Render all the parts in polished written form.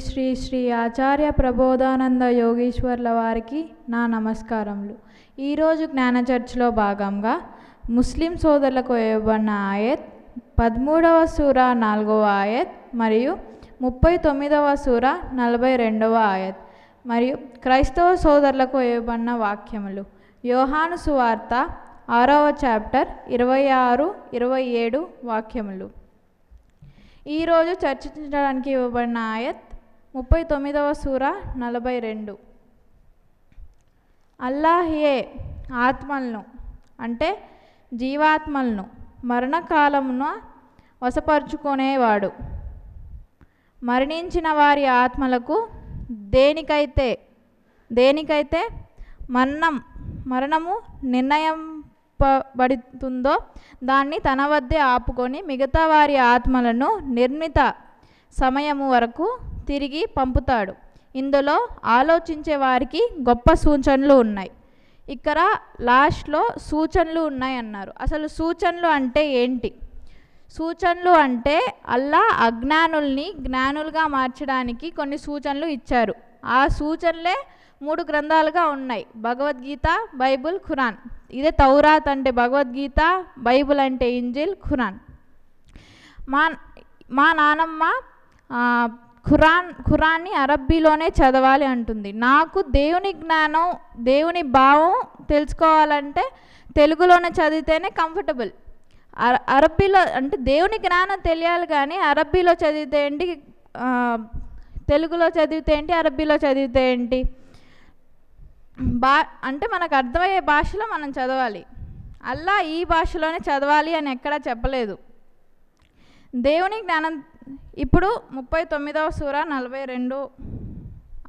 శ్రీ శ్రీ ఆచార్య ప్రబోధానంద యోగీశ్వర్ల వారికి నా నమస్కారములు. ఈరోజు జ్ఞాన చర్చలో భాగంగా ముస్లిం సోదరులకు ఇవ్వబడిన ఆయత్ 13వ సూర 4వ ఆయత్ మరియు 39వ సూర 42వ ఆయత్ మరియు క్రైస్తవ సోదరులకు ఇవ్వబడిన వాక్యములు. యోహాను సువార్త 6వ చాప్టర్ 26-27 వాక్యములు. ఈరోజు చర్చించడానికి ఇవ్వబడిన ఆయత్ 39వ సూర 42. అల్లాహే ఆత్మలను అంటే జీవాత్మలను మరణకాలమున వశపరుచుకునేవాడు. మరణించిన వారి ఆత్మలకు దేనికైతే మరణము నిర్ణయింపబడుతుందో దాన్ని తన వద్దే ఆపుకొని మిగతా వారి ఆత్మలను నిర్ణీత సమయము వరకు తిరిగి పంపుతాడు. ఇందులో ఆలోచించే వారికి గొప్ప సూచనలు ఉన్నాయి. ఇక్కడ లాస్ట్లో సూచనలు ఉన్నాయి అన్నారు. అసలు సూచనలు అంటే ఏంటి? సూచనలు అంటే అల్లా అజ్ఞానుల్ని జ్ఞానులుగా మార్చడానికి కొన్ని సూచనలు ఇచ్చారు. ఆ సూచనలే 3 గ్రంథాలుగా ఉన్నాయి: భగవద్గీత, బైబుల్, ఖురాన్. ఇదే తౌరాత్ అంటే భగవద్గీత, బైబుల్ అంటే ఇంజిల్, ఖురాన్. మా నానమ్మ ఖురాన్ని అరబ్బీలోనే చదవాలి అంటుంది. నాకు దేవుని జ్ఞానం, దేవుని భావం తెలుసుకోవాలంటే తెలుగులోనే చదివితేనే కంఫర్టబుల్. అరబ్బీలో అంటే దేవుని జ్ఞానం తెలియాలి, కానీ అరబ్బీలో చదివితే ఏంటి, తెలుగులో చదివితే ఏంటి, అరబ్బీలో చదివితే ఏంటి? అంటే మనకు అర్థమయ్యే భాషలో మనం చదవాలి. అల్లా ఈ భాషలోనే చదవాలి అని ఎక్కడా చెప్పలేదు. దేవుని జ్ఞానం ఇప్పుడు 39వ సూర 42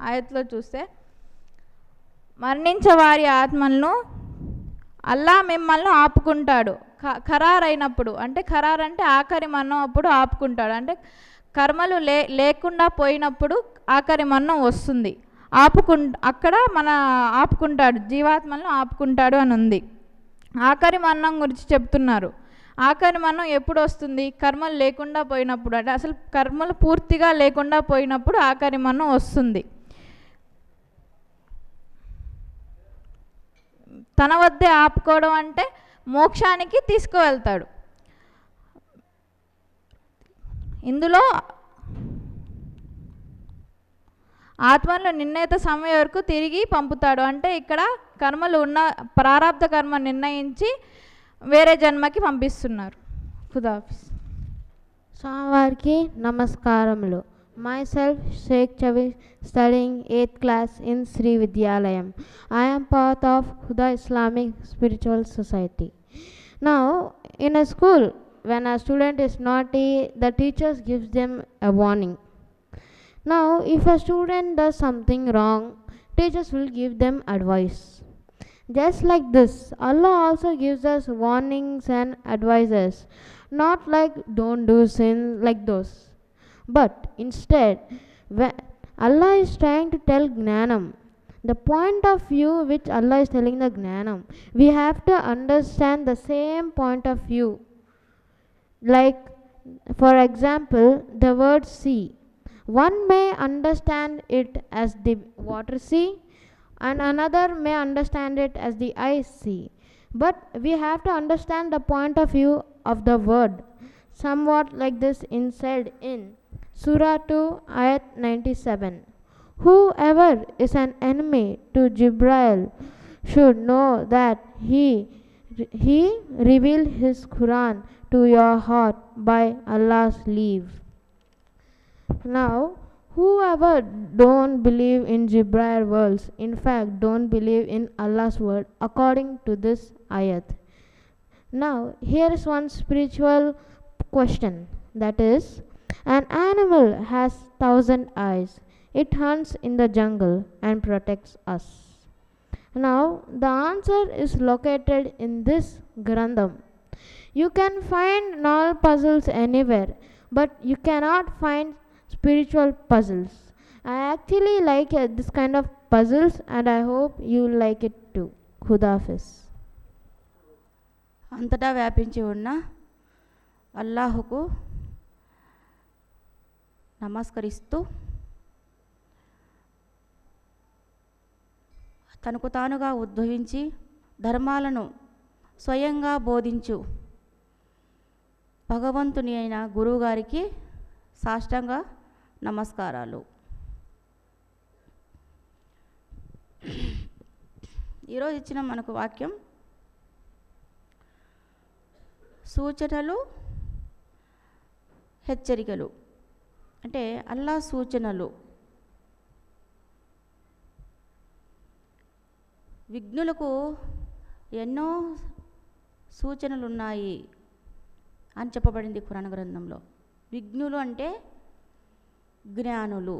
ఆయత్లో చూస్తే, మరణించే వారి ఆత్మలను అల్లా మిమ్మల్ని ఆపుకుంటాడు ఖరారైనప్పుడు. అంటే ఖరార్ అంటే ఆఖరి మరణం అప్పుడు ఆపుకుంటాడు. అంటే కర్మలు లేకుండా పోయినప్పుడు ఆఖరి మరణం వస్తుంది. అక్కడ మన ఆపుకుంటాడు, జీవాత్మలను ఆపుకుంటాడు అని ఉంది. ఆఖరి మరణం గురించి చెప్తున్నారు. ఆఖరి మరణం ఎప్పుడు వస్తుంది? కర్మలు లేకుండా పోయినప్పుడు. అంటే అసలు కర్మలు పూర్తిగా లేకుండా పోయినప్పుడు ఆఖరి మరణం వస్తుంది. తన వద్దే ఆపుకోవడం అంటే మోక్షానికి తీసుకువెళ్తాడు. ఇందులో ఆత్మలను నిర్ణీత సమయం వరకు తిరిగి పంపుతాడు. అంటే ఇక్కడ కర్మలు ఉన్న ప్రారంధ కర్మ నిర్ణయించి వేరే జన్మకి పంపిస్తున్నారు. ఖుదాఫిజ్. స్వామివారికి నమస్కారములు. Myself Sheikh Chavis, studying 8th class in Sri Vidyalayam. I am part of Huda Islamic Spiritual Society. Now, in a school, when a student is naughty, the teachers gives them a warning. Now, if a student does something wrong, teachers will give them advice. Just like this, Allah also gives us warnings and advices, not like don't do sin like those. But instead, Allah is trying to tell Gnanam. The point of view which Allah is telling the Gnanam, we have to understand the same point of view. Like, for example, the word sea. One may understand it as the water sea, and another may understand it as the ice sea. But we have to understand the point of view of the word. Somewhat like this said in Surah 2 ayat 97. Whoever is an enemy to Jibril should know that he revealed his Quran to your heart by Allah's leave. Now, whoever don't believe in Jibril words, in fact don't believe in Allah's word according to this ayat. Now, here is one spiritual question, that is, an animal has 1,000 eyes. It hunts in the jungle and protects us. Now, the answer is located in this Grandham. You can find null puzzles anywhere, but you cannot find spiritual puzzles. I actually like this kind of puzzles, and I hope you like it too. Khudafiz. అంతటా వ్యాపించి ఉన్న అల్లాహుకు నమస్కరిస్తూ తనకు తానుగా ఉద్భవించి ధర్మాలను స్వయంగా బోధించు భగవంతుని అయిన గురువుగారికి సాష్టాంగ నమస్కారాలు. ఈరోజు ఇచ్చిన మనకు వాక్యం సూచనలు హెచ్చరికలు. అంటే అల్లా సూచనలు విఘ్నులకు ఎన్నో సూచనలు ఉన్నాయి అని చెప్పబడింది ఖురాన్ గ్రంథంలో. విఘ్నులు అంటే జ్ఞానులు.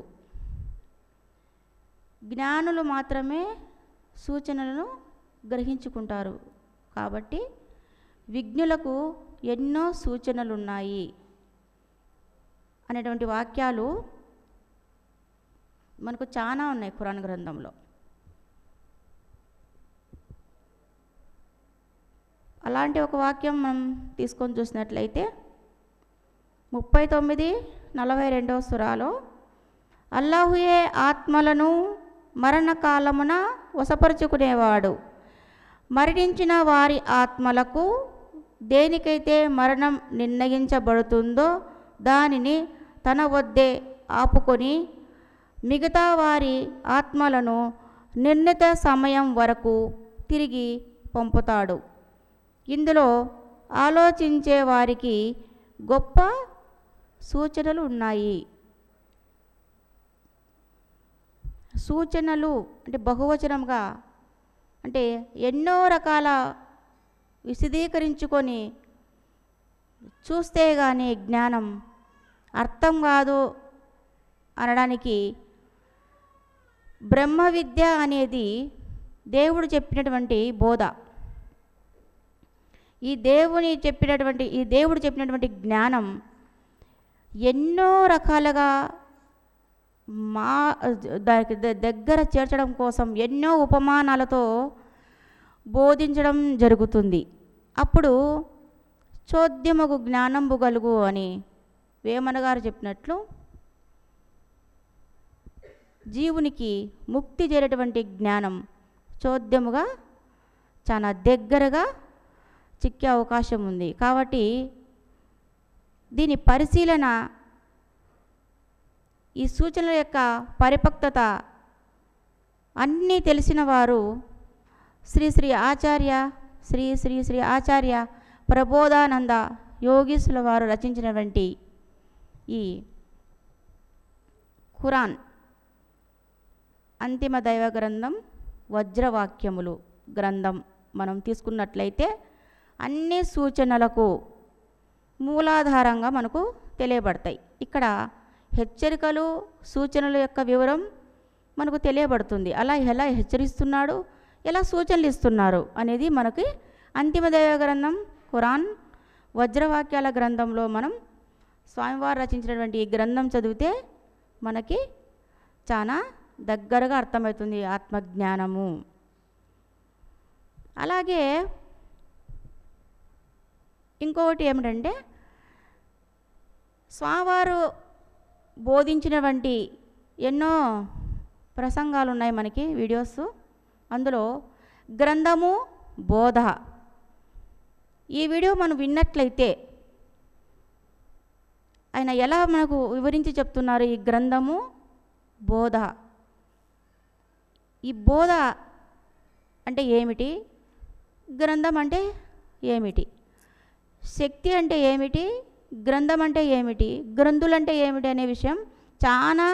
జ్ఞానులు మాత్రమే సూచనలను గ్రహించుకుంటారు. కాబట్టి విఘ్నులకు ఎన్నో సూచనలు ఉన్నాయి అనేటువంటి వాక్యాలు మనకు చాలా ఉన్నాయి ఖురాన్ గ్రంథంలో. అలాంటి ఒక వాక్యం మనం తీసుకొని చూసినట్లయితే 39:42 సూరాలో అల్లాహుయే ఆత్మలను మరణకాలమున వశపరుచుకునేవాడు. మరణించిన వారి ఆత్మలకు దేనికైతే మరణం నిర్ణయించబడుతుందో దానిని తన వద్దే ఆపుకొని మిగతా వారి ఆత్మలను నిర్ణీత సమయం వరకు తిరిగి పంపుతాడు. ఇందులో ఆలోచించే వారికి గొప్ప సూచనలు ఉన్నాయి. సూచనలు అంటే బహువచనంగా అంటే ఎన్నో రకాల విశదీకరించుకొని చూస్తే కానీ జ్ఞానం అర్థం కాదు అనడానికి బ్రహ్మ విద్య అనేది దేవుడు చెప్పినటువంటి బోధ. ఈ దేవుడు చెప్పినటువంటి జ్ఞానం ఎన్నో రకాలుగా దానికి దగ్గర చేర్చడం కోసం ఎన్నో ఉపమానాలతో బోధించడం జరుగుతుంది. అప్పుడు చోద్యమగు జ్ఞానంబు గలుగు అని వేమన గారు చెప్పినట్లు జీవునికి ముక్తి చేరేటువంటి జ్ఞానం చోద్యముగా చాలా దగ్గరగా చిక్కే అవకాశం ఉంది. కాబట్టి దీని పరిశీలన, ఈ సూచనల యొక్క పరిపక్వత అన్నీ తెలిసిన వారు శ్రీ ఆచార్య ప్రబోధానంద యోగీసుల వారు రచించినటువంటి ఈ ఖురాన్ అంతిమ దైవ గ్రంథం వజ్రవాక్యములు గ్రంథం మనం తీసుకున్నట్లయితే అన్ని సూచనలకు మూలాధారంగా మనకు తెలియబడతాయి. ఇక్కడ హెచ్చరికలు సూచనల యొక్క వివరం మనకు తెలియబడుతుంది. అలా ఎలా హెచ్చరిస్తున్నాడు, ఎలా సూచనలు ఇస్తున్నారు అనేది మనకి అంతిమ దైవ గ్రంథం ఖురాన్ వజ్రవాక్యాల గ్రంథంలో మనం స్వామివారు రచించినటువంటి ఈ గ్రంథం చదివితే మనకి చాలా దగ్గరగా అర్థమవుతుంది ఆత్మజ్ఞానము. అలాగే ఇంకొకటి ఏమిటంటే స్వామివారు బోధించినటువంటి ఎన్నో ప్రసంగాలు ఉన్నాయి మనకి వీడియోస్. అందులో గ్రంథము బోధ ఈ వీడియో మనం విన్నట్లయితే ఆయన ఎలా మనకు వివరించి చెప్తున్నారు. ఈ గ్రంథము బోధ, ఈ బోధ అంటే ఏమిటి, గ్రంథం అంటే ఏమిటి, శక్తి అంటే ఏమిటి, గ్రంథం అంటే ఏమిటి, గ్రంథులు అంటే ఏమిటి అనే విషయం చాలా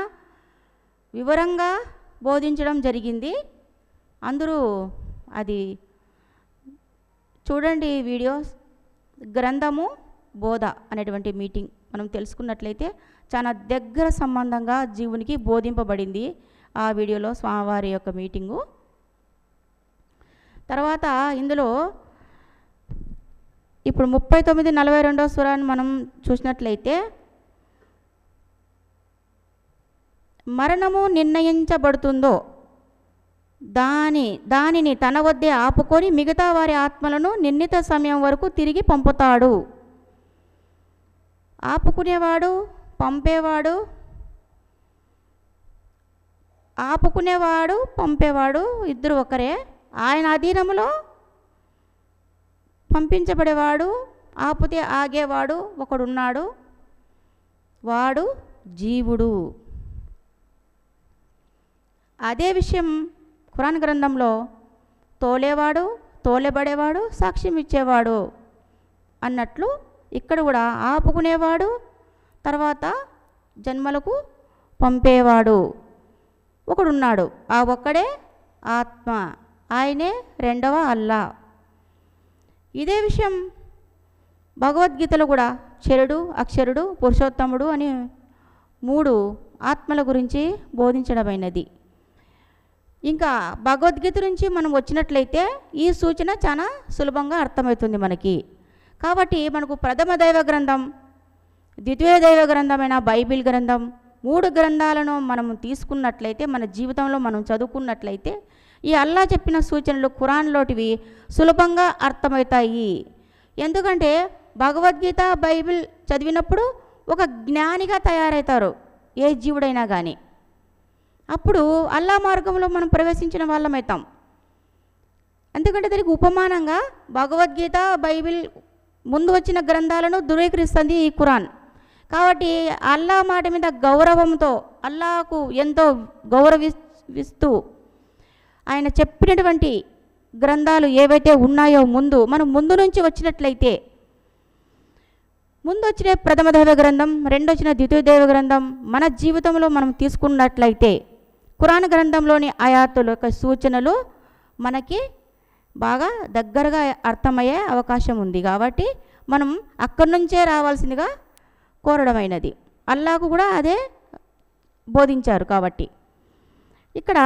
వివరంగా బోధించడం జరిగింది. అందరూ అది చూడండి వీడియోస్. గ్రంథము బోధ అనేటువంటి మీటింగ్ మనం తెలుసుకున్నట్లయితే చాలా దగ్గర సంబంధంగా జీవునికి బోధింపబడింది ఆ వీడియోలో స్వామివారి యొక్క మీటింగు. తర్వాత ఇందులో ఇప్పుడు 39:42 సూరాన్ని మనం చూసినట్లయితే మరణము నిర్ణయించబడుతుందో దానిని తన వద్దే ఆపుకొని మిగతా వారి ఆత్మలను నిర్ణీత సమయం వరకు తిరిగి పంపుతాడు. ఆపుకునేవాడు, పంపేవాడు ఆపుకునేవాడు పంపేవాడు ఇద్దరు ఒకరే. ఆయన అధీనంలో పంపించబడేవాడు, ఆపితే ఆగేవాడు ఒకడున్నాడు, వాడు జీవుడు. అదే విషయం ఖురాన్ గ్రంథంలో తోలేవాడు, తోలేబడేవాడు, సాక్ష్యం ఇచ్చేవాడు అన్నట్లు ఇక్కడ కూడా ఆపుకునేవాడు, తర్వాత జన్మలకు పంపేవాడు ఒకడున్నాడు. ఆ ఒక్కడే ఆత్మ, ఆయనే రెండవ అల్లా. ఇదే విషయం భగవద్గీతలో కూడా క్షరుడు, అక్షరుడు, పురుషోత్తముడు అని 3 ఆత్మల గురించి బోధించడమైనది. ఇంకా భగవద్గీత నుంచి మనం వచ్చినట్లయితే ఈ సూచన చాలా సులభంగా అర్థమవుతుంది మనకి. కాబట్టి మనకు ప్రథమ దైవ గ్రంథం, ద్వితీయ దైవ గ్రంథమైన బైబిల్ గ్రంథం, 3 గ్రంథాలను మనం తీసుకున్నట్లయితే, మన జీవితంలో మనం చదువుకున్నట్లయితే ఈ అల్లా చెప్పిన సూచనలు ఖురాన్లోటివి సులభంగా అర్థమవుతాయి. ఎందుకంటే భగవద్గీత, బైబిల్ చదివినప్పుడు ఒక జ్ఞానిగా తయారవుతారు ఏ జీవుడైనా కానీ. అప్పుడు అల్లా మార్గంలో మనం ప్రవేశించిన వాళ్ళమవుతాం. ఎందుకంటే దానికి ఉపమానంగా భగవద్గీత, బైబిల్ ముందు వచ్చిన గ్రంథాలను ధృవీకరిస్తుంది ఈ ఖురాన్. కాబట్టి అల్లా మాట మీద గౌరవంతో, అల్లాకు ఎంతో గౌరవిస్తూ ఆయన చెప్పినటువంటి గ్రంథాలు ఏవైతే ఉన్నాయో మనం ముందు నుంచి వచ్చినట్లయితే, ముందు వచ్చిన ప్రథమ దైవ గ్రంథం, రెండొచ్చిన ద్వితీయ దైవ గ్రంథం మన జీవితంలో మనం తీసుకున్నట్లయితే ఖురాన్ గ్రంథంలోని ఆయాతుల యొక్క సూచనలు మనకి బాగా దగ్గరగా అర్థమయ్యే అవకాశం ఉంది. కాబట్టి మనం అక్కడి నుంచే రావాల్సిందిగా కోరడమైనది. అల్లాకు కూడా అదే బోధించారు. కాబట్టి ఇక్కడ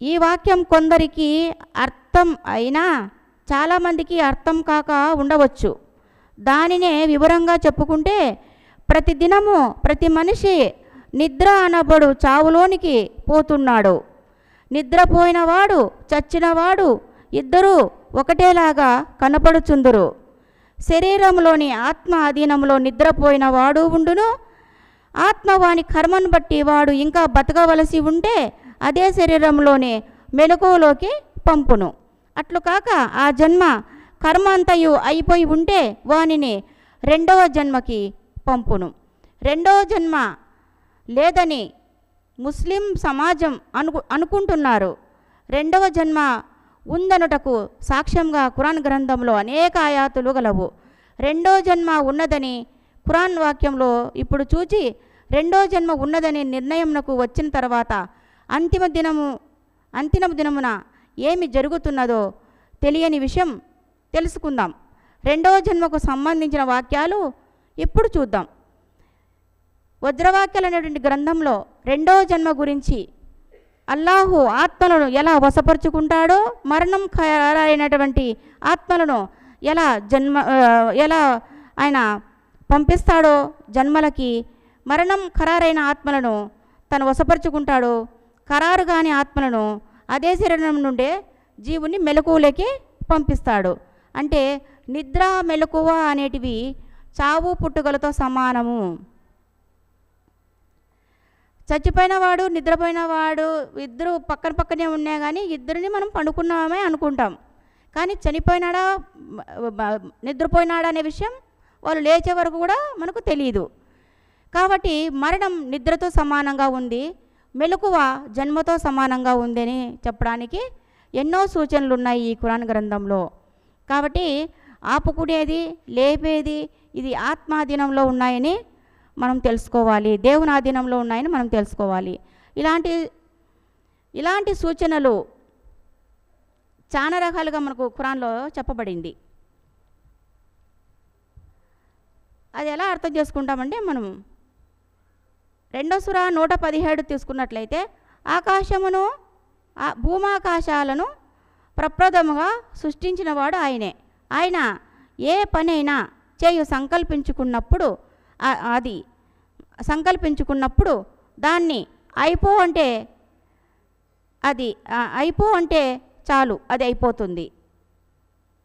ఈ వాక్యం కొందరికి అర్థం అయినా చాలామందికి అర్థం కాక ఉండవచ్చు. దానినే వివరంగా చెప్పుకుంటే, ప్రతిదినము ప్రతి మనిషి నిద్ర అనబడు చావులోనికి పోతున్నాడు. నిద్రపోయినవాడు, చచ్చినవాడు ఇద్దరూ ఒకటేలాగా కనపడుచుందురు. శరీరంలోని ఆత్మ అధీనంలో నిద్రపోయిన వాడు ఉండును. ఆత్మ వాని కర్మను బట్టి వాడు ఇంకా బతకవలసి ఉంటే అదే శరీరంలోనే మెలకువలోకి పంపును. అట్లు కాక ఆ జన్మ కర్మ అంతయు అయిపోయి ఉంటే వానిని రెండవ జన్మకి పంపును. రెండవ జన్మ లేదని ముస్లిం సమాజం అనుకుంటున్నారు. రెండవ జన్మ ఉందనుటకు సాక్ష్యంగా ఖురాన్ గ్రంథంలో అనేక ఆయాతులు గలవు. రెండో జన్మ ఉన్నదని ఖురాన్ వాక్యంలో ఇప్పుడు చూచి, రెండో జన్మ ఉన్నదని నిర్ణయంకు వచ్చిన తర్వాత అంతిమ దినమున ఏమి జరుగుతున్నదో తెలియని విషయం తెలుసుకుందాం. రెండవ జన్మకు సంబంధించిన వాక్యాలు ఇప్పుడు చూద్దాం. వజ్రవాక్యాలు అనేటువంటి గ్రంథంలో రెండవ జన్మ గురించి అల్లాహు ఆత్మలను ఎలా వశపరుచుకుంటాడో, మరణం ఖరారైనటువంటి ఆత్మలను ఎలా ఆయన పంపిస్తాడో జన్మలకి, మరణం ఖరారైన ఆత్మలను తను వశపరుచుకుంటాడో, ఖరారు కాని ఆత్మలను అదే శరీరం నుండే జీవుని మెలకువలోకి పంపిస్తాడు. అంటే నిద్ర, మెలకువ అనేటివి చావు పుట్టుకలతో సమానము. చచ్చిపోయినవాడు, నిద్రపోయినవాడు ఇద్దరు పక్కనే ఉన్నా కానీ ఇద్దరిని మనం పండుకున్నామే అనుకుంటాం. కానీ చనిపోయినాడా, నిద్రపోయినాడా అనే విషయం వాళ్ళు లేచే వరకు కూడా మనకు తెలియదు. కాబట్టి మరణం నిద్రతో సమానంగా ఉంది, మెలకువ జన్మతో సమానంగా ఉందని చెప్పడానికి ఎన్నో సూచనలు ఉన్నాయి ఈ ఖురాన్ గ్రంథంలో. కాబట్టి ఆపుకునేది, లేపేది ఇది ఆత్మాధీనంలో ఉన్నాయని మనం తెలుసుకోవాలి, దేవుని ఆధీనంలో ఉన్నాయని మనం తెలుసుకోవాలి. ఇలాంటి సూచనలు చాలా రకాలుగా మనకు ఖురాన్లో చెప్పబడింది. అది ఎలా అర్థం చేసుకుంటామంటే, మనం 2వ సూరా 117 తీసుకున్నట్లయితే, ఆకాశమును భూమాకాశాలను ప్రప్రథముగా సృష్టించినవాడు ఆయనే. ఆయన ఏ పనైనా సంకల్పించుకున్నప్పుడు దాన్ని అయిపో అంటే చాలు, అది అయిపోతుంది.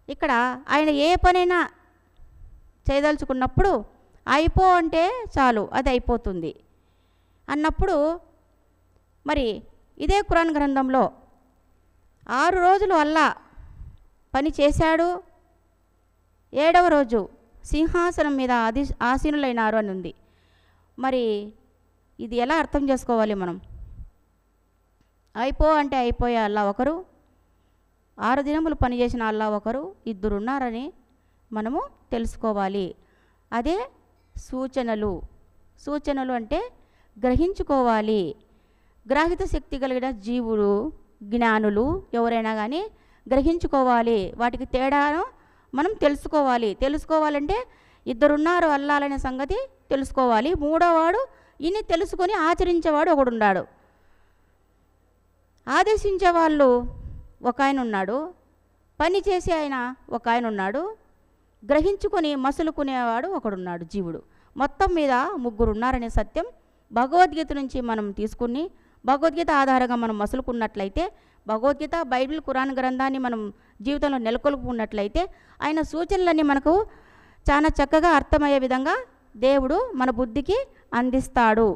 ఇక్కడ ఆయన ఏ పనైనా చేయదలుచుకున్నప్పుడు అయిపో అంటే చాలు, అది అయిపోతుంది. అన్నప్పుడు మరి ఇదే ఖురాన్ గ్రంథంలో 6 రోజులు అల్లా పని చేశాడు, 7వ రోజు సింహాసనం మీద ఆసీనులైనారు అని ఉంది. మరి ఇది ఎలా అర్థం చేసుకోవాలి మనం? అంటే అయిపోయే అల్లా ఒకరు, 6 దినములు పనిచేసిన అల్లా ఒకరు, ఇద్దరు ఉన్నారని మనము తెలుసుకోవాలి. అదే సూచనలు అంటే గ్రహించుకోవాలి. గ్రాహిత శక్తి కలిగిన జీవులు, జ్ఞానులు ఎవరైనా కానీ గ్రహించుకోవాలి. వాటికి తేడాను మనం తెలుసుకోవాలంటే ఇద్దరున్నారు అల్లాలనే సంగతి తెలుసుకోవాలి. మూడోవాడు ఇన్ని తెలుసుకొని ఆచరించేవాడు ఒకడున్నాడు. ఆదేశించే వాళ్ళు ఒక ఆయన ఉన్నాడు, పని చేసే ఆయన ఒక ఆయన ఉన్నాడు, గ్రహించుకొని మసులుకునేవాడు ఒకడున్నాడు జీవుడు. మొత్తం మీద 3 ఉన్నారనే సత్యం భగవద్గీత నుంచి మనం తీసుకుని భగవద్గీత ఆధారంగా మనం మసులుకున్నట్లయితే, భగవద్గీత, బైబిల్, ఖురాన్ గ్రంథాన్ని మనం జీవితంలో నెలకొల్పుకున్నట్లయితే ఆయన సూచనలన్నీ మనకు చాలా చక్కగా అర్థమయ్యే విధంగా దేవుడు మన బుద్ధికి అందిస్తాడు.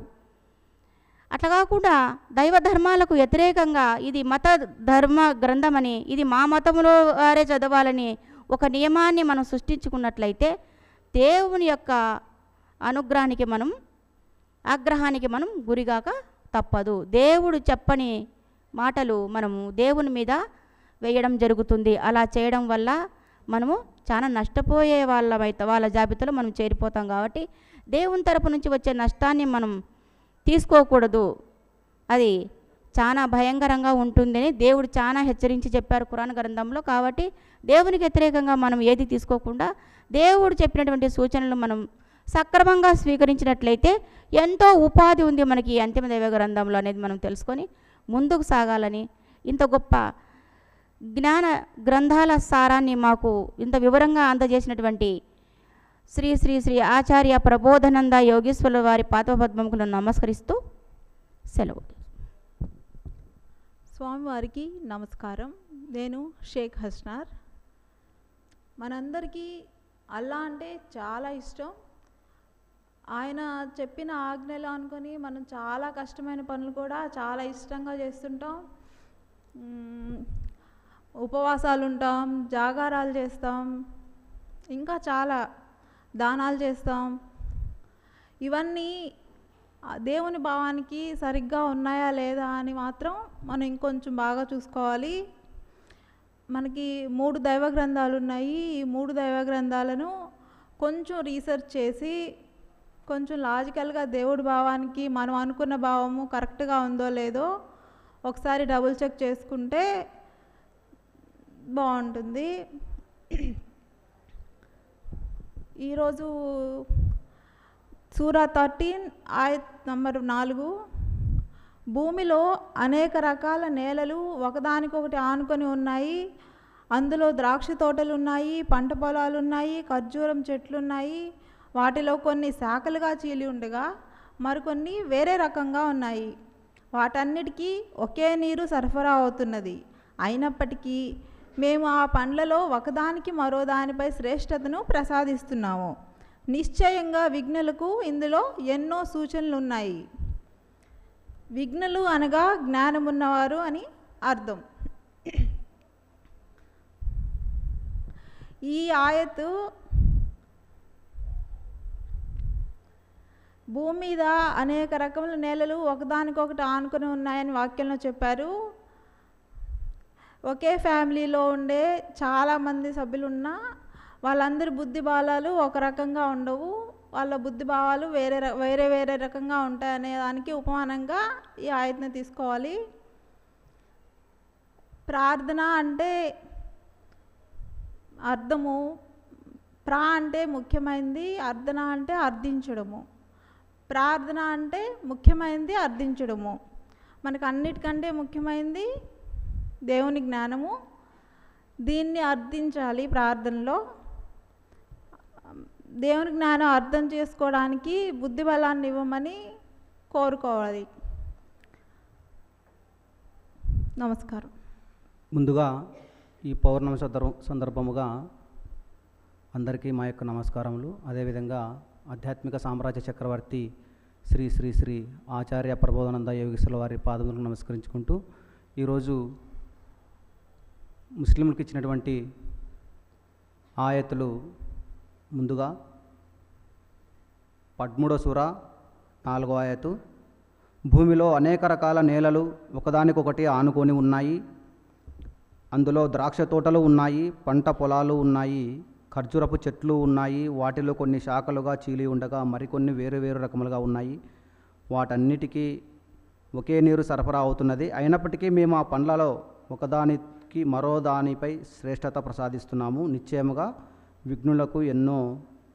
అట్లా కాకుండా దైవ ధర్మాలకు వ్యతిరేకంగా ఇది మత ధర్మ గ్రంథమని, ఇది మా మతంలో వారే చదవాలని ఒక నియమాన్ని మనం సృష్టించుకున్నట్లయితే దేవుని యొక్క ఆగ్రహానికి మనం గురిగాక తప్పదు. దేవుడు చెప్పని మాటలు మనము దేవుని మీద వేయడం జరుగుతుంది. అలా చేయడం వల్ల మనము చాలా నష్టపోయే వాళ్ళ జాబితాలో మనం చేరిపోతాం. కాబట్టి దేవుని తరపు నుంచి వచ్చే నష్టాన్ని మనం తీసుకోకూడదు. అది చాలా భయంకరంగా ఉంటుందని దేవుడు చాలా హెచ్చరించి చెప్పారు ఖురాన్ గ్రంథంలో. కాబట్టి దేవునికి వ్యతిరేకంగా మనం ఏది తీసుకోకుండా దేవుడు చెప్పినటువంటి సూచనలు మనం సక్రమంగా స్వీకరించినట్లయితే ఎంతో ఉపాధి ఉంది మనకి అంతిమ దైవ గ్రంథంలో అనేది మనం తెలుసుకొని ముందుకు సాగాలని, ఇంత గొప్ప జ్ఞాన గ్రంథాల సారాన్ని మాకు ఇంత వివరంగా అందజేసినటువంటి శ్రీ శ్రీ శ్రీ ఆచార్య ప్రబోధనంద యోగేశ్వరుల వారి పాదపద్మములను నమస్కరిస్తూ సెలవు. స్వామివారికి నమస్కారం. నేను షేక్ హస్నార్. మనందరికీ అల్లా అంటే చాలా ఇష్టం. ఆయన చెప్పిన ఆజ్ఞలు అనుకొని మనం చాలా కష్టమైన పనులు కూడా చాలా ఇష్టంగా చేస్తుంటాం. ఉపవాసాలు ఉంటాం, జాగారాలు చేస్తాం, ఇంకా చాలా దానాలు చేస్తాం. ఇవన్నీ దేవుని భావానికి సరిగ్గా ఉన్నాయా లేదా అని మాత్రం మనం ఇంకొంచెం బాగా చూసుకోవాలి. మనకి 3 దైవ గ్రంథాలు ఉన్నాయి. ఈ 3 దైవ గ్రంథాలను కొంచెం రీసెర్చ్ చేసి కొంచెం లాజికల్గా దేవుడి భావానికి మనం అనుకున్న భావము కరెక్ట్గా ఉందో లేదో ఒకసారి డబుల్ చెక్ చేసుకుంటే బాగుంటుంది. ఈరోజు సూరా 13 ఆయత్ నంబర్ 4. భూమిలో అనేక రకాల నేలలు ఒకదానికొకటి ఆనుకొని ఉన్నాయి. అందులో ద్రాక్ష తోటలు ఉన్నాయి, పంట పొలాలు ఉన్నాయి, ఖర్జూరం చెట్లు ఉన్నాయి. వాటిలో కొన్ని శాఖలుగా చీలి ఉండగా మరికొన్ని వేరే రకంగా ఉన్నాయి. వాటన్నిటికీ ఒకే నీరు సరఫరా అవుతున్నది. అయినప్పటికీ మేము ఆ పండ్లలో ఒకదానికి మరో దానిపై శ్రేష్టతను ప్రసాదిస్తున్నాము. నిశ్చయంగా విఘ్నులకు ఇందులో ఎన్నో సూచనలు ఉన్నాయి. విఘ్నులు అనగా జ్ఞానమున్నవారు అని అర్థం. ఈ ఆయతు భూమి మీద అనేక రకముల నేలలు ఒకదానికొకటి ఆనుకొని ఉన్నాయని వాక్యంలో చెప్పారు. ఒకే ఫ్యామిలీలో ఉండే చాలామంది సభ్యులు ఉన్నా వాళ్ళందరి బుద్ధి భావాలు ఒక రకంగా ఉండవు. వాళ్ళ బుద్ధి భావాలు వేరే రకంగా ఉంటాయనే దానికి ఉపమానంగా ఈ ఆయతను తీసుకోవాలి. ప్రార్థన అంటే అర్థము, అంటే ముఖ్యమైనది, అర్థన అంటే అర్థించడము. ప్రార్థన అంటే ముఖ్యమైనది అర్థించడము. మనకు అన్నిటికంటే ముఖ్యమైనది దేవుని జ్ఞానము. దీన్ని అర్థించాలి. ప్రార్థనలో దేవుని జ్ఞానం అర్థం చేసుకోవడానికి బుద్ధి బలాన్ని ఇవ్వమని కోరుకోవాలి. నమస్కారం. ముందుగా ఈ పౌర్ణమి సందర్భముగా అందరికీ మా యొక్క నమస్కారములు. అదేవిధంగా ఆధ్యాత్మిక సామ్రాజ్య చక్రవర్తి శ్రీ శ్రీ శ్రీ ఆచార్య ప్రబోధానంద యోగేశ్వరుల వారి పాదములకు నమస్కరించుకుంటూ ఈరోజు ముస్లింలకు ఇచ్చినటువంటి ఆయతులు ముందుగా 13వ సూర 4వ ఆయతు, భూమిలో అనేక రకాల నేలలు ఒకదానికొకటి ఆనుకొని ఉన్నాయి, అందులో ద్రాక్ష తోటలు ఉన్నాయి, పంట పొలాలు ఉన్నాయి, ఖర్జూరపు చెట్లు ఉన్నాయి, వాటిలో కొన్ని శాఖలుగా చీలి ఉండగా మరికొన్ని వేరు వేరు రకములుగా ఉన్నాయి, వాటన్నిటికీ ఒకే నీరు సరఫరా అవుతున్నది. అయినప్పటికీ మేము ఆ పండ్లలో ఒకదానికి మరో దానిపై శ్రేష్టత ప్రసాదిస్తున్నాము. నిశ్చయముగా విఘ్నులకు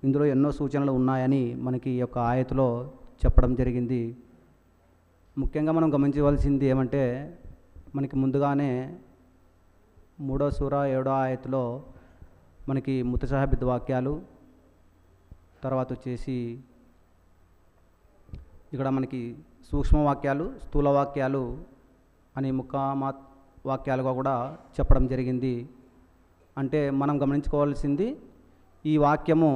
ఇందులో ఎన్నో సూచనలు ఉన్నాయని మనకి ఈ యొక్క ఆయతులో చెప్పడం జరిగింది. ముఖ్యంగా మనం గమనించవలసింది ఏమంటే, మనకి ముందుగానే 3వ సూర 7వ ఆయతులో మనకి ముతషాబిద్ వాక్యాలు, తర్వాత వచ్చేసి ఇక్కడ మనకి సూక్ష్మ వాక్యాలు, స్థూల వాక్యాలు అని ముఖామాత్ వాక్యాలుగా కూడా చెప్పడం జరిగింది. అంటే మనం గమనించుకోవాల్సింది, ఈ వాక్యము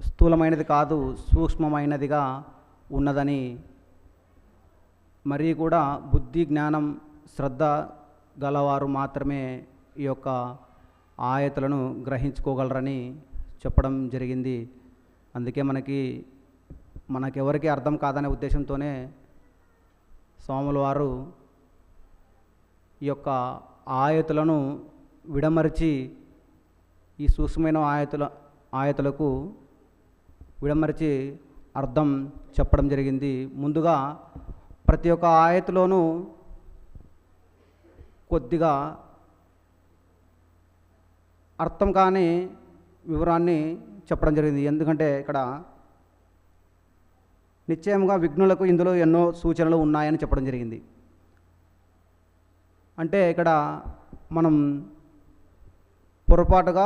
స్థూలమైనది కాదు, సూక్ష్మమైనదిగా ఉన్నదని, మరీ కూడా బుద్ధి జ్ఞానం శ్రద్ధ గలవారు మాత్రమే ఈ యొక్క ఆయతులను గ్రహించుకోగలరని చెప్పడం జరిగింది. అందుకే మనకెవరికి అర్థం కాదనే ఉద్దేశంతోనే స్వాముల వారు ఈ యొక్క ఆయతులను విడమరిచి ఈ సూక్ష్మమైన ఆయతులకు విడమరిచి అర్థం చెప్పడం జరిగింది. ముందుగా ప్రతి ఒక్క ఆయతులోనూ కొద్దిగా అర్థం కాని వివరాన్ని చెప్పడం జరిగింది. ఎందుకంటే ఇక్కడ నిశ్చయంగా విఘ్నులకు ఇందులో ఎన్నో సూచనలు ఉన్నాయని చెప్పడం జరిగింది. అంటే ఇక్కడ మనం పొరపాటుగా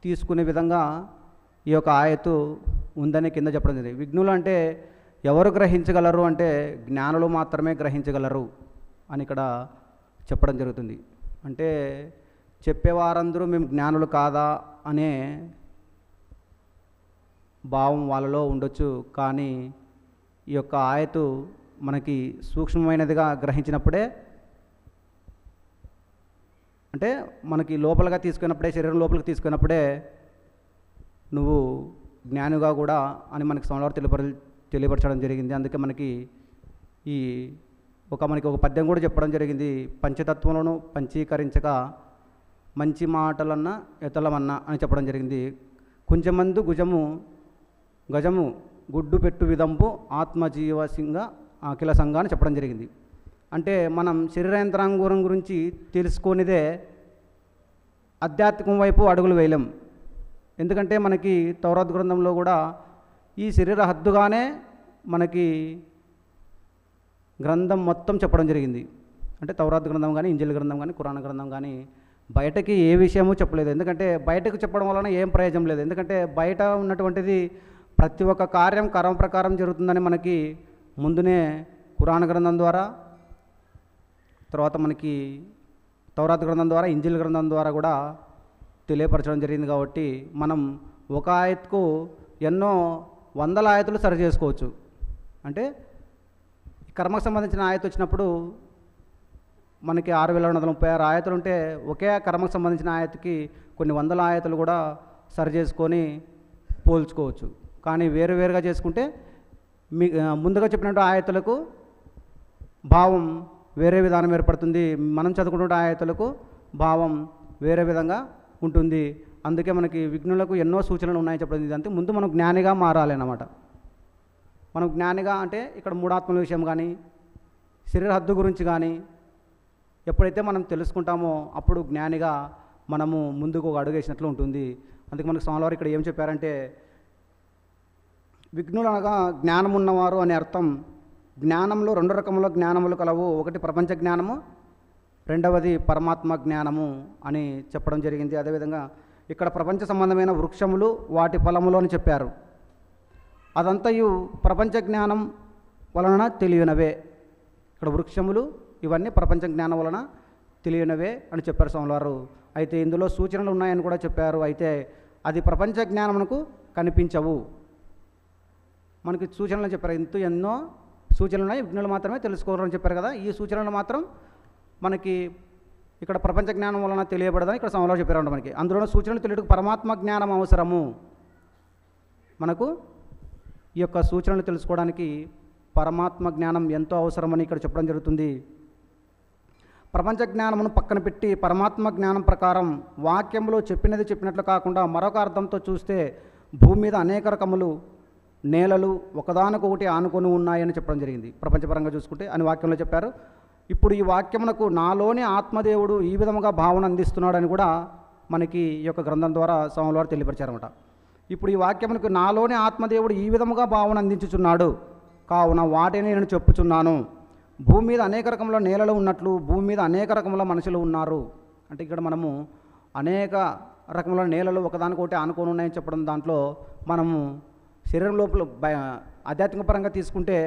తీసుకునే విధంగా ఈ యొక్క ఆయతు ఉందని కింద చెప్పడం జరిగింది. విఘ్నులు అంటే ఎవరు గ్రహించగలరు అంటే జ్ఞానులు మాత్రమే గ్రహించగలరు అని ఇక్కడ చెప్పడం జరుగుతుంది. అంటే చెప్పేవారందరూ మేము జ్ఞానులు కాదా అనే భావం వాళ్ళలో ఉండొచ్చు. కానీ ఈ యొక్క ఆయతు మనకి సూక్ష్మమైనదిగా గ్రహించినప్పుడే, అంటే మనకి లోపలగా తీసుకున్నప్పుడే, శరీరం లోపలికి తీసుకున్నప్పుడే నువ్వు జ్ఞానిగా కూడా అని మనకి స్వామివారు తెలియపరచడం జరిగింది. అందుకే మనకి ఒక పద్యం కూడా చెప్పడం జరిగింది. పంచతత్వములను పంచీకరించక మంచి మాటలన్నా ఎతలమన్నా అని చెప్పడం జరిగింది. కొంచెమందు గజము గుడ్డు పెట్టు విదంపు ఆత్మజీవసింగ అఖిల సంఘ అని చెప్పడం జరిగింది. అంటే మనం శరీరేంద్రాంగం గురించి తెలుసుకునేదే ఆధ్యాత్మికం వైపు అడుగులు వేయలేం. ఎందుకంటే మనకి తౌరాత్ గ్రంథంలో కూడా ఈ శరీర హద్దుగానే మనకి గ్రంథం మొత్తం చెప్పడం జరిగింది. అంటే తౌరాత్ గ్రంథం కానీ, ఇంజిల్ గ్రంథం కానీ, ఖురాన్ గ్రంథం కానీ బయటకి ఏ విషయమూ చెప్పలేదు. ఎందుకంటే బయటకు చెప్పడం వలన ఏం ప్రయోజనం లేదు. ఎందుకంటే బయట ఉన్నటువంటిది ప్రతి ఒక్క కార్యం కర్మ ప్రకారం జరుగుతుందని మనకి ముందునే ఖురాన్ గ్రంథం ద్వారా, తర్వాత మనకి తౌరాత్ గ్రంథం ద్వారా, ఇంజిల్ గ్రంథం ద్వారా కూడా తెలియపరచడం జరిగింది. కాబట్టి మనం ఒక ఆయత్కు ఎన్నో వందల ఆయతులు సరి చేసుకోవచ్చు. అంటే కర్మకు సంబంధించిన ఆయత వచ్చినప్పుడు మనకి 6136 ఆయతులు ఉంటే, ఒకే కర్మకు సంబంధించిన ఆయతకి కొన్ని వందల ఆయతులు కూడా సరి చేసుకొని పోల్చుకోవచ్చు. కానీ వేరువేరుగా చేసుకుంటే ముందుగా చెప్పినట్టు ఆయతులకు భావం వేరే విధానం ఏర్పడుతుంది, మనం చదువుకున్న ఆయతులకు భావం వేరే విధంగా ఉంటుంది. అందుకే మనకి విఘ్నులకు ఎన్నో సూచనలు ఉన్నాయని చెప్పడం. ఇదంతే ముందు మనం జ్ఞానిగా మారాలి అన్నమాట. మనం జ్ఞానిగా అంటే ఇక్కడ మూఢాత్మల విషయం కానీ, శరీర హద్దు గురించి కానీ ఎప్పుడైతే మనం తెలుసుకుంటామో అప్పుడు జ్ఞానిగా మనము ముందుకు ఒక అడుగు వేసినట్లు ఉంటుంది. అందుకే మనకు స్వామివారు ఇక్కడ ఏం చెప్పారంటే, విఘ్నులు అనగా జ్ఞానం ఉన్నవారు అనే అర్థం. జ్ఞానంలో 2 రకముల జ్ఞానములు కలవు. ఒకటి ప్రపంచ జ్ఞానము, రెండవది పరమాత్మ జ్ఞానము అని చెప్పడం జరిగింది. అదేవిధంగా ఇక్కడ ప్రపంచ సంబంధమైన వృక్షములు వాటి ఫలములు అని చెప్పారు. అదంతయు ప్రపంచ జ్ఞానం వలన తెలియనవే. ఇక్కడ వృక్షములు ఇవన్నీ ప్రపంచ జ్ఞానం వలన తెలియనవే అని చెప్పారు స్వామివారు. అయితే ఇందులో సూచనలు ఉన్నాయని కూడా చెప్పారు. అయితే అది ప్రపంచ జ్ఞానమునకు కనిపించవు. మనకి సూచనలు చెప్పారు. ఎన్నో సూచనలు ఉన్నాయి, విఘ్నులు మాత్రమే తెలుసుకోవాలని చెప్పారు కదా. ఈ సూచనలు మాత్రం మనకి ఇక్కడ ప్రపంచ జ్ఞానం వలన తెలియబడదని ఇక్కడ సమాలో చెప్పారు మనకి. అందులో సూచనలు తెలియటకు పరమాత్మ జ్ఞానం అవసరము. మనకు ఈ యొక్క సూచనలు తెలుసుకోవడానికి పరమాత్మ జ్ఞానం ఎంతో అవసరమని ఇక్కడ చెప్పడం జరుగుతుంది. ప్రపంచ జ్ఞానమును పక్కన పెట్టి పరమాత్మ జ్ఞానం ప్రకారం వాక్యంలో చెప్పినది చెప్పినట్లు కాకుండా మరొక అర్థంతో చూస్తే భూమి మీద అనేక రకములు నేలలు ఒకదానికొకటి ఆనుకొని ఉన్నాయని చెప్పడం జరిగింది. ప్రపంచపరంగా చూసుకుంటే అని వాక్యంలో చెప్పారు. ఇప్పుడు ఈ వాక్యమునకు నాలోని ఆత్మదేవుడు ఈ విధముగా భావన అందిస్తున్నాడని కూడా మనకి ఈ యొక్క గ్రంథం ద్వారా స్వాముల వారు తెలియపరిచారన్నమాట. ఇప్పుడు ఈ వాక్యమునకు నాలోని ఆత్మదేవుడు ఈ విధముగా భావన అందించుచున్నాడు, కావున వాటిని నేను చెప్పుచున్నాను. భూమి మీద అనేక రకముల నేలలు ఉన్నట్లు భూమి మీద అనేక రకముల మనుషులు ఉన్నారు. అంటే ఇక్కడ మనము అనేక రకముల నేలలు ఒకదానికొకటి ఆనుకొని ఉన్నాయని చెప్పడం, దాంట్లో మనము శరీరం లోపల ఆధ్యాత్మిక పరంగా తీసుకుంటే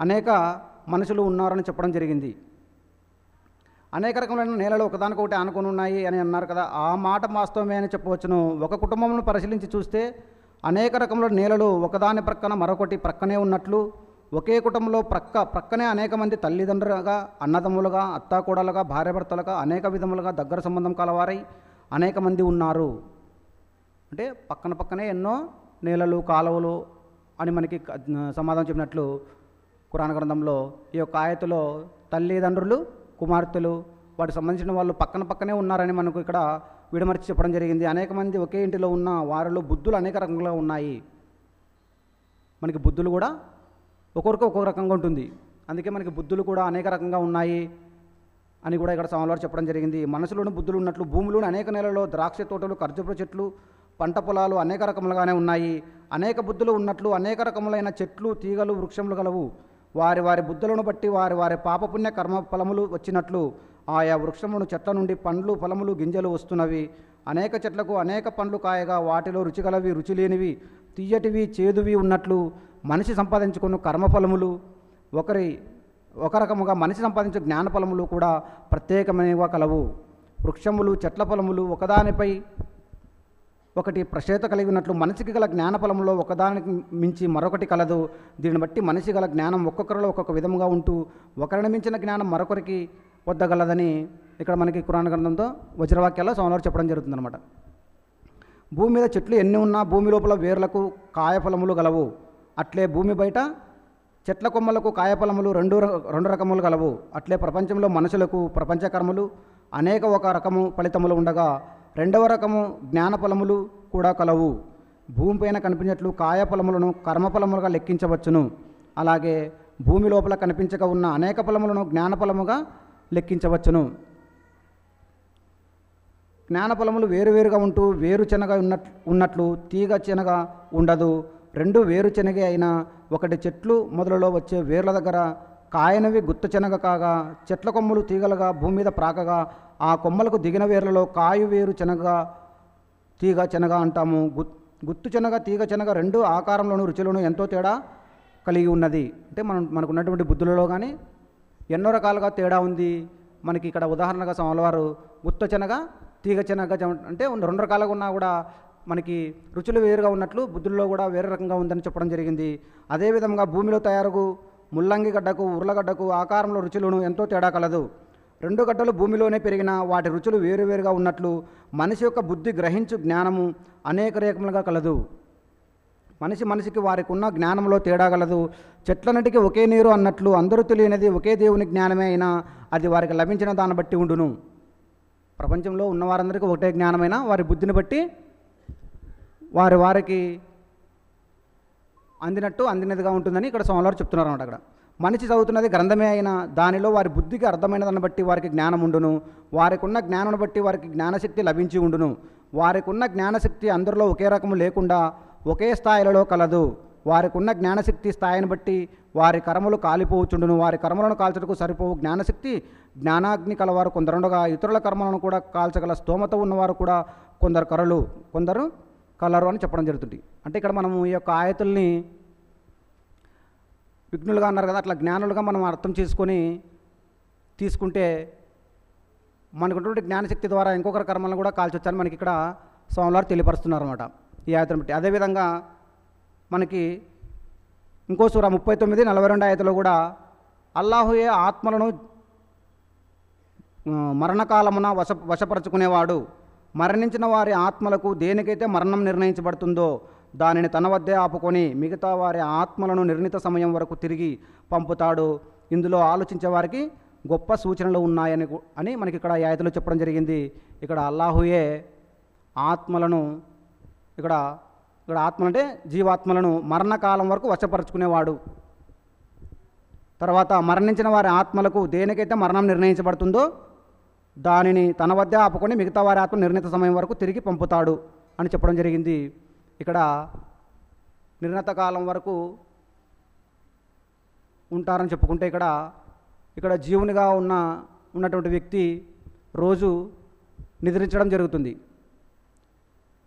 అనేక మనుషులు ఉన్నారని చెప్పడం జరిగింది. అనేక రకములైన నేలలు ఒకదానికొకటి ఆనుకొని ఉన్నాయి అని అన్నారు కదా, ఆ మాట వాస్తవమే అని చెప్పవచ్చును. ఒక కుటుంబంను పరిశీలించి చూస్తే అనేక రకముల నేలలు ఒకదాని ప్రక్కన మరొకటి ప్రక్కనే ఉన్నట్లు ఒకే కుటుంబంలో ప్రక్కనే అనేక మంది తల్లిదండ్రులుగా, అన్నదమ్ములుగా, అత్తాకోడలుగా, భార్యాభర్తలుగా అనేక విధములుగా దగ్గర సంబంధం కలవారై అనేక మంది ఉన్నారు. అంటే పక్కనే ఎన్నో నేలలు, కాలువలు అని మనకి సమాధానం చెప్పినట్లు ఖురాన్ గ్రంథంలో ఈ యొక్క ఆయతులో తల్లిదండ్రులు, కుమార్తెలు, వాటికి సంబంధించిన వాళ్ళు పక్కనే ఉన్నారని మనకు ఇక్కడ విడమర్చి చెప్పడం జరిగింది. అనేక మంది ఒకే ఇంటిలో ఉన్న వారిలో బుద్ధులు అనేక రకంగా ఉన్నాయి. మనకి బుద్ధులు కూడా ఒక్కొక్కరికి ఒక్కొక్క రకంగా ఉంటుంది. అందుకే మనకి బుద్ధులు కూడా అనేక రకంగా ఉన్నాయి అని కూడా ఇక్కడ సమాధానం చెప్పడం జరిగింది. మనసులోని బుద్ధులు ఉన్నట్లు భూమిలోని అనేక నెలల్లో ద్రాక్ష తోటలు, ఖర్జూర చెట్లు, పంట పొలాలు అనేక రకములుగానే ఉన్నాయి. అనేక బుద్ధులు ఉన్నట్లు అనేక రకములైన చెట్లు, తీగలు, వృక్షములు గలవు. వారి వారి బుద్ధులను బట్టి వారి వారి పాపపుణ్య కర్మ ఫలములు వచ్చినట్లు ఆయా వృక్షమును చెట్ల నుండి పండ్లు, ఫలములు, గింజలు వస్తున్నవి. అనేక చెట్లకు అనేక పండ్లు కాయగా వాటిలో రుచిగలవి, రుచి లేనివి, తీయటివి, చేదువి ఉన్నట్లు మనిషి సంపాదించుకున్న కర్మఫలములు ఒక రకముగా మనిషి సంపాదించే జ్ఞానఫలములు కూడా ప్రత్యేకమైనవిగా కలవు. వృక్షములు, చెట్ల ఫలములు ఒకదానిపై ఒకటి ప్రశేత కలిగి ఉన్నట్లు మనిషికి గల జ్ఞానఫలంలో ఒకదానికి మించి మరొకటి కలదు. దీన్ని బట్టి మనిషి గల జ్ఞానం ఒక్కొక్కరిలో ఒక్కొక్క విధముగా ఉంటూ ఒకరిని మించిన జ్ఞానం మరొకరికి వద్దగలదని ఇక్కడ మనకి ఖురాన్ గ్రంథంతో వజ్రవాక్యాల్లో సోమవారం చెప్పడం జరుగుతుందన్నమాట. భూమి మీద చెట్లు ఎన్ని ఉన్నా భూమి లోపల వేర్లకు కాయఫలములు గలవు. అట్లే భూమి బయట చెట్ల కొమ్మలకు కాయఫలములు రెండు రకములు గలవు. అట్లే ప్రపంచంలో మనుషులకు ప్రపంచ కర్మలు అనేక ఒక రకము ఫలితములు ఉండగా రెండవ రకము జ్ఞానఫలములు కూడా కలవు. భూమిపైన కనిపించినట్లు కాయఫలములను కర్మఫలములుగా లెక్కించవచ్చును. అలాగే భూమి లోపల కనిపించక ఉన్న అనేక ఫలములను జ్ఞానఫలముగా లెక్కించవచ్చును. జ్ఞానఫలములు వేరువేరుగా ఉంటూ వేరు శనగ ఉన్నట్లు తీగ శనగ ఉండదు. రెండు వేరు శనగ అయినా ఒకటి చెట్లు మొదలలో వచ్చే వేర్ల దగ్గర కాయనవి గుత్త శనగ కాగా చెట్ల కొమ్మలు తీగలుగా భూమి మీద ప్రాకగా ఆ కొమ్మలకు దిగిన వేర్లలో కాయు వేరు శనగ తీగ శనగ అంటాము. గుత్తు శనగ, తీగ శనగ రెండు ఆకారంలోను రుచిలోను ఎంతో తేడా కలిగి ఉన్నది. అంటే మనకు ఉన్నటువంటి బుద్ధులలో కానీ ఎన్నో రకాలుగా తేడా ఉంది. మనకి ఇక్కడ ఉదాహరణగా సోమవారు గుత్త శనగ, తీగ శనగ అంటే రెండు రకాలుగా ఉన్నా కూడా మనకి రుచులు వేరుగా ఉన్నట్లు బుద్ధుల్లో కూడా వేరే రకంగా ఉందని చెప్పడం జరిగింది. అదేవిధంగా భూమిలో తయారుగు ముల్లంగి గడ్డకు, ఉర్లగడ్డకు ఆకారంలో రుచులను ఎంతో తేడా కలదు. రెండు గడ్డలు భూమిలోనే పెరిగిన వాటి రుచులు వేరువేరుగా ఉన్నట్లు మనిషి యొక్క బుద్ధి గ్రహించు జ్ఞానము అనేక రకములుగా కలదు. మనిషికి వారికి ఉన్న జ్ఞానంలో తేడా కలదు. చెట్లన్నిటికీ ఒకే నీరు అన్నట్లు అందరూ తెలియనిది ఒకే దేవుని జ్ఞానమే అయినా అది వారికి లభించిన దాన్ని బట్టి ఉండును. ప్రపంచంలో ఉన్నవారందరికీ ఒకటే జ్ఞానమైనా వారి బుద్ధిని బట్టి వారికి అందినదిగా ఉంటుందని ఇక్కడ సోమవారు చెప్తున్నారు అన్నమాట. అక్కడ మనిషి చదువుతున్నది గ్రంథమే అయినా దానిలో వారి బుద్ధికి అర్థమైన దాన్ని బట్టి వారికి జ్ఞానం ఉండును. వారికి ఉన్న జ్ఞానాన్ని బట్టి వారికి జ్ఞానశక్తి లభించి ఉండును. వారికి ఉన్న జ్ఞానశక్తి అందరిలో ఒకే రకము లేకుండా ఒకే స్థాయిలలో కలదు. వారికి ఉన్న జ్ఞానశక్తి స్థాయిని బట్టి వారి కర్మలు కాలిపోవచ్చుండును. వారి కర్మలను కాల్చటకు సరిపోవు జ్ఞానశక్తి జ్ఞానాగ్ని కలవారు కొందరుండగా ఇతరుల కర్మలను కూడా కాల్చగల స్తోమత ఉన్నవారు కూడా కొందరు కలరు అని చెప్పడం జరుగుతుంది. అంటే ఇక్కడ మనము ఈ యొక్క ఆయతుల్ని విఘ్నులుగా అన్నారు కదా, అట్లా జ్ఞానులుగా మనం అర్థం చేసుకొని తీసుకుంటే మనకున్నటువంటి జ్ఞానశక్తి ద్వారా ఇంకొకరి కర్మలను కూడా కాల్చొచ్చని మనకి ఇక్కడ సోమవారు తెలియపరుస్తున్నారు అన్నమాట ఈ ఆయతను బట్టి. అదేవిధంగా మనకి ఇంకో సూర 39:42 ఆయతలో కూడా అల్లాహుయే ఆత్మలను మరణకాలమున వశపరచుకునేవాడు. మరణించిన వారి ఆత్మలకు దేనికైతే మరణం నిర్ణయించబడుతుందో దానిని తన వద్దే ఆపుకొని మిగతా వారి ఆత్మలను నిర్ణీత సమయం వరకు తిరిగి పంపుతాడు. ఇందులో ఆలోచించే వారికి గొప్ప సూచనలు ఉన్నాయని మనకి ఇక్కడ ఈ ఆయతలో చెప్పడం జరిగింది. ఇక్కడ అల్లాహుయే ఆత్మలను ఇక్కడ ఆత్మలు అంటే జీవాత్మలను మరణకాలం వరకు వశపరచుకునేవాడు. తర్వాత మరణించిన వారి ఆత్మలకు దేనికైతే మరణం నిర్ణయించబడుతుందో దానిని తన వద్ద ఆపుకొని మిగతా వారి ఆత్మ నిర్ణీత సమయం వరకు తిరిగి పంపుతాడు అని చెప్పడం జరిగింది. ఇక్కడ నిర్ణీత కాలం వరకు ఉంటారని చెప్పుకుంటే ఇక్కడ జీవునిగా ఉన్నటువంటి వ్యక్తి రోజు నిద్రించడం జరుగుతుంది.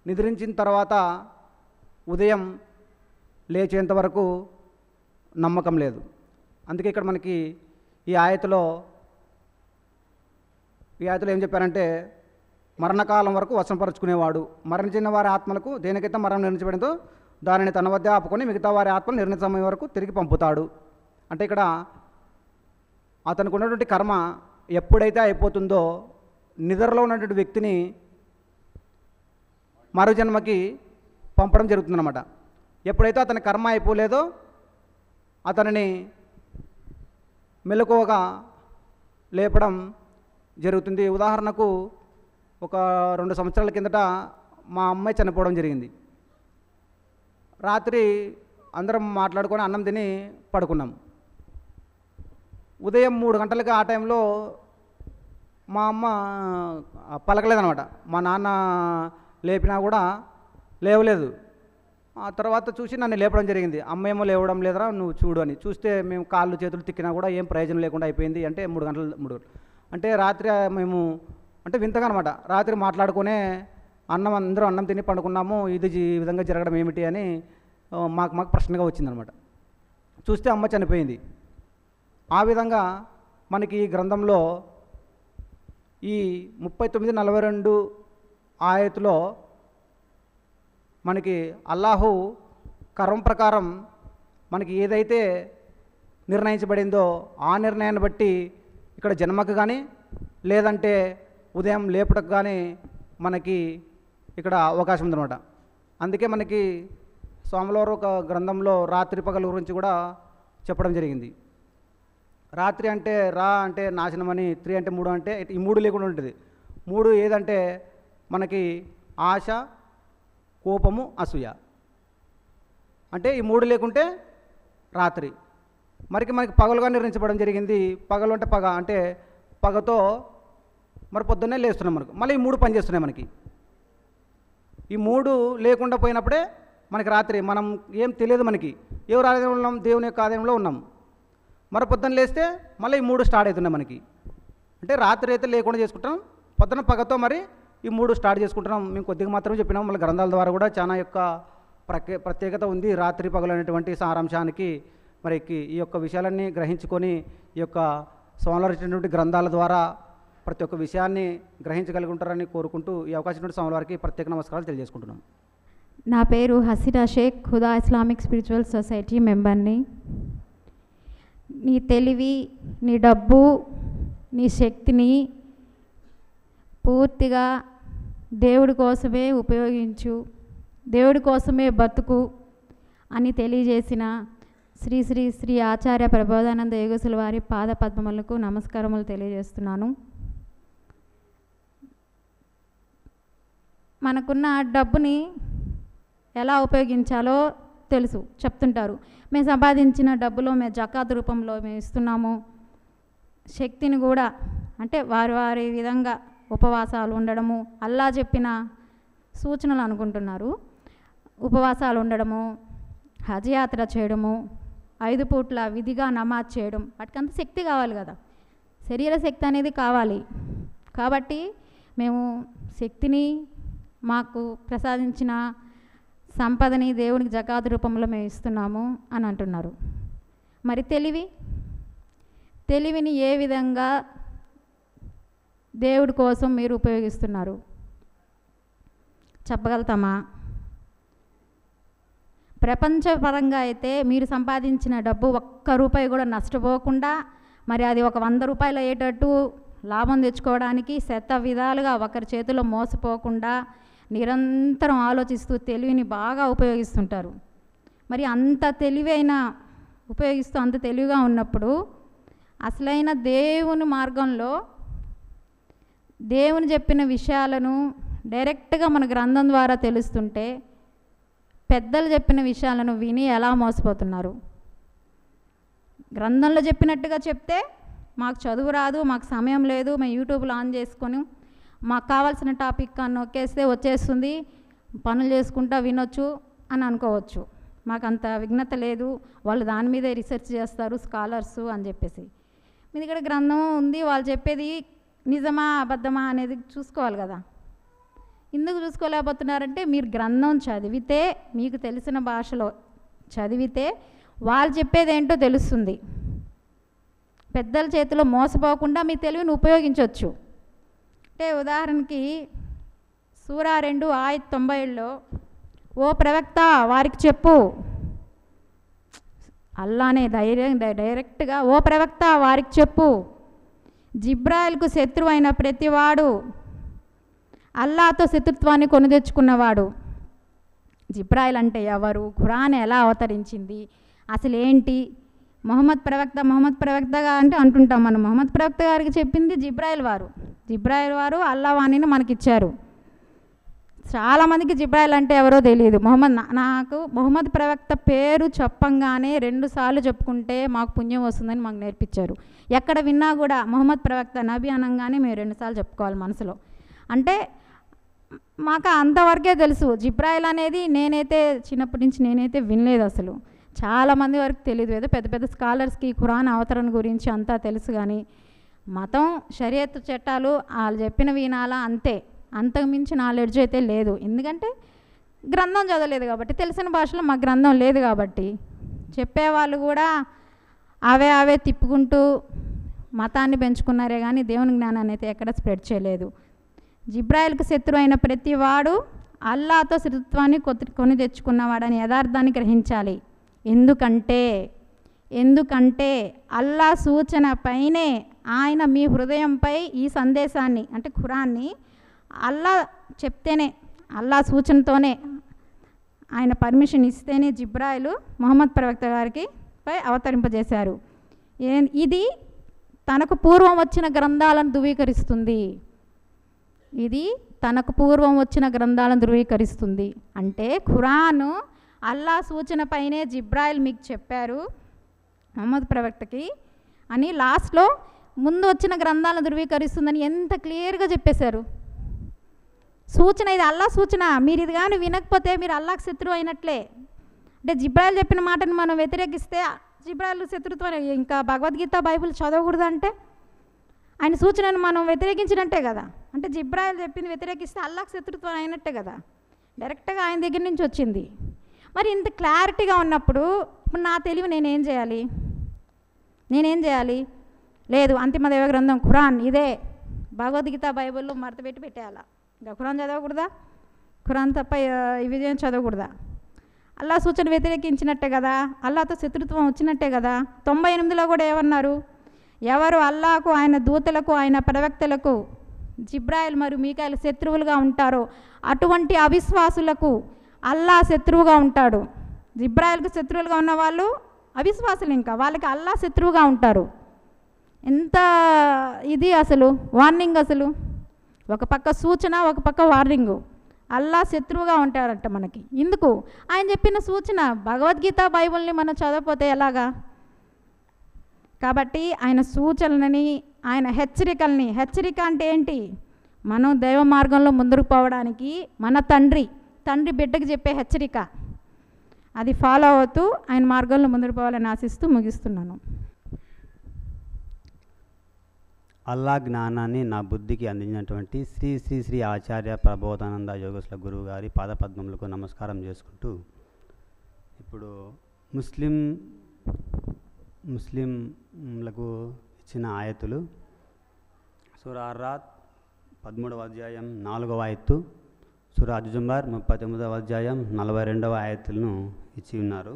నిద్రించిన తర్వాత ఉదయం లేచేంత వరకు నమ్మకం లేదు. అందుకే ఇక్కడ మనకి ఈ ఆయతలో ఏం చెప్పారంటే మరణకాలం వరకు వశపరుచుకునేవాడు. మరణించిన వారి ఆత్మలకు దేనికైతే మరణం నిర్ణయించబడిందో దానిని తన వద్ద ఆపుకొని మిగతా వారి ఆత్మలు నిర్ణీత సమయం వరకు తిరిగి పంపుతాడు. అంటే ఇక్కడ అతనికి ఉన్నటువంటి కర్మ ఎప్పుడైతే అయిపోతుందో నిద్రలో ఉన్నటువంటి వ్యక్తిని మరో జన్మకి పంపడం జరుగుతుందన్నమాట. ఎప్పుడైతే అతని కర్మ అయిపోలేదో అతనిని మెలకువగా లేపడం జరుగుతుంది. ఉదాహరణకు ఒక 2 సంవత్సరాల కిందట మా అమ్మాయి చనిపోవడం జరిగింది. రాత్రి అందరం మాట్లాడుకొని అన్నం తిని పడుకున్నాం. ఉదయం 3 గంటలకి ఆ టైంలో మా అమ్మ పలకలేదనమాట. మా నాన్న లేపినా కూడా లేవలేదు. ఆ తర్వాత చూసి నన్ను లేపడం జరిగింది. అమ్మ ఏమో లేవడం లేదరా నువ్వు చూడు అని. చూస్తే మేము కాళ్ళు చేతులు తిక్కినా కూడా ఏం ప్రయోజనం లేకుండా అయిపోయింది. అంటే 3 గంటలు అంటే రాత్రి మేము అంటే వింతగా అనమాట. రాత్రి మాట్లాడుకునే అందరం అన్నం తిని పండుకున్నాము. ఇది ఈ విధంగా జరగడం ఏమిటి అని మాకు ప్రశ్నగా వచ్చిందనమాట. చూస్తే అమ్మ చనిపోయింది. ఆ విధంగా మనకి ఈ గ్రంథంలో ఈ 39:42 ఆయతులో మనకి అల్లాహు కర్మ ప్రకారం మనకి ఏదైతే నిర్ణయించబడిందో ఆ నిర్ణయాన్ని బట్టి ఇక్కడ జన్మకు కానీ లేదంటే ఉదయం లేపుటకు కానీ మనకి ఇక్కడ అవకాశం ఉందన్నమాట. అందుకే మనకి స్వాములవారు ఒక గ్రంథంలో రాత్రి పగల గురించి కూడా చెప్పడం జరిగింది. రాత్రి అంటే రా అంటే నాశనం అని, 3 అంటే 3 అంటే ఈ 3 లేకుండా ఉంటుంది. 3 ఏదంటే మనకి ఆశ, కోపము, అసూయ. అంటే ఈ 3 లేకుంటే రాత్రి. మనకి పగలుగా నిర్ణయించబడడం జరిగింది. పగలు అంటే పగ అంటే పగతో మరి పొద్దున్నే లేస్తున్నాం మనకు. మళ్ళీ ఈ 3 పని చేస్తున్నాయి మనకి. ఈ 3 లేకుండా పోయినప్పుడే మనకి రాత్రి. మనం ఏం తెలియదు మనకి. ఎవరు ఆలయంలో ఉన్నాం? దేవుని యొక్క ఆలయంలో ఉన్నాం. మరి పొద్దున్న లేస్తే మళ్ళీ ఈ 3 స్టార్ట్ అవుతున్నాయి మనకి. అంటే రాత్రి అయితే లేకుండా చేసుకుంటాం, పొద్దున పగతో మరి ఈ 3 స్టార్ట్ చేసుకుంటున్నాం. మేము కొద్దిగా మాత్రమే చెప్పినాం. మళ్ళీ గ్రంథాల ద్వారా కూడా చాలా యొక్క ప్రత్యేకత ఉంది. రాత్రి పగలు అనేటువంటి సారాంశానికి మరి ఈ యొక్క విషయాలన్నీ గ్రహించుకొని ఈ యొక్క స్వాములవారు ఇచ్చినటువంటి గ్రంథాల ద్వారా ప్రతి ఒక్క విషయాన్ని గ్రహించగలిగి ఉంటారని కోరుకుంటూ ఈ అవకాశం ఇచ్చినటువంటి స్వాములవారికి ప్రత్యేక నమస్కారాలు తెలియజేసుకుంటున్నాం. నా పేరు Hasina Sheikh, Huda Islamic spiritual society మెంబర్ని. నీ తెలివి, నీ డబ్బు, నీ శక్తిని పూర్తిగా దేవుడి కోసమే ఉపయోగించు, దేవుడి కోసమే బతుకు అని తెలియజేసిన శ్రీ శ్రీ శ్రీ ఆచార్య ప్రబోధానంద యోగేశ్వరుల వారి పాద పద్మములకు నమస్కారములు తెలియజేస్తున్నాను. మనకున్న డబ్బుని ఎలా ఉపయోగించాలో తెలుసు, చెప్తుంటారు. మేము సంపాదించిన డబ్బులో మేము జకాత్ రూపంలో మేము ఇస్తున్నాము. శక్తిని కూడా అంటే వారి విధంగా ఉపవాసాలు ఉండడము, అల్లా చెప్పిన సూచనలు అనుకుంటున్నారు. ఉపవాసాలు ఉండడము, హజ్ యాత్ర చేయడము, 5 పూట్ల విధిగా నమాజ్ చేయడం, వాటికంత శక్తి కావాలి కదా, శరీర శక్తి అనేది కావాలి. కాబట్టి మేము శక్తిని, మాకు ప్రసాదించిన సంపదని దేవునికి జకాత్ రూపంలో మేము ఇస్తున్నాము అని అంటున్నారు. మరి తెలివిని ఏ విధంగా దేవుడి కోసం మీరు ఉపయోగిస్తున్నారు చెప్పగలుగుతామా? ప్రపంచపరంగా అయితే మీరు సంపాదించిన డబ్బు ఒక్క రూపాయి కూడా నష్టపోకుండా మరి అది ఒక 100 రూపాయలు అయ్యేటట్టు లాభం తెచ్చుకోవడానికి శత విధాలుగా ఒకరి చేతిలో మోసపోకుండా నిరంతరం ఆలోచిస్తూ తెలివిని బాగా ఉపయోగిస్తుంటారు. మరి అంత ఉపయోగిస్తూ అంత తెలివిగా ఉన్నప్పుడు అసలైన దేవుని మార్గంలో దేవుని చెప్పిన విషయాలను డైరెక్ట్గా మన గ్రంథం ద్వారా తెలుస్తుంటే పెద్దలు చెప్పిన విషయాలను విని ఎలా మోసపోతున్నారు? గ్రంథంలో చెప్పినట్టుగా చెప్తే మాకు చదువు రాదు, మాకు సమయం లేదు, మేము యూట్యూబ్లో ఆన్ చేసుకొని మాకు కావాల్సిన టాపిక్ అని నొక్కేస్తే వచ్చేస్తుంది, పనులు చేసుకుంటా వినొచ్చు అని అనుకోవచ్చు. మాకు అంత విఘ్నత లేదు, వాళ్ళు దాని మీదే రీసెర్చ్ చేస్తారు స్కాలర్సు అని చెప్పేసి. మీ దగ్గర గ్రంథం ఉంది, వాళ్ళు చెప్పేది నిజమా అబద్ధమా అనేది చూసుకోవాలి కదా. ఎందుకు చూసుకోలేకపోతున్నారంటే మీరు గ్రంథం చదివితే, మీకు తెలిసిన భాషలో చదివితే వాళ్ళు చెప్పేది ఏంటో తెలుస్తుంది. పెద్దల చేతిలో మోసపోకుండా మీ తెలివిని ఉపయోగించవచ్చు. అంటే ఉదాహరణకి సూరా 2 ఆయత్ 97లో ఓ ప్రవక్త వారికి చెప్పు, అల్లానే డైరెక్ట్గా ఓ ప్రవక్త వారికి చెప్పు, జిబ్రాయిల్కు శత్రువు అయిన ప్రతివాడు అల్లాతో శత్రుత్వాన్ని కొని తెచ్చుకున్నవాడు. జిబ్రాయిల్ అంటే ఎవరు? ఖురాన్ ఎలా అవతరించింది? అసలు ఏంటి? మొహమ్మద్ ప్రవక్తగా అంటే అంటుంటాం మనం. మొహమ్మద్ ప్రవక్త గారికి చెప్పింది జిబ్రాయిల్ వారు అల్లా వాణిని మనకిచ్చారు. చాలామందికి జిబ్రాయిల్ అంటే ఎవరో తెలియదు. నాకు మొహమ్మద్ ప్రవక్త పేరు చెప్పంగానే 2 సార్లు చెప్పుకుంటే మాకు పుణ్యం వస్తుందని మాకు నేర్పించారు. ఎక్కడ విన్నా కూడా మొహమ్మద్ ప్రవక్త నబీ అనగానే మేము 2 సార్లు చెప్పుకోవాలి మనసులో. అంటే మాకు అంతవరకే తెలుసు. జిబ్రాయిల్ అనేది నేనైతే చిన్నప్పటి నుంచి వినలేదు అసలు. చాలామంది వరకు తెలియదు. ఏదో పెద్ద పెద్ద స్కాలర్స్కి ఖురాన్ అవతరణ గురించి అంతా తెలుసు, కానీ మతం షరియత్ చట్టాలు వాళ్ళు చెప్పిన వినాలా అంతే, అంతకుమించి నాలెడ్జ్ అయితే లేదు. ఎందుకంటే గ్రంథం చదవలేదు కాబట్టి, తెలిసిన భాషలో మా గ్రంథం లేదు కాబట్టి. చెప్పేవాళ్ళు కూడా అవే తిప్పుకుంటూ మతాన్ని పెంచుకున్నారే కానీ దేవుని జ్ఞానాన్ని అయితే ఎక్కడ స్ప్రెడ్ చేయలేదు. జిబ్రాయిల్కు శత్రువు అయిన ప్రతివాడు అల్లాతో శత్రుత్వాన్ని కొని తెచ్చుకున్నవాడని యథార్థాన్ని గ్రహించాలి. ఎందుకంటే అల్లా సూచన పైనే ఆయన మీ హృదయంపై ఈ సందేశాన్ని అంటే ఖురాన్ని అల్లా చెప్తేనే, అల్లా సూచనతోనే, ఆయన పర్మిషన్ ఇస్తేనే జిబ్రాయిలు మొహమ్మద్ ప్రవక్త గారికి పై అవతరింపజేశారు. ఇది తనకు పూర్వం వచ్చిన గ్రంథాలను ధృవీకరిస్తుంది. అంటే ఖురాను అల్లా సూచన పైనే జిబ్రాయిల్ మీకు చెప్పారు మొహమ్మద్ ప్రవక్తకి అని లాస్ట్లో ముందు వచ్చిన గ్రంథాలను ధృవీకరిస్తుందని ఎంత క్లియర్గా చెప్పేశారు. సూచన, ఇది అల్లా సూచన. మీరు ఇది కానీ వినకపోతే మీరు అల్లాకు శత్రువు అయినట్లే. అంటే జిబ్రాయిల్ చెప్పిన మాటను మనం వ్యతిరేకిస్తే జిబ్రాయిల్ శత్రుత్వం. ఇంకా భగవద్గీత బైబిల్ చదవకూడదంటే ఆయన సూచనను మనం వ్యతిరేకించినట్టే కదా. అంటే జిబ్రాయిల్ చెప్పింది వ్యతిరేకిస్తే అల్లాకు శత్రుత్వం అయినట్టే కదా. డైరెక్ట్గా ఆయన దగ్గర నుంచి వచ్చింది. మరి ఇంత క్లారిటీగా ఉన్నప్పుడు ఇప్పుడు నా తెలివి నేనేం చేయాలి? లేదు, అంతిమ దైవ గ్రంథం ఖురాన్ ఇదే, భగవద్గీత బైబిల్లో మడతపెట్టి పెట్టేయాలా? ఇంకా ఖురాన్ చదవకూడదా? ఖురాన్ తప్ప ఇవి చదవకూడదా? అల్లా సూచన వ్యతిరేకించినట్టే కదా, అల్లాతో శత్రుత్వం వచ్చినట్టే కదా. 98లో కూడా ఏమన్నారు? ఎవరు అల్లాకు, ఆయన దూతలకు, ఆయన ప్రవక్తలకు జిబ్రాయిల్ మరియు మీకాయిల్ శత్రువులుగా ఉంటారో అటువంటి అవిశ్వాసులకు అల్లా శత్రువుగా ఉంటాడు. జిబ్రాయిల్కి శత్రువులుగా ఉన్న వాళ్ళు అవిశ్వాసులు, ఇంకా వాళ్ళకి అల్లా శత్రువుగా ఉంటారు. ఎంత ఇది అసలు వార్నింగ్! అసలు ఒక పక్క సూచన, ఒక పక్క వార్నింగు. అల్లా శత్రువుగా ఉంటారంట మనకి. ఎందుకు? ఆయన చెప్పిన సూచన. భగవద్గీత బైబిల్ని మనం చదవకపోతే ఎలాగా? కాబట్టి ఆయన సూచనలని, ఆయన హెచ్చరిక అంటే ఏంటి? మనం దైవ మార్గంలో ముందుకు పోవడానికి మన తండ్రి బిడ్డకు చెప్పే హెచ్చరిక, అది ఫాలో అవుతూ ఆయన మార్గంలో ముందుకు పోవాలని ఆశిస్తూ ముగిస్తున్నాను. అల్లా జ్ఞానాన్ని నా బుద్ధికి అందించినటువంటి శ్రీ శ్రీ శ్రీ ఆచార్య ప్రబోధానంద యోగేశ్వర గురువు గారి పాదపద్మములకు నమస్కారం చేసుకుంటూ, ఇప్పుడు ముస్లింలకు ఇచ్చిన ఆయతులు సూరా అర్రాద్ 13వ అధ్యాయం 4వ ఆయత్తు, సూరా జుమర్ 39వ అధ్యాయం 42వ ఆయతులను ఇచ్చి ఉన్నారు.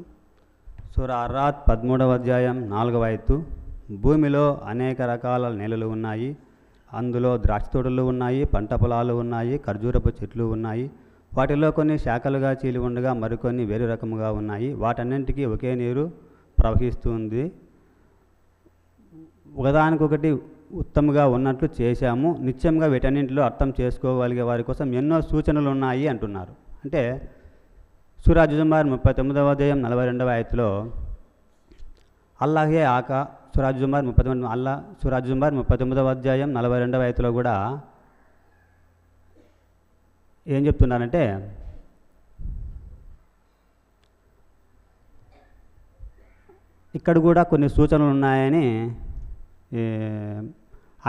సూర అర్రాత్ 13వ అధ్యాయం 4వ ఆయత్తు. భూమిలో అనేక రకాల నేలలు ఉన్నాయి, అందులో ద్రాక్ష తోటలు ఉన్నాయి, పంట పొలాలు ఉన్నాయి, ఖర్జూరపు చెట్లు ఉన్నాయి. వాటిలో కొన్ని శాఖలుగా చీలి ఉండగా మరికొన్ని వేరు రకముగా ఉన్నాయి. వాటన్నింటికీ ఒకే నీరు ప్రవహిస్తుంది. ఒకదానికొకటి ఉత్తమంగా ఉన్నట్లు చేశాము. నిత్యంగా వీటన్నింటిలో అర్థం చేసుకోగలిగే వారి కోసం ఎన్నో సూచనలు ఉన్నాయి అంటున్నారు. అంటే సూరా జుజుమార్ 39వ అధ్యాయం 42వ ఆయత్తులో అల్లాహే సూరా జుజుమార్ 39వ అధ్యాయం 42వ ఆయత్తులో కూడా ఏం చెప్తున్నారంటే, ఇక్కడ కూడా కొన్ని సూచనలు ఉన్నాయని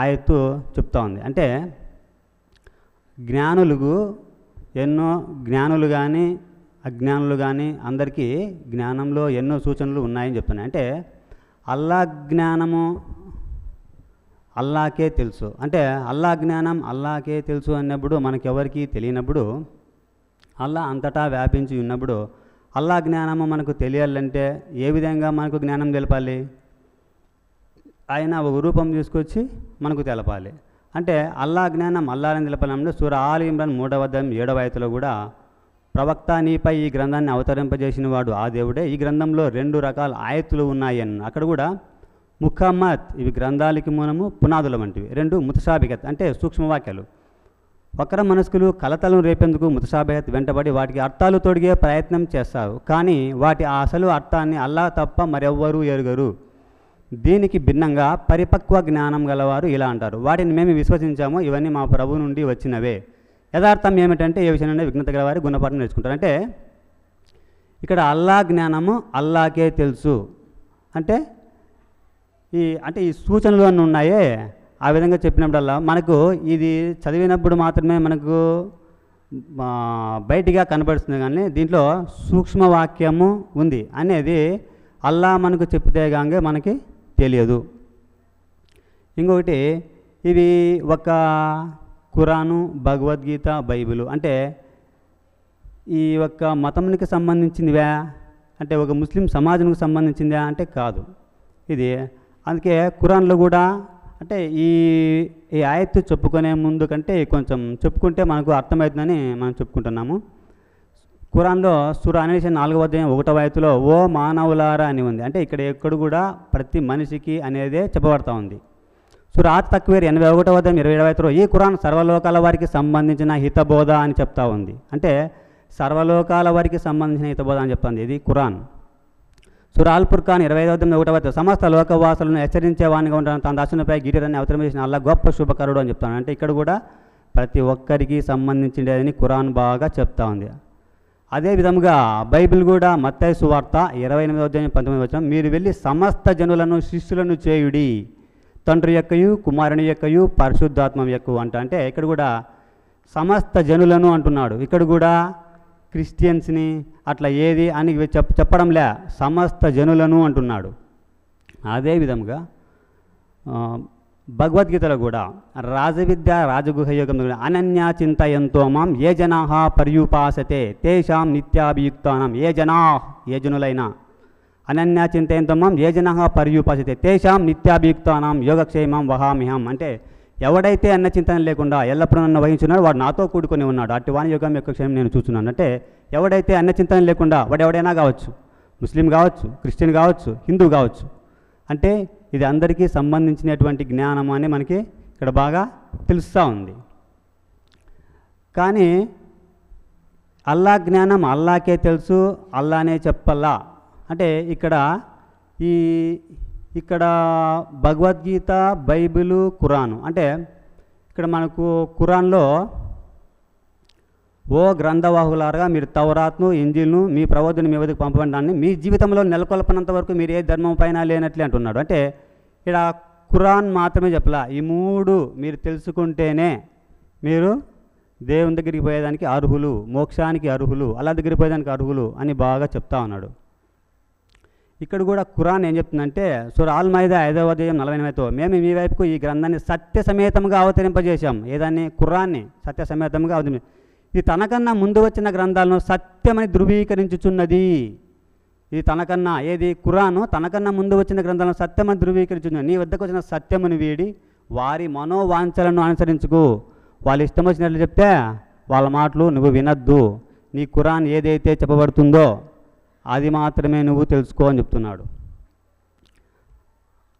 ఆయత్తు చెప్తా ఉంది. అంటే జ్ఞానులు కానీ అజ్ఞానులు కానీ అందరికీ జ్ఞానంలో ఎన్నో సూచనలు ఉన్నాయని చెప్తున్నాయి. అంటే అల్లా జ్ఞానము అల్లాకే తెలుసు. అంటే అల్లా జ్ఞానం అల్లాకే తెలుసు అన్నప్పుడు మనకెవరికి తెలియనప్పుడు, అల్లా అంతటా వ్యాపించి ఉన్నప్పుడు అల్లా జ్ఞానము మనకు తెలియాలంటే ఏ విధంగా మనకు జ్ఞానం తెలపాలి? ఆయన ఒక రూపం తీసుకొచ్చి మనకు తెలపాలి. అంటే అల్లా జ్ఞానం అల్లాని తెలపాలంటే సూర ఆల్ ఇమ్రాన్ 3వ అధ్యాయం 7వ ఆయత్తులో కూడా ప్రవక్త నీపై ఈ గ్రంథాన్ని అవతరింపజేసిన వాడు ఆ దేవుడే. ఈ గ్రంథంలో 2 రకాల ఆయత్తులు ఉన్నాయి అన్న. అక్కడ కూడా ముఖమ్మత్, ఇవి గ్రంథాలకి మూలము పునాదుల వంటివి. 2 ముతషాబిహత్ అంటే సూక్ష్మవాక్యాలు. వక్ర మనస్కులు కలతలను రేపేందుకు ముతషాబిహత్ వెంటబడి వాటికి అర్థాలు తొడిగే ప్రయత్నం చేస్తారు. కానీ వాటి అసలు అర్థాన్ని అల్లా తప్ప మరెవ్వరూ ఎరుగరు. దీనికి భిన్నంగా పరిపక్వ జ్ఞానం గలవారు ఇలా అంటారు, వాటిని మేము విశ్వసించాము, ఇవన్నీ మా ప్రభు నుండి వచ్చినవే. యథార్థం ఏమిటంటే ఏ విషయం విఘ్నత గలవారి గుణపాఠం నేర్చుకుంటారు. అంటే ఇక్కడ అల్లా జ్ఞానము అల్లాకే తెలుసు. అంటే ఈ సూచనలు అన్నీ ఉన్నాయే, ఆ విధంగా చెప్పినప్పుడల్లా మనకు ఇది చదివినప్పుడు మాత్రమే మనకు బయటిగా కనబడుతుంది, కానీ దీంట్లో సూక్ష్మవాక్యము ఉంది అనేది అల్లా మనకు చెప్తే గాంగే మనకి తెలియదు. ఇంకొకటి, ఇవి ఒక ఖురాను, భగవద్గీత, బైబిలు అంటే ఈ ఒక్క మతానికి సంబంధించినవా అంటే ఒక ముస్లిం సమాజానికి సంబంధించిందా అంటే కాదు ఇది. అందుకే ఖురాన్లో కూడా అంటే ఈ ఆయత్తు చెప్పుకునే ముందు కంటే కొంచెం చెప్పుకుంటే మనకు అర్థమవుతుందని మనం చెప్పుకుంటున్నాము. ఖురాన్లో సూరా అనేసి 4వ అధ్యాయం 1వ ఆయత్తులో ఓ మానవులారా అని ఉంది. అంటే ఎక్కడ కూడా ప్రతి మనిషికి అనేదే చెప్పబడతా ఉంది. సూరా తక్వీర్ 81వ అధ్యాయం 27వ ఆయత్తులో ఈ ఖురాన్ సర్వలోకాల వారికి సంబంధించిన హితబోధ అని చెప్తా ఉంది. అంటే సర్వలోకాల వారికి సంబంధించిన హితబోధ అని చెప్తుంది ఇది ఖురాన్. సూరా అల్ ఫుర్ఖాన్ 25వ అధ్యాయం 1వ ఆయత్తు సమస్త లోకవాసులను హెచ్చరించేవానిగా ఉంటాను, తన దాసునిపై గిరిరని అవతరించిన అల్లా గొప్ప శుభకరుడు అని చెప్తాను. అంటే ఇక్కడ కూడా ప్రతి ఒక్కరికి సంబంధించినదని ఖురాన్ బాగా చెప్తా ఉంది. అదే విధముగా బైబిల్ కూడా మత్తయి సువార్త 28వ అధ్యాయం 19వ వచనం, మీరు వెళ్ళి సమస్త జనులను శిష్యులను చేయుడి, తండ్రి యొక్కయు కుమారుని యొక్కయు పరిశుద్ధాత్మ యొక్క అంటే ఇక్కడ కూడా సమస్త జనులను అంటున్నాడు. ఇక్కడ కూడా క్రిస్టియన్స్ని అట్లా ఏది అని చెప్పడంలే, సమస్త జనులను అంటున్నాడు. అదే విధముగా భగవద్గీతలో కూడా రాజవిద్య రాజగుహయోగం అనన్యా చింతయంతో మాం ఏ జనా పర్యుపాసతే తేషాం నిత్యాభియుక్తానం ఏ జనులైనా అనన్యా చింతయంతో మాం ఏ జనా పర్యుపాసతే తేషాం నిత్యాభియుక్తానం యోగక్షేమం వహామిహం. అంటే ఎవడైతే అన్న చింతన లేకుండా ఎల్లప్పుడూ నన్ను వహించున్నాడు వాడు నాతో కూడుకొని ఉన్నాడు, అట్టి వాని యోగం యొక్క క్షేమం నేను చూస్తున్నాను. అంటే ఎవడైతే అన్న చింతన లేకుండా వాడు ఎవడైనా కావచ్చు, ముస్లిం కావచ్చు, క్రిస్టియన్ కావచ్చు, హిందూ కావచ్చు, అంటే ఇది అందరికీ సంబంధించినటువంటి జ్ఞానం అని మనకి ఇక్కడ బాగా తెలుస్తూ ఉంది. కానీ అల్లా జ్ఞానం అల్లాకే తెలుసు, అల్లానే చెప్పల్లా. అంటే ఇక్కడ భగవద్గీత, బైబిలు, ఖురాను అంటే ఇక్కడ మనకు ఖురాన్లో ఓ గ్రంథవాహులారుగా మీరు తౌరాత్ను, ఇంజిల్ను మీ ప్రవోధను మీ వద్దకు పంపబడ్డాన్ని మీ జీవితంలో నెలకొల్పనంత వరకు మీరు ఏ ధర్మం పైన లేనట్లే అంటున్నాడు. అంటే ఇక్కడ ఖురాన్ మాత్రమే చెప్పలా, ఈ 3 మీరు తెలుసుకుంటేనే మీరు దేవుని దగ్గరికి పోయేదానికి అర్హులు, మోక్షానికి అర్హులు, అల్లా దగ్గరికి పోయేదానికి అర్హులు అని బాగా చెప్తా ఉన్నాడు. ఇక్కడ కూడా ఖురాన్ ఏం చెప్తుందంటే సూరా అల్ మాయిదా 5వ అధ్యాయం 48తో మేము మీ వైపుకు ఈ గ్రంథాన్ని సత్య సమేతంగా అవతరింపజేశాం. ఏదాన్ని? ఖురాన్ని సత్య సమేతంగా అవతరింప. ఇది తనకన్నా ముందు వచ్చిన గ్రంథాలను సత్యమని ధృవీకరించుచున్నది. ఇది తనకన్నా ఏది ఖురాను తనకన్నా ముందు వచ్చిన గ్రంథాలను సత్యమని ధృవీకరించును. నీ వద్దకు వచ్చిన సత్యమును వీడి వారి మనోవాంఛలను అనుసరించుకు. వాళ్ళు ఇష్టం వచ్చినట్లు చెప్తే వాళ్ళ మాటలు నువ్వు వినద్దు. నీ ఖురాన్ ఏదైతే చెప్పబడుతుందో అది మాత్రమే నువ్వు తెలుసుకో అని చెప్తున్నాడు.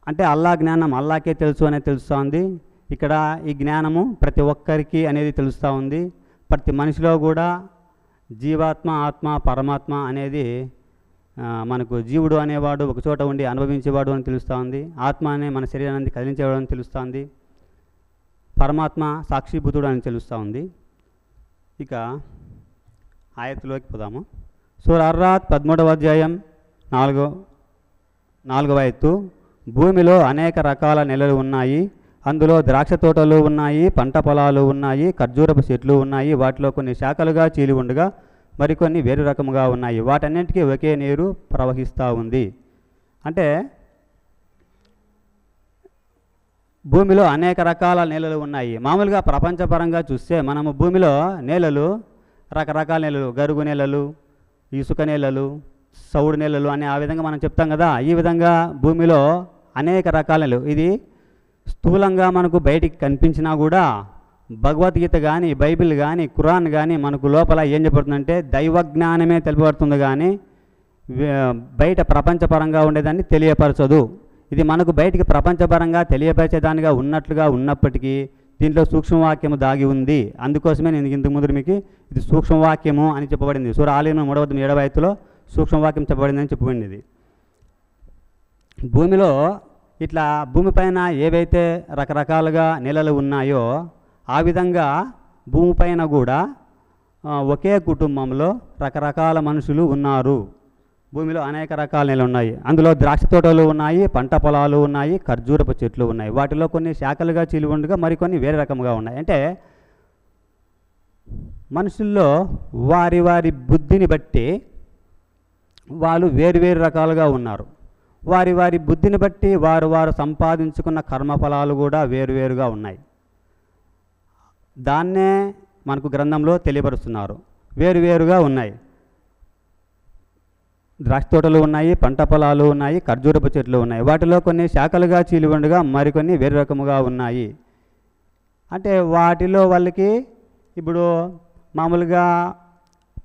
అంటే అల్లా జ్ఞానం అల్లాకే తెలుసు అనేది తెలుస్తూ ఉంది. ఇక్కడ ఈ జ్ఞానము ప్రతి ఒక్కరికి అనేది తెలుస్తూ ఉంది. ప్రతి మనిషిలో కూడా జీవాత్మ, ఆత్మ, పరమాత్మ అనేది మనకు జీవుడు అనేవాడు ఒక చోట ఉండి అనుభవించేవాడు అని తెలుస్తూ ఉంది. ఆత్మ అనే మన శరీరాన్ని కదిలించేవాడు అని తెలుస్తూ ఉంది. పరమాత్మ సాక్షిభూతుడు అని తెలుస్తూ ఉంది. ఇక ఆయత్తులోకి పోదాము. సూర అర్రాత్ 13వ అధ్యాయం 4వ ఆయత్తు. భూమిలో అనేక రకాల నెలలు ఉన్నాయి, అందులో ద్రాక్ష తోటలు ఉన్నాయి, పంట పొలాలు ఉన్నాయి, ఖర్జూరపు చెట్లు ఉన్నాయి. వాటిలో కొన్ని శాఖలుగా చీలి ఉండగా మరికొన్ని వేరు రకముగా ఉన్నాయి. వాటన్నింటికీ ఒకే నీరు ప్రవహిస్తూ ఉంది. అంటే భూమిలో అనేక రకాల నేలలు ఉన్నాయి. మామూలుగా ప్రపంచపరంగా చూస్తే మనము భూమిలో నేలలు రకరకాల నేలలు, గరుగు నేలలు, ఇసుక నేలలు, సౌడు నేలలు అని ఆ విధంగా మనం చెప్తాం కదా. ఈ విధంగా భూమిలో అనేక రకాల నేలలు. ఇది స్థూలంగా మనకు బయటికి కనిపించినా కూడా భగవద్గీత కానీ, బైబిల్ కానీ, ఖురాన్ కానీ మనకు లోపల ఏం చెప్పబడుతుందంటే దైవజ్ఞానమే తెలుపబడుతుంది కానీ బయట ప్రపంచపరంగా ఉండేదాన్ని తెలియపరచదు. ఇది మనకు బయటికి ప్రపంచపరంగా తెలియపరిచేదానిగా ఉన్నట్లుగా ఉన్నప్పటికీ దీంట్లో సూక్ష్మవాక్యము దాగి ఉంది. అందుకోసమే నేను ఇంతకు ముందు మీకు ఇది సూక్ష్మవాక్యము అని చెప్పబడింది. సూర ఆల్ ఇమ్రాన్ 3వ ఆయత్తులో సూక్ష్మవాక్యం చెప్పబడిందని చెప్పబడింది. భూమిలో ఇట్లా భూమిపైన ఏవైతే రకరకాలుగా నెలలు ఉన్నాయో ఆ విధంగా భూమిపైన కూడా ఒకే కుటుంబంలో రకరకాల మనుషులు ఉన్నారు. భూమిలో అనేక రకాల నెలలు ఉన్నాయి, అందులో ద్రాక్ష తోటలు ఉన్నాయి, పంట పొలాలు ఉన్నాయి, ఖర్జూరపు చెట్లు ఉన్నాయి. వాటిలో కొన్ని శాఖలుగా చీలి ఉండగా మరికొన్ని వేరే రకముగా ఉన్నాయి. అంటే మనుషుల్లో వారి వారి బుద్ధిని బట్టి వాళ్ళు వేరు రకాలుగా ఉన్నారు. వారి వారి బుద్ధిని బట్టి వారు సంపాదించుకున్న కర్మఫలాలు కూడా వేరువేరుగా ఉన్నాయి. దాన్నే మనకు గ్రంథంలో తెలియపరుస్తున్నారు. వేరువేరుగా ఉన్నాయి. ద్రాక్ష తోటలు ఉన్నాయి, పంట పొలాలు ఉన్నాయి, ఖర్జూరపు చెట్లు ఉన్నాయి. వాటిలో కొన్ని శాఖలుగా చీలి ఉండగా మరికొన్ని వేరు రకముగా ఉన్నాయి. అంటే వాటిలో వాళ్ళకి ఇప్పుడు మామూలుగా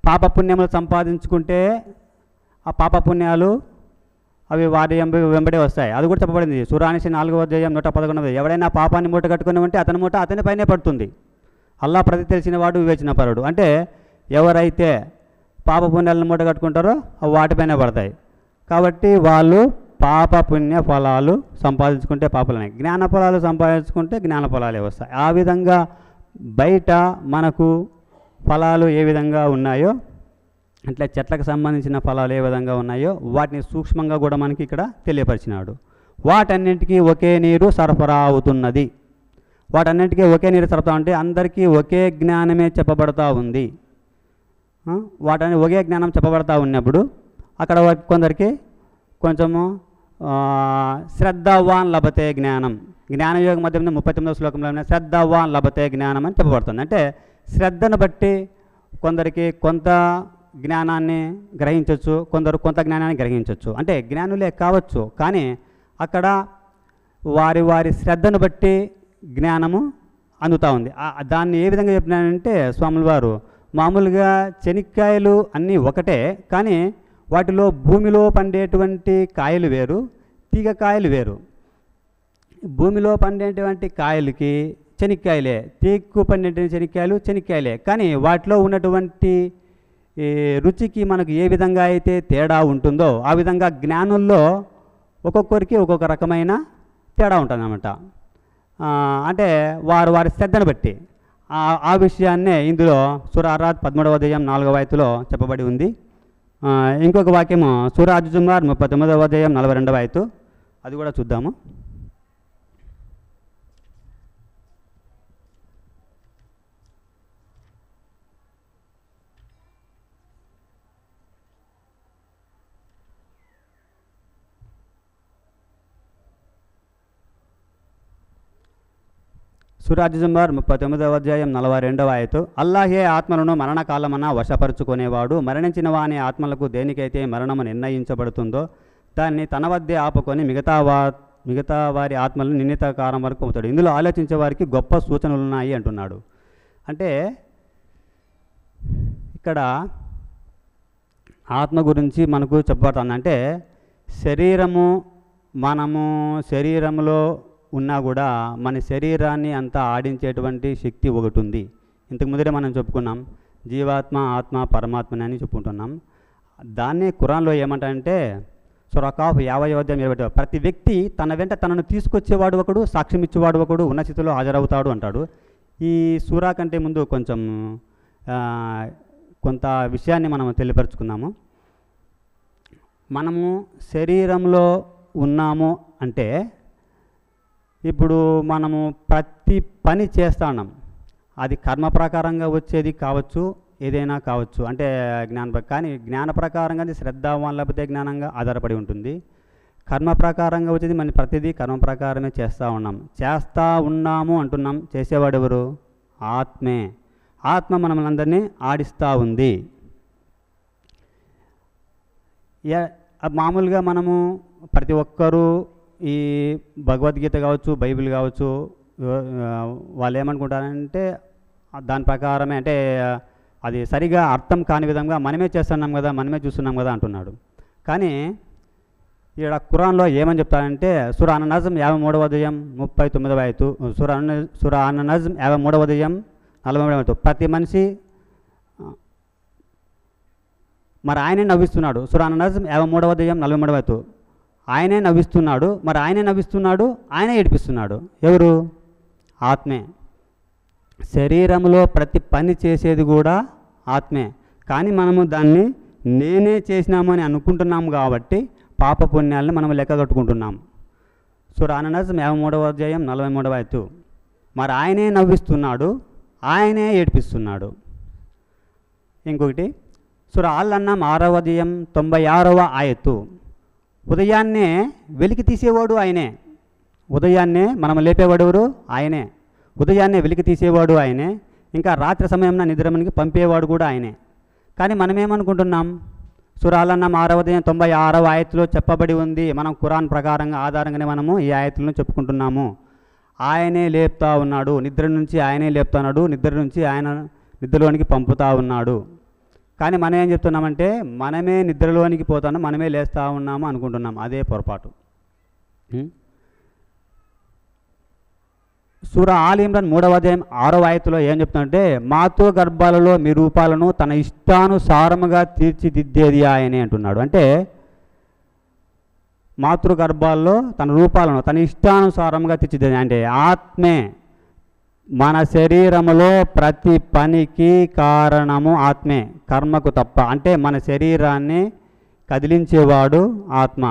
పాపపుణ్యములు సంపాదించుకుంటే ఆ పాపపుణ్యాలు అవి వారి వెంబడే వస్తాయి. అది కూడా చెప్పబడింది. సూరానిసి 4వ అధ్యాయం 111. ఎవడైనా పాపాన్ని మూట కట్టుకుని ఉంటే అతని మూట అతని పైనే పడుతుంది. అల్లా ప్రతి తెలిసిన వాడు వివేచనపరుడు. అంటే ఎవరైతే పాపపుణ్యాలను మూట కట్టుకుంటారో అవి వాటిపైనే పడతాయి. కాబట్టి వాళ్ళు పాపపుణ్య ఫలాలు సంపాదించుకుంటే పాపలనే, జ్ఞాన ఫలాలు సంపాదించుకుంటే జ్ఞాన ఫలాలే వస్తాయి. ఆ విధంగా బయట మనకు ఫలాలు ఏ విధంగా ఉన్నాయో అట్లా చెట్లకు సంబంధించిన ఫలాలు ఏ విధంగా ఉన్నాయో వాటిని సూక్ష్మంగా కూడా మనకి ఇక్కడ తెలియపరిచినాడు. వాటన్నింటికీ ఒకే నీరు సరఫరా అవుతున్నది. వాటన్నింటికీ ఒకే నీరు సరఫరా అంటే అందరికీ ఒకే జ్ఞానమే చెప్పబడతా ఉంది. వాటని ఒకే జ్ఞానం చెప్పబడతా ఉన్నప్పుడు అక్కడ కొందరికి కొంచెము శ్రద్ధవాన్ లభతే జ్ఞానం, జ్ఞానయోగ మధ్య 39వ శ్లోకంలో శ్రద్ధవాన్ లభతే జ్ఞానం అని చెప్పబడుతుంది. అంటే శ్రద్ధను బట్టి కొందరికి కొంత జ్ఞానాన్ని గ్రహించవచ్చు, కొందరు కొంత జ్ఞానాన్ని గ్రహించవచ్చు. అంటే జ్ఞానులే కావచ్చు, కానీ అక్కడ వారి వారి శ్రద్ధను బట్టి జ్ఞానము అందుతూ ఉంది. దాన్ని ఏ విధంగా చెప్పినానంటే స్వాముల వారు మామూలుగా చెనిక్కాయలు అన్నీ ఒకటే, కానీ వాటిలో భూమిలో పండేటువంటి కాయలు వేరు, తీగ కాయలు వేరు. భూమిలో పండేటువంటి కాయలకి చెనిక్కాయలే, తీగకు పండేటువంటి చెనిక్కాయలే, కానీ వాటిలో ఉన్నటువంటి రుచికి మనకు ఏ విధంగా అయితే తేడా ఉంటుందో ఆ విధంగా జ్ఞానుల్లో ఒక్కొక్కరికి ఒక్కొక్క రకమైన తేడా ఉంటుందన్నమాట. అంటే వారి శ్రద్ధను బట్టి ఆ విషయాన్నే ఇందులో సూర అర్రాత్ 13వ అధ్యాయం 4వ ఆయత్తులో చెప్పబడి ఉంది. ఇంకొక వాక్యము సూర అజ్-జుమర్ 39వ అధ్యాయం 42వ ఆయత్తు, అది కూడా చూద్దాము. సూరాజుజుంబార్ 39వ అధ్యాయం 42వ ఆయతు. అల్లాహే ఆత్మలను మరణకాలమన వశపరుచుకునేవాడు. మరణించిన వాని ఆత్మలకు దేనికైతే మరణము నిర్ణయించబడుతుందో దాన్ని తన వద్దే ఆపుకొని మిగతా వారి ఆత్మలను నిర్ణీత కాలం వరకు అవుతాడు. ఇందులో ఆలోచించే వారికి గొప్ప సూచనలు ఉన్నాయి అంటున్నాడు. అంటే ఇక్కడ ఆత్మ గురించి మనకు చెప్పబడుతుంది. అంటే మనము శరీరంలో ఉన్నా కూడా మన శరీరాన్ని అంతా ఆడించేటువంటి శక్తి ఒకటి ఉంది. ఇంతకు ముందరే మనం చెప్పుకున్నాం, జీవాత్మ, ఆత్మ, పరమాత్మ అని చెప్పుకుంటున్నాం. దాన్నే ఖురాన్లో ఏమంటారంటే సురకాఫ్ 50వ అధ్యాయం 20. ప్రతి వ్యక్తి తన వెంట తనను తీసుకొచ్చేవాడు ఒకడు, సాక్ష్యం ఇచ్చేవాడు ఒకడు, ఉన్న స్థితిలో హాజరవుతాడు అంటాడు. ఈ సూరా కంటే ముందు కొంత విషయాన్ని మనం తెలియపరుచుకుందాము. మనము శరీరంలో ఉన్నాము అంటే ఇప్పుడు మనము ప్రతి పని చేస్తున్నాం. అది కర్మ ప్రకారంగా వచ్చేది కావచ్చు, ఏదైనా కావచ్చు. అంటే కానీ జ్ఞాన ప్రకారంగా అది శ్రద్ధావాన్ లేకపోతే జ్ఞానంగా ఆధారపడి ఉంటుంది. కర్మ ప్రకారంగా వచ్చేది మన ప్రతిదీ కర్మ ప్రకారమే చేస్తూ ఉన్నాము అంటున్నాం. చేసేవాడు ఎవరు? ఆత్మే. ఆత్మ మనల్ని అందరినీ ఆడిస్తూ ఉంది. మామూలుగా మనము ప్రతి ఒక్కరూ ఈ భగవద్గీత కావచ్చు, బైబిల్ కావచ్చు, వాళ్ళు ఏమనుకుంటారంటే దాని ప్రకారమే, అంటే అది సరిగా అర్థం కాని విధంగా మనమే చేస్తున్నాం కదా, మనమే చూస్తున్నాం కదా అంటున్నాడు. కానీ ఇక్కడ ఖురాన్లో ఏమని చెప్తారంటే సూరా అన్-నజ్మ్ 53వ అధ్యాయం 39వ ఆయతు, సూరా అన్-నజ్మ్ 53వ అధ్యాయం 40వ ఆయతు. ప్రతి మనిషి మరి ఆయనే నవ్విస్తున్నాడు. సూరా అన్-నజ్మ్ 53వ అధ్యాయం 43వ ఆయతు. ఆయనే నవ్విస్తున్నాడు, మరి ఆయనే నవ్విస్తున్నాడు, ఆయనే ఏడిపిస్తున్నాడు. ఎవరు? ఆత్మే. శరీరంలో ప్రతి పని చేసేది కూడా ఆత్మే. కానీ మనము దాన్ని నేనే చేసినామని అనుకుంటున్నాము కాబట్టి పాప పుణ్యాలను మనం లెక్క కట్టుకుంటున్నాం. సూరా అన్-నజ్మ్ 53వ అధ్యాయం 43వ ఆయతు. మరి ఆయనే నవ్విస్తున్నాడు, ఆయనే ఏడిపిస్తున్నాడు. ఇంకొకటి సూరా అల్-అన్‌ఆమ్ 6వ అధ్యాయం 96వ ఆయతు. ఉదయాన్నే వెలికి తీసేవాడు ఆయనే. ఉదయాన్నే మనం లేపేవాడు ఎవరు? ఆయనే. ఉదయాన్నే వెలికి తీసేవాడు ఆయనే. ఇంకా రాత్రి సమయంలో నిద్రమనికి పంపేవాడు కూడా ఆయనే. కానీ మనమేమనుకుంటున్నాం? సూరా అల్-అన్‌ఆమ్ 6వ అధ్యాయం 96వ ఆయతులో చెప్పబడి ఉంది. మనం ఖురాన్ ప్రకారంగా ఆధారంగానే మనము ఈ ఆయతులను చెప్పుకుంటున్నాము. ఆయనే లేపుతా ఉన్నాడు, నిద్ర నుంచి ఆయనే లేపుతున్నాడు, నిద్ర నుంచి ఆయన నిద్రలోనికి పంపుతా ఉన్నాడు. కానీ మనం ఏం చెప్తున్నామంటే మనమే నిద్రలోనికి పోతాను, మనమే లేస్తూ ఉన్నాము అనుకుంటున్నాం. అదే పొరపాటు. సూరా ఆల్ ఇమ్రాన్ 3వ అధ్యాయం 6వ ఆయతులో ఏం చెప్తుందంటే మాతృ గర్భాలలో మీ రూపాలను తన ఇష్టానుసారముగా తీర్చిదిద్దేది ఆయనే అంటున్నాడు. అంటే మాతృగర్భాల్లో తన రూపాలను తన ఇష్టానుసారంగా తీర్చిదిద్దేది అంటే ఆత్మే. మన శరీరములో ప్రతి పనికి కారణము ఆత్మే, కర్మకు తప్ప. అంటే మన శరీరాన్ని కదిలించేవాడు ఆత్మ.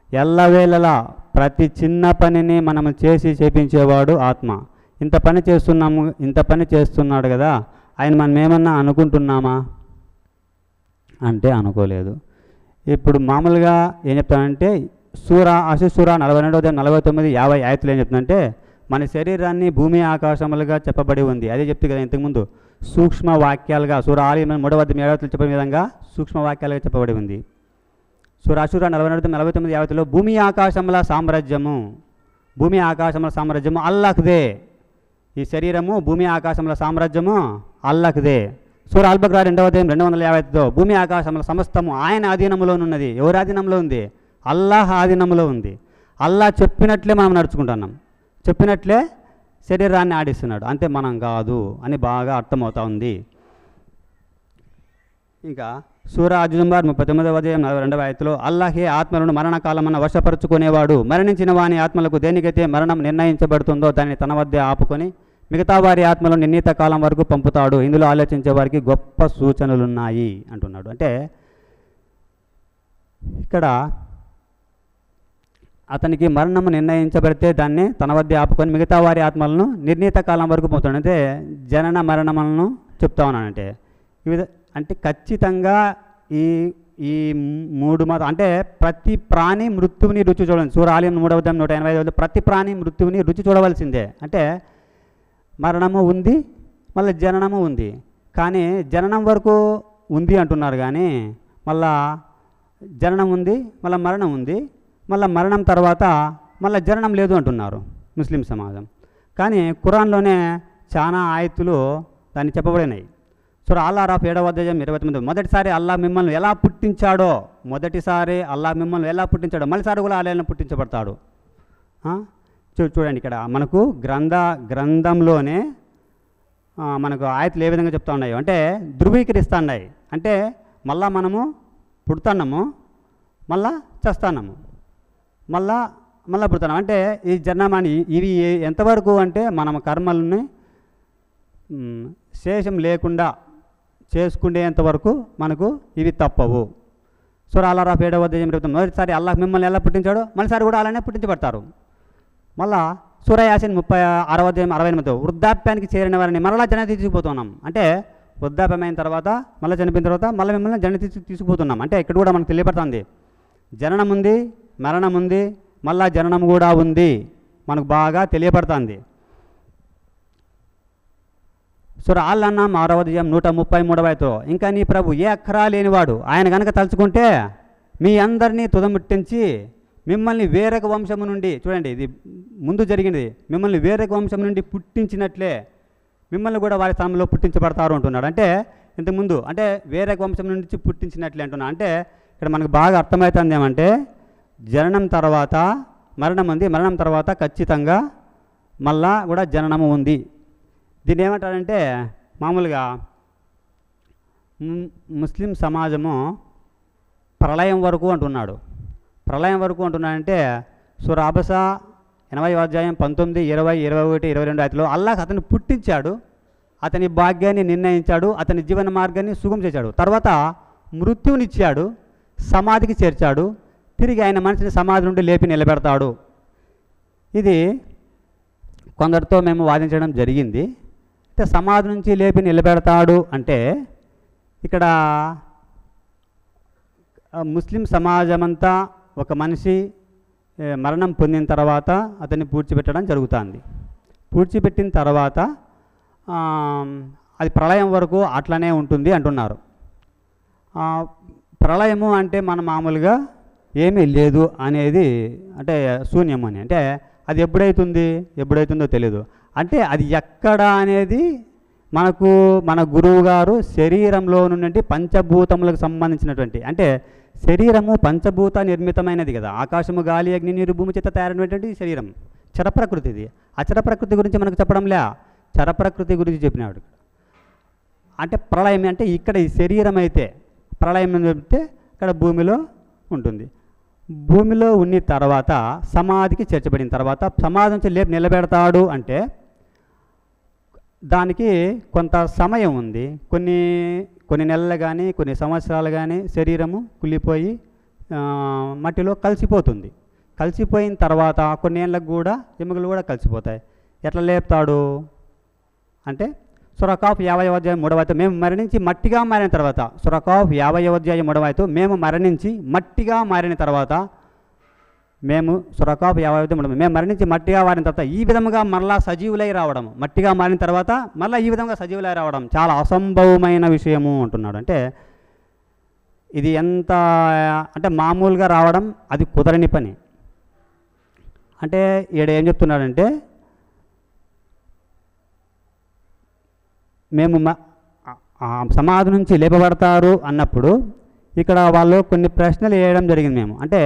ఎల్లవేళలా ప్రతి చిన్న పనిని మనము చేపించేవాడు ఆత్మ. ఇంత పని చేస్తున్నాడు కదా, ఆయన మనం ఏమన్నా అనుకుంటున్నామా అంటే అనుకోలేదు. ఇప్పుడు మామూలుగా ఏం చెప్తానంటే సూరా 42వ అధ్యాయం 49, 50 ఆయతులు ఏం చెప్తుందంటే మన శరీరాన్ని భూమి ఆకాశములుగా చెప్పబడి ఉంది. అదే చెప్తే కదా ఇంతకుముందు సూక్ష్మ వాక్యాలుగా సూరా ఆల్ ఇమ్రాన్ 3వ అధ్యాయం 7 చెప్పిన విధంగా సూక్ష్మ వాక్యాలుగా చెప్పబడి ఉంది. సూరా 42, 49, 50లో భూమి ఆకాశముల సామ్రాజ్యము అల్లాహ్దే. ఈ శరీరము భూమి ఆకాశముల సామ్రాజ్యము అల్లాహ్దే. సూరా అల్-బక్రా 2వ అధ్యాయం 255తో భూమి ఆకాశముల సమస్తము ఆయన ఆధీనంలోనున్నది. ఎవరి ఆధీనంలో ఉంది? అల్లాహ్ ఆధీనంలో ఉంది. అల్లాహ్ చెప్పినట్లే మనం నడుచుకుంటున్నాం, చెప్పినట్లే శరీరాన్ని ఆడిస్తున్నాడు. అంతే, మనం కాదు అని బాగా అర్థమవుతా ఉంది. ఇంకా సూరా అజ్-జుమర్ 39వ అధ్యాయం 42వ ఆయతులో అల్లాహే ఆత్మలను మరణకాలమన్న వశపరుచుకునేవాడు. మరణించిన వాని ఆత్మలకు దేనికైతే మరణం నిర్ణయించబడుతుందో దాన్ని తన వద్ద ఆపుకొని మిగతా వారి ఆత్మలను నిర్ణీత కాలం వరకు పంపుతాడు. ఇందులో ఆలోచించే వారికి గొప్ప సూచనలున్నాయి అంటున్నాడు. అంటే ఇక్కడ అతనికి మరణము నిర్ణయించబడితే దాన్ని తన వద్ద ఆపుకొని మిగతా వారి ఆత్మలను నిర్ణీత కాలం వరకు పంపుతాడు. అంటే జనన మరణములను చెప్తా ఉన్నానంటే అంటే ఖచ్చితంగా ఈ మూడు అంటే ప్రతి ప్రాణి మృత్యువుని రుచి చూడాలి. సూరా ఆల్ ఇమ్రాన్ 3వ అధ్యాయం 185 ప్రతి ప్రాణి మృత్యువుని రుచి చూడవలసిందే. అంటే మరణము ఉంది, మళ్ళీ జననము ఉంది. కానీ జననం వరకు ఉంది అంటున్నారు, కానీ మళ్ళా జననం ఉంది, మళ్ళీ మరణం ఉంది, మళ్ళీ మరణం తర్వాత మళ్ళీ జననం లేదు అంటున్నారు ముస్లిం సమాజం. కానీ ఖురాన్లోనే చాలా ఆయతులు దాన్ని చెప్పబడినాయి. సూరా అల్ అరాఫ్ 7వ అధ్యాయం 29. మొదటిసారి అల్లాహ్ మిమ్మల్ని ఎలా పుట్టించాడో, మొదటిసారి అల్లాహ్ మిమ్మల్ని ఎలా పుట్టించాడో మళ్ళీసారి కూడా అల్లాహ్ పుట్టించబడతాడు. చూడండి, ఇక్కడ మనకు గ్రంథంలోనే మనకు ఆయతులు ఏ విధంగా చెప్తా ఉన్నాయో అంటే ధృవీకరిస్తూ ఉన్నాయి. అంటే మళ్ళా మనము పుడుతున్నాము, మళ్ళా చేస్తున్నాము, మళ్ళా పుడుతున్నాం. అంటే ఈ జన్మని ఇవి ఎంతవరకు అంటే మనం కర్మల్ని శేషం లేకుండా చేసుకునేంతవరకు మనకు ఇవి తప్పవు. సూరా అల్ అరాఫ్ 7వ అధ్యాయం 20. మొదటిసారి అల్లాహ్ మిమ్మల్ని ఎలా పుట్టించాడో మళ్ళీసారి కూడా అలానే పుట్టించబడతారు. మళ్ళా సూరా యాసిన్ 36వ అధ్యాయం 68. వృద్ధాప్యానికి చేరిన వారిని మరలా జనతి తీసుకుపోతున్నాం. అంటే వృద్ధాప్యమైన తర్వాత మళ్ళీ చనిపోయిన తర్వాత మళ్ళీ మిమ్మల్ని జనతి తీసుకుపోతున్నాం. అంటే ఇక్కడ కూడా మనకు తెలియబడుతుంది, జననం ఉంది, మరణం ఉంది, మళ్ళా జననం కూడా ఉంది, మనకు బాగా తెలియబడుతుంది. సూరా అల్ అన్ఆమ్ 6వ అధ్యాయం 133. ఇంకా నీ ప్రభు ఏ అక్షరా లేనివాడు, ఆయన కనుక తలుచుకుంటే మీ అందరినీ తుదముట్టించి మిమ్మల్ని వేరొక వంశము నుండి, చూడండి ఇది ముందు జరిగింది, మిమ్మల్ని వేరొక వంశం నుండి పుట్టించినట్లే మిమ్మల్ని కూడా వారి స్థానంలో పుట్టించబడతారు అంటున్నాడు. అంటే ఇంతకుముందు అంటే వేరొక వంశం నుంచి పుట్టించినట్లే అంటున్నాడు. అంటే ఇక్కడ మనకు బాగా అర్థమవుతుంది ఏమంటే జననం తర్వాత మరణం ఉంది, మరణం తర్వాత ఖచ్చితంగా మళ్ళా కూడా జననము ఉంది. దీన్ని ఏమంటారంటే మామూలుగా ముస్లిం సమాజము ప్రళయం వరకు అంటున్నాడు. ప్రళయం వరకు అంటున్నాడంటే సూరా అబసా 80వ అధ్యాయం 19, 20, 21, 22 ఆయతలో అల్లాహ్ అతన్ని పుట్టించాడు, అతని భాగ్యాన్ని నిర్ణయించాడు, అతని జీవన మార్గాన్ని సుగం చేశాడు, తర్వాత మృత్యునిచ్చాడు, సమాధికి చేర్చాడు, తిరిగి ఆయన మనిషిని సమాధి నుండి లేపి నిలబెడతాడు. ఇది కొందరితో మేము వాదించడం జరిగింది. అంటే సమాధి నుంచి లేపి నిలబెడతాడు అంటే ఇక్కడ ముస్లిం సమాజమంతా ఒక మనిషి మరణం పొందిన తర్వాత అతన్ని పూడ్చిపెట్టడం జరుగుతుంది. పూడ్చిపెట్టిన తర్వాత అది ప్రళయం వరకు అట్లనే ఉంటుంది అంటున్నారు. ప్రళయము అంటే మనం మామూలుగా ఏమీ లేదు అనేది అంటే శూన్యం అని, అంటే అది ఎప్పుడైతుందో తెలియదు. అంటే అది ఎక్కడ అనేది మనకు మన గురువు గారు శరీరంలో నుండి పంచభూతములకు సంబంధించినటువంటి, అంటే శరీరము పంచభూత నిర్మితమైనది కదా, ఆకాశము గాలి అగ్ని నీరు భూమి చేత తయారైనటువంటి శరీరం చరప్రకృతిది. ఆ చరప్రకృతి గురించి మనకు చెప్పడంలే, చరప్రకృతి గురించి చెప్పినాడు. అంటే ప్రళయం అంటే ఇక్కడ ఈ శరీరం అయితే ప్రళయం అంటే ఇక్కడ భూమిలో ఉంటుంది. భూమిలో ఉన్న తర్వాత సమాధికి చేర్చబడిన తర్వాత సమాధి నుంచి లేపి నిలబెడతాడు అంటే దానికి కొంత సమయం ఉంది. కొన్ని నెలలు కానీ కొన్ని సంవత్సరాలు కానీ శరీరము కుళ్ళిపోయి మట్టిలో కలిసిపోతుంది. కలిసిపోయిన తర్వాత కొన్ని ఏళ్ళకు కూడా ఎముకలు కూడా కలిసిపోతాయి. ఎట్లా లేపుతాడు అంటే సూరా ఖాఫ్ 50వ అధ్యాయం 3వ ఆయత మేము మరణించి మట్టిగా మారిన తర్వాత, సూరా ఖాఫ్ 50వ అధ్యాయం 3వ ఆయత మేము మరణించి మట్టిగా మారిన తర్వాత, మేము సూరా ఖాఫ్ 50వ అధ్యాయం 3 మేము మరణించి మట్టిగా మారిన తర్వాత ఈ విధముగా మరలా సజీవులై రావడం, మట్టిగా మారిన తర్వాత మళ్ళీ ఈ విధంగా సజీవులై రావడం చాలా అసంభవమైన విషయము అంటున్నాడు. అంటే ఇది ఎంత అంటే మామూలుగా రావడం అది కుదరని పని. అంటే ఈడ ఏం చెప్తున్నాడంటే మేము సమాధి నుంచి లేపబడతారు అన్నప్పుడు ఇక్కడ వాళ్ళు కొన్ని ప్రశ్నలు వేయడం జరిగింది. మేము అంటే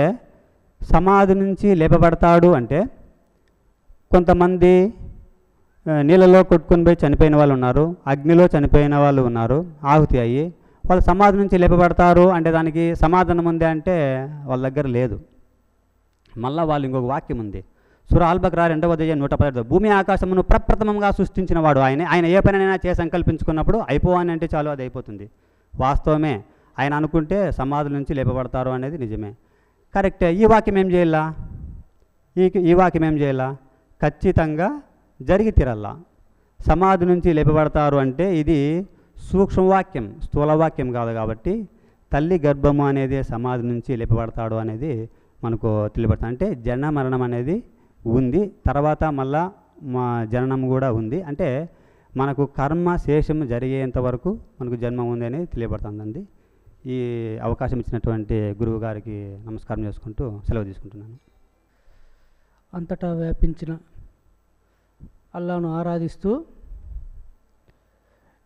సమాధి నుంచి లేపబడతాడు అంటే కొంతమంది నీళ్ళలో కొట్టుకొని పోయి చనిపోయిన వాళ్ళు ఉన్నారు, అగ్నిలో చనిపోయిన వాళ్ళు ఉన్నారు, ఆహుతి అయ్యి వాళ్ళు సమాధి నుంచి లేపబడతారు అంటే దానికి సమాధానం ఉంది అంటే వాళ్ళ దగ్గర లేదు. మళ్ళీ వాళ్ళు ఇంకొక వాక్యం ఉంది, సూరా అల్ బక్రా 2వ అధ్యాయం 118. భూమి ఆకాశమును ప్రప్రథమంగా సృష్టించిన వాడు ఆయన ఏ పనైనా చేసి సంకల్పించుకున్నప్పుడు అయిపోవని అంటే చాలు అది అయిపోతుంది. వాస్తవమే, ఆయన అనుకుంటే సమాధుల నుంచి లేపబడతారు అనేది నిజమే, కరెక్టే. ఈ వాక్యం ఏం చేయాలా? ఈ వాక్యం ఏం చేయాలా? ఖచ్చితంగా జరిగి తీరల్లా. సమాధి నుంచి లేపబడతారు అంటే ఇది సూక్ష్మవాక్యం, స్థూలవాక్యం కాదు. కాబట్టి తల్లి గర్భము అనేది సమాధి నుంచి లేపబడతాడు అనేది మనకు తెలియబడుతుంది. అంటే జనన మరణం అనేది ఉంది, తర్వాత మళ్ళా మా జననం కూడా ఉంది. అంటే మనకు కర్మ శేషం జరిగేంత వరకు మనకు జన్మ ఉంది అనేది తెలియబడుతుందండి. ఈ అవకాశం ఇచ్చినటువంటి గురువు గారికి నమస్కారం చేసుకుంటూ సెలవు తీసుకుంటున్నాను. అంతటా వ్యాపించిన అల్లాను ఆరాధిస్తూ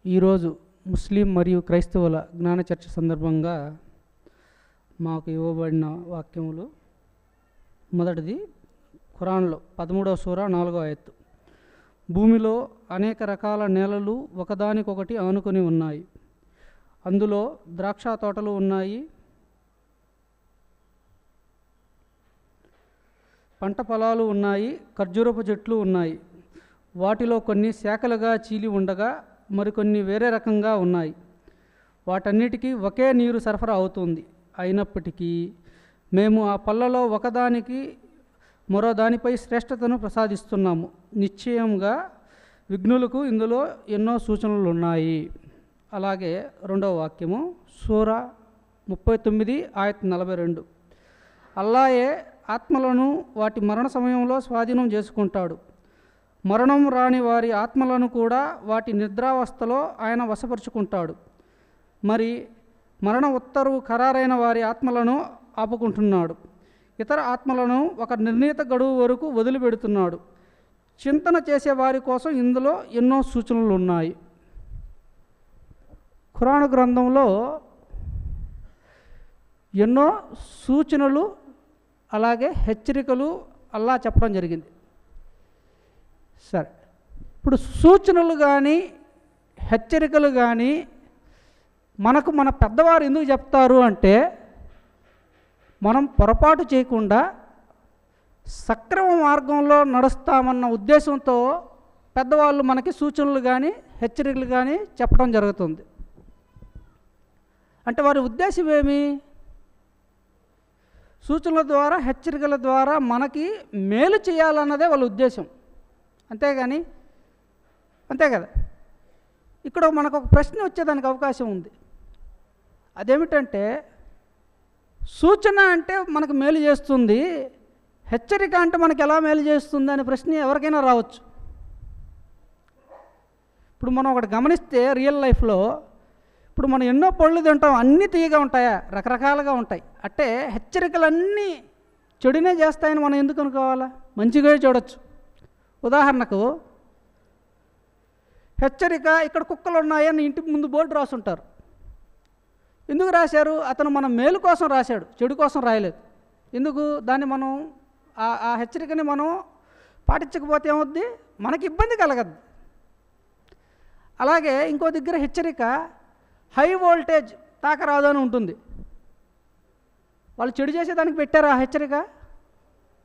ఈరోజు ముస్లిం మరియు క్రైస్తవుల జ్ఞాన చర్చ సందర్భంగా మాకు ఇవ్వబడిన వాక్యములు, మొదటిది ఖురాన్లో 13వ సూర 4వ ఆయత్తు. భూమిలో అనేక రకాల నేలలు ఒకదానికొకటి ఆనుకొని ఉన్నాయి. అందులో ద్రాక్ష తోటలు ఉన్నాయి, పంట పొలాలు ఉన్నాయి, ఖర్జూరపు చెట్లు ఉన్నాయి. వాటిలో కొన్ని శాఖలుగా చీలి ఉండగా మరికొన్ని వేరే రకంగా ఉన్నాయి. వాటన్నిటికీ ఒకే నీరు సరఫరా అవుతుంది. అయినప్పటికీ మేము ఆ పళ్ళలో ఒకదానికి మరో దానిపై శ్రేష్టతను ప్రసాదిస్తున్నాము. నిశ్చయంగా విఘ్నులకు ఇందులో ఎన్నో సూచనలు ఉన్నాయి. అలాగే రెండవ వాక్యము సూర 39 ఆయత్ 42. అల్లాయే ఆత్మలను వాటి మరణ సమయంలో స్వాధీనం చేసుకుంటాడు. మరణం రాని వారి ఆత్మలను కూడా వాటి నిద్రావస్థలో ఆయన వశపరుచుకుంటాడు. మరి మరణ ఉత్తర్వు ఖరారైన వారి ఆత్మలను ఆపుకుంటున్నాడు. ఇతర ఆత్మలను ఒక నిర్ణీత గడువు వరకు వదిలిపెడుతున్నాడు. చింతన చేసే వారి కోసం ఇందులో ఎన్నో సూచనలు ఉన్నాయి. ఖురాను గ్రంథంలో ఎన్నో సూచనలు అలాగే హెచ్చరికలు అల్లా చెప్పడం జరిగింది. సరే, ఇప్పుడు సూచనలు కానీ హెచ్చరికలు కానీ మనకు మన పెద్దవారు ఎందుకు చెప్తారు అంటే, మనం పొరపాటు చేయకుండా సక్రమ మార్గంలో నడుస్తామన్న ఉద్దేశంతో పెద్దవాళ్ళు మనకి సూచనలు కానీ హెచ్చరికలు కానీ చెప్పడం జరుగుతుంది. అంటే వారి ఉద్దేశం ఏమి? సూచనల ద్వారా హెచ్చరికల ద్వారా మనకి మేలు చేయాలన్నదే వాళ్ళ ఉద్దేశం. అంతేగాని అంతే కదా. ఇక్కడ మనకు ఒక ప్రశ్న వచ్చేదానికి అవకాశం ఉంది. అదేమిటంటే, సూచన అంటే మనకు మేలు చేస్తుంది, హెచ్చరిక అంటే మనకు ఎలా మేలు చేస్తుంది అనే ప్రశ్న ఎవరికైనా రావచ్చు. ఇప్పుడు మనం ఒకటి గమనిస్తే రియల్ లైఫ్లో ఇప్పుడు మనం ఎన్నో పళ్ళు తింటాం, అన్నీ తీయగా ఉంటాయా? రకరకాలుగా ఉంటాయి. అంటే హెచ్చరికలన్నీ చెడునే చేస్తాయని మనం ఎందుకు అనుకోవాలా? మంచిగా చూడొచ్చు. ఉదాహరణకు హెచ్చరిక, ఇక్కడ కుక్కలు ఉన్నాయని ఇంటికి ముందు బోర్డు రాసుంటారు. ఎందుకు రాశారు? అతను మన మేలు కోసం రాశాడు, చెడు కోసం రాయలేదు. ఎందుకు? దాన్ని మనం ఆ హెచ్చరికని మనం పాటించకపోతే ఏమవుద్ది? మనకి ఇబ్బంది కలగద్దు. అలాగే ఇంకో దగ్గర హెచ్చరిక, హై వోల్టేజ్ తాకరాదు అని ఉంటుంది. వాళ్ళు చెడు చేసేదానికి పెట్టారు ఆ హెచ్చరిక?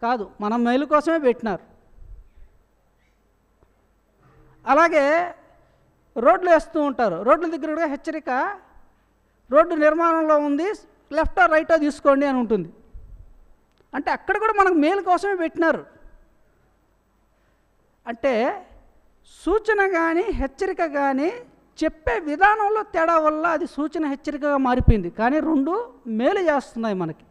కాదు, మన మేలు కోసమే పెట్టినారు. అలాగే రోడ్లు వేస్తూ ఉంటారు. రోడ్ల దగ్గర కూడా హెచ్చరిక, రోడ్డు నిర్మాణంలో ఉంది, లెఫ్టో రైటో తీసుకోండి అని ఉంటుంది. అంటే అక్కడ కూడా మనకు మేలు కోసమే పెట్టినారు. అంటే సూచన కానీ హెచ్చరిక కానీ చెప్పే విధానంలో తేడా వల్ల అది సూచన హెచ్చరికగా మారిపోయింది. కానీ రెండు మేలు చేస్తున్నాయి మనకి.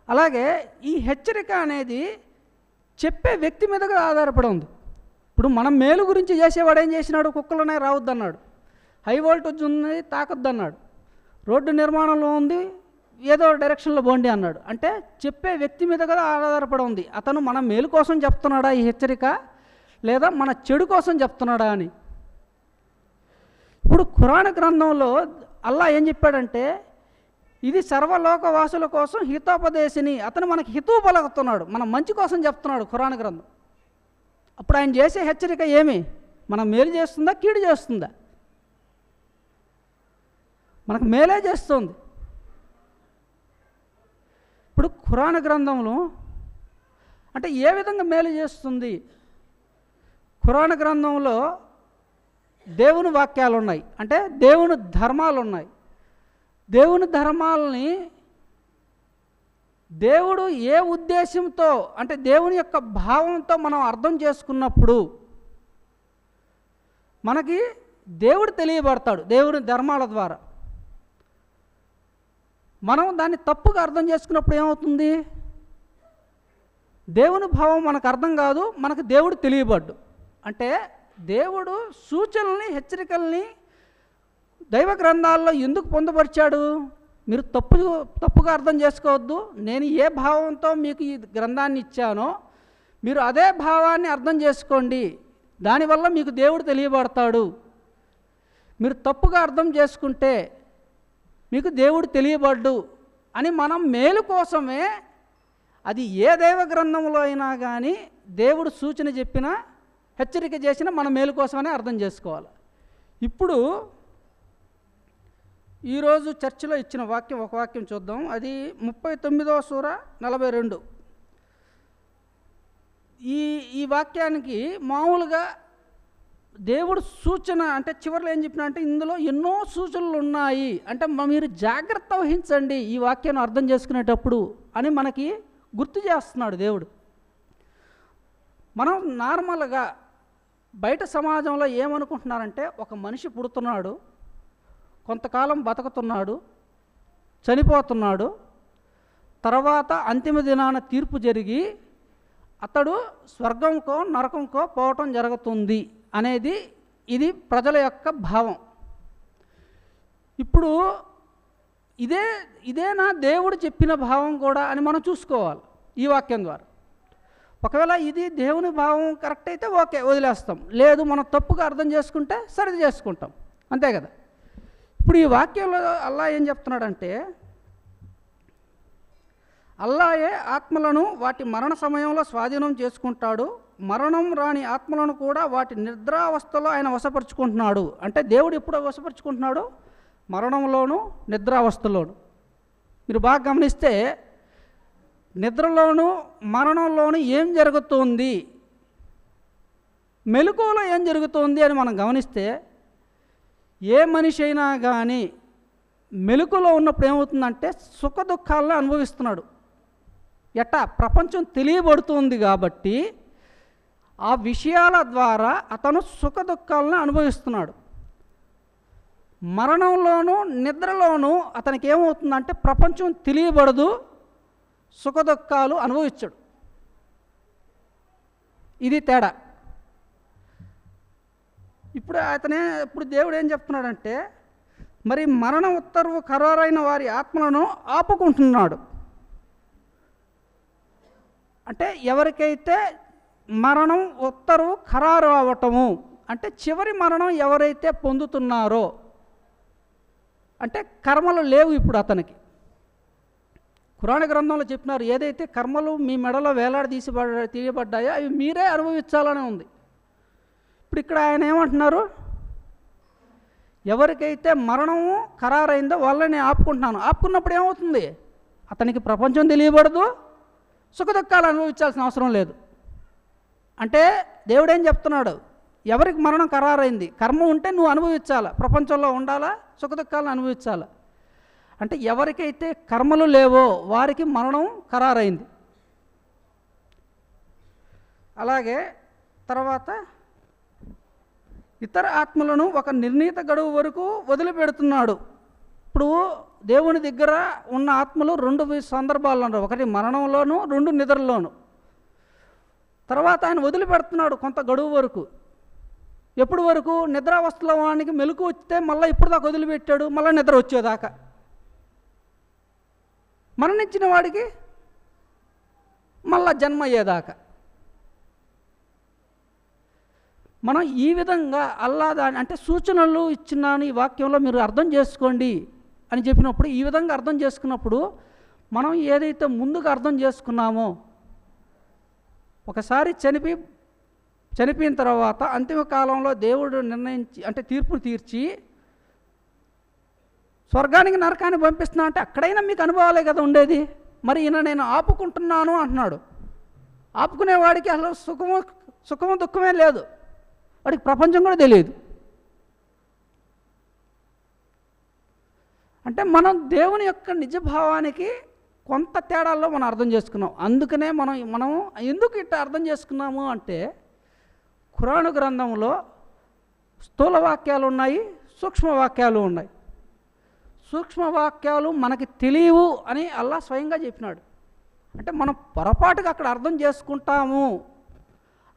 అలాగే ఈ హెచ్చరిక అనేది చెప్పే వ్యక్తి మీదగా ఆధారపడి ఉంది. ఇప్పుడు మనం మేలు గురించి చేసేవాడు ఏం చేసినాడు? కుక్కలనే రావద్దన్నాడు, హై వోల్టేజ్ ఉంది తాకొద్దన్నాడు, రోడ్డు నిర్మాణంలో ఉంది ఏదో డైరెక్షన్లో పోండి అన్నాడు. అంటే చెప్పే వ్యక్తి మీద కదా ఆధారపడి ఉంది. అతను మన మేలు కోసం చెప్తున్నాడా ఈ హెచ్చరిక, లేదా మన చెడు కోసం చెప్తున్నాడా అని. ఇప్పుడు ఖురాన్ గ్రంథంలో అల్లా ఏం చెప్పాడంటే, ఇది సర్వలోకవాసుల కోసం హితోపదేశిని, అతను మనకి హితువు పలుకుతున్నాడు, మన మంచి కోసం చెప్తున్నాడు ఖురాన్ గ్రంథం. అప్పుడు ఆయన చేసే హెచ్చరిక ఏమి? మనం మేలు చేస్తుందా కీడు చేస్తుందా? మనకు మేలే చేస్తుంది. ఇప్పుడు ఖురాన్ గ్రంథంలో అంటే ఏ విధంగా మేలు చేస్తుంది? ఖురాన్ గ్రంథంలో దేవుని వాక్యాలు ఉన్నాయి, అంటే దేవుని ధర్మాలు ఉన్నాయి. దేవుని ధర్మాలని దేవుడు ఏ ఉద్దేశంతో, అంటే దేవుని యొక్క భావంతో మనం అర్థం చేసుకున్నప్పుడు మనకి దేవుడు తెలియబడతాడు దేవుని ధర్మాల ద్వారా. మనం దాన్ని తప్పుగా అర్థం చేసుకున్నప్పుడు ఏమవుతుంది? దేవుని భావం మనకు అర్థం కాదు, మనకు దేవుడు తెలియబడ్డు. అంటే దేవుడు సూచనల్ని, హెచ్చరికల్ని దైవ గ్రంథాల్లో ఎందుకు పొందుపరిచాడు? మీరు తప్పుగా అర్థం చేసుకోవద్దు. నేను ఏ భావంతో మీకు ఈ గ్రంథాన్ని ఇచ్చానో మీరు అదే భావాన్ని అర్థం చేసుకోండి. దానివల్ల మీకు దేవుడు తెలియబడతాడు. మీరు తప్పుగా అర్థం చేసుకుంటే మీకు దేవుడు తెలియబడ్డు అని మనం మేలు కోసమే, అది ఏ దైవ గ్రంథంలో అయినా కానీ దేవుడు సూచన చెప్పినా, హెచ్చరిక చేసినా మన మేలు కోసమనే అర్థం చేసుకోవాలి. ఇప్పుడు ఈరోజు చర్చిలో ఇచ్చిన వాక్యం, ఒక వాక్యం చూద్దాం. అది 39వ సూర 42. ఈ వాక్యానికి మామూలుగా దేవుడు సూచన అంటే చివరిలో ఏం చెప్పినా అంటే ఇందులో ఎన్నో సూచనలు ఉన్నాయి, అంటే మీరు జాగ్రత్త వహించండి ఈ వాక్యాన్ని అర్థం చేసుకునేటప్పుడు అని మనకి గుర్తు చేస్తున్నాడు దేవుడు. మనం నార్మల్గా బయట సమాజంలో ఏమనుకుంటున్నారంటే, ఒక మనిషి పుడుతున్నాడు, కొంతకాలం బతుకుతున్నాడు, చనిపోతున్నాడు, తర్వాత అంతిమ దినాన తీర్పు జరిగి అతడు స్వర్గంకో నరకంకో పోవటం జరుగుతుంది అనేది ఇది ప్రజల యొక్క భావం. ఇప్పుడు ఇదేనా దేవుడు చెప్పిన భావం కూడా అని మనం చూసుకోవాలి ఈ వాక్యం ద్వారా. ఒకవేళ ఇది దేవుని భావం కరెక్ట్ అయితే ఓకే, వదిలేస్తాం. లేదు, మనం తప్పుగా అర్థం చేసుకుంటే సరిది చేసుకుంటాం, అంతే కదా. ఇప్పుడు ఈ వాక్యంలో అల్లా ఏం చెప్తున్నాడంటే, అల్లాయే ఆత్మలను వాటి మరణ సమయంలో స్వాధీనం చేసుకుంటాడు, మరణం రాని ఆత్మలను కూడా వాటి నిద్రావస్థలో ఆయన వశపరుచుకుంటున్నాడు. అంటే దేవుడు ఎప్పుడు వశపరుచుకుంటున్నాడు? మరణంలోను నిద్రావస్థలోను. మీరు బాగా గమనిస్తే నిద్రలోను మరణంలోను ఏం జరుగుతుంది, మెలకువలో ఏం జరుగుతుంది అని మనం గమనిస్తే, ఏ మనిషి అయినా కానీ మెలకువలో ఉన్నప్పుడు ఏమవుతుందంటే సుఖ దుఃఖాలను అనుభవిస్తున్నాడు. ప్రపంచం తెలియబడుతుంది కాబట్టి ఆ విషయాల ద్వారా అతను సుఖ దుఃఖాలను అనుభవిస్తున్నాడు. మరణంలోనూ నిద్రలోనూ అతనికి ఏమవుతుందంటే ప్రపంచం తెలియబడదు, సుఖ దుఃఖాలు అనుభవించడు. ఇది తేడా. ఇప్పుడు దేవుడు ఏం చెప్తున్నాడంటే, మరి మరణ ఉత్తర్వు ఖరారైన వారి ఆత్మలను ఆపుకుంటున్నాడు. అంటే ఎవరికైతే మరణం ఉత్తర్వు ఖరారు అవ్వటము అంటే చివరి మరణం ఎవరైతే పొందుతున్నారో, అంటే కర్మలు లేవు ఇప్పుడు అతనికి. ఖురాన్ గ్రంథంలో చెప్పినారు, ఏదైతే కర్మలు మీ మెడలో వేలాడి తీయబడ్డాయో అవి మీరే అనుభవించాలని ఉంది. ఇప్పుడు ఇక్కడ ఆయన ఏమంటున్నారు, ఎవరికైతే మరణము ఖరారైందో వాళ్ళని ఆపుకుంటున్నాను. ఆపుకున్నప్పుడు ఏమవుతుంది? అతనికి ప్రపంచం తెలియబడదు, సుఖ దుఃఖాలు అనుభవించాల్సిన అవసరం లేదు. అంటే దేవుడు ఏం చెప్తున్నాడు, ఎవరికి మరణం ఖరారైంది, కర్మ ఉంటే నువ్వు అనుభవించాలా, ప్రపంచంలో ఉండాలా, సుఖ దుఃఖాలను అనుభవించాలా. అంటే ఎవరికైతే కర్మలు లేవో వారికి మరణం ఖరారైంది. అలాగే తర్వాత ఇతర ఆత్మలను ఒక నిర్ణీత గడువు వరకు వదిలిపెడుతున్నాడు. ఇప్పుడు దేవుని దగ్గర ఉన్న ఆత్మలు రెండు సందర్భాల్లో ఉన్నారు, ఒకటి మరణంలోను, రెండు నిద్రలోను. తర్వాత ఆయన వదిలిపెడుతున్నాడు కొంత గడువు వరకు. ఎప్పుడు వరకు? నిద్రావస్థలో వానికి మెలకు వస్తే మళ్ళీ ఇప్పుడు దాకా వదిలిపెట్టాడు, మళ్ళీ నిద్ర వచ్చేదాకా. మరణించిన వాడికి మళ్ళా జన్మ అయ్యేదాకా. మనం ఈ విధంగా అంటే సూచనలు ఇచ్చినాను ఈ వాక్యంలో మీరు అర్థం చేసుకోండి అని చెప్పినప్పుడు, ఈ విధంగా అర్థం చేసుకున్నప్పుడు మనం ఏదైతే ముందుగా అర్థం చేసుకున్నామో, ఒకసారి చనిపోయిన తర్వాత అంతిమ కాలంలో దేవుడు నిర్ణయించి అంటే తీర్పు తీర్చి స్వర్గానికి నరకాన్ని పంపిస్తున్నా అంటే అక్కడైనా మీకు అనుభవాలే కదా ఉండేది. మరి ఈయన నేను ఆపుకుంటున్నాను అంటున్నాడు. ఆపుకునేవాడికి అసలు సుఖము దుఃఖమే లేదు, వాడికి ప్రపంచం కూడా తెలియదు. అంటే మనం దేవుని యొక్క నిజభావానికి కొంత తేడాల్లో మనం అర్థం చేసుకున్నాం. అందుకనే మనం ఎందుకు ఇట్లా అర్థం చేసుకున్నాము అంటే, ఖురాను గ్రంథంలో స్థూల వాక్యాలు ఉన్నాయి, సూక్ష్మ వాక్యాలు ఉన్నాయి. సూక్ష్మ వాక్యాలు మనకి తెలియవు అని అల్లా స్వయంగా చెప్పినాడు. అంటే మనం పొరపాటుగా అక్కడ అర్థం చేసుకుంటాము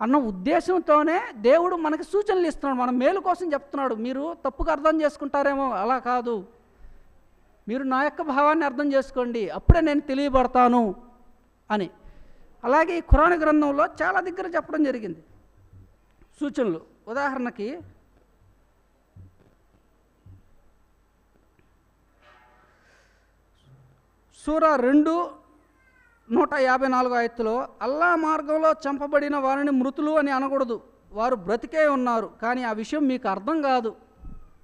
అన్న ఉద్దేశంతోనే దేవుడు మనకి సూచనలు ఇస్తున్నాడు, మన మేలు కోసం చెప్తున్నాడు. మీరు తప్పుగా అర్థం చేసుకుంటారేమో, అలా కాదు, మీరు నా యొక్క భావాన్ని అర్థం చేసుకోండి, అప్పుడే నేను తెలియబడతాను అని. అలాగే ఈ ఖురాన్ గ్రంథంలో చాలా దగ్గర చెప్పడం జరిగింది సూచనలు. ఉదాహరణకి సూరా 2:154 ఆయత్తులో అల్లా మార్గంలో చంపబడిన వారిని మృతులు అని అనకూడదు, వారు బ్రతికే ఉన్నారు, కానీ ఆ విషయం మీకు అర్థం కాదు,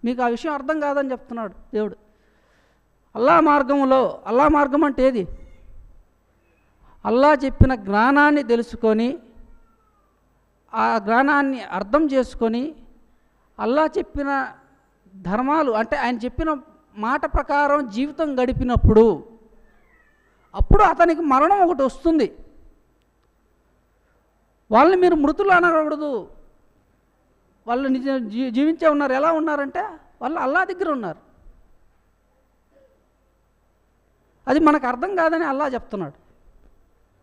మీకు ఆ విషయం అర్థం కాదని చెప్తున్నాడు దేవుడు. అల్లా మార్గంలో, అల్లా మార్గం అంటే ఏది? అల్లా చెప్పిన జ్ఞానాన్ని తెలుసుకొని ఆ జ్ఞానాన్ని అర్థం చేసుకొని అల్లా చెప్పిన ధర్మాలు అంటే ఆయన చెప్పిన మాట ప్రకారం జీవితం గడిపినప్పుడు అప్పుడు అతనికి మరణం ఒకటి వస్తుంది. వాళ్ళని మీరు మృతులు అనకూడదు, వాళ్ళు జీవించే ఉన్నారు. ఎలా ఉన్నారంటే వాళ్ళు అల్లా దగ్గర ఉన్నారు. అది మనకు అర్థం కాదని అల్లా చెప్తున్నాడు.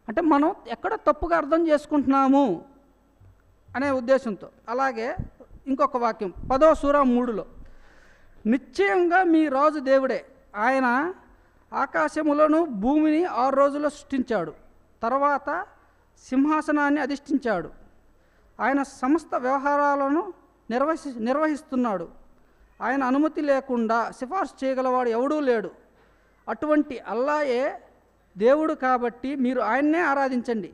అంటే మనం ఎక్కడ తప్పుగా అర్థం చేసుకుంటున్నాము అనే ఉద్దేశంతో. అలాగే ఇంకొక వాక్యం 10వ సూరా 3లో నిశ్చయంగా మీ రాజు దేవుడే, ఆయన ఆకాశములను భూమిని 6 రోజుల్లో సృష్టించాడు, తర్వాత సింహాసనాన్ని అధిష్ఠించాడు, ఆయన సమస్త వ్యవహారాలను నిర్వహిస్తున్నాడు, ఆయన అనుమతి లేకుండా సిఫార్సు చేయగలవాడు ఎవడూ లేడు, అటువంటి అల్లాయే దేవుడు కాబట్టి మీరు ఆయన్నే ఆరాధించండి,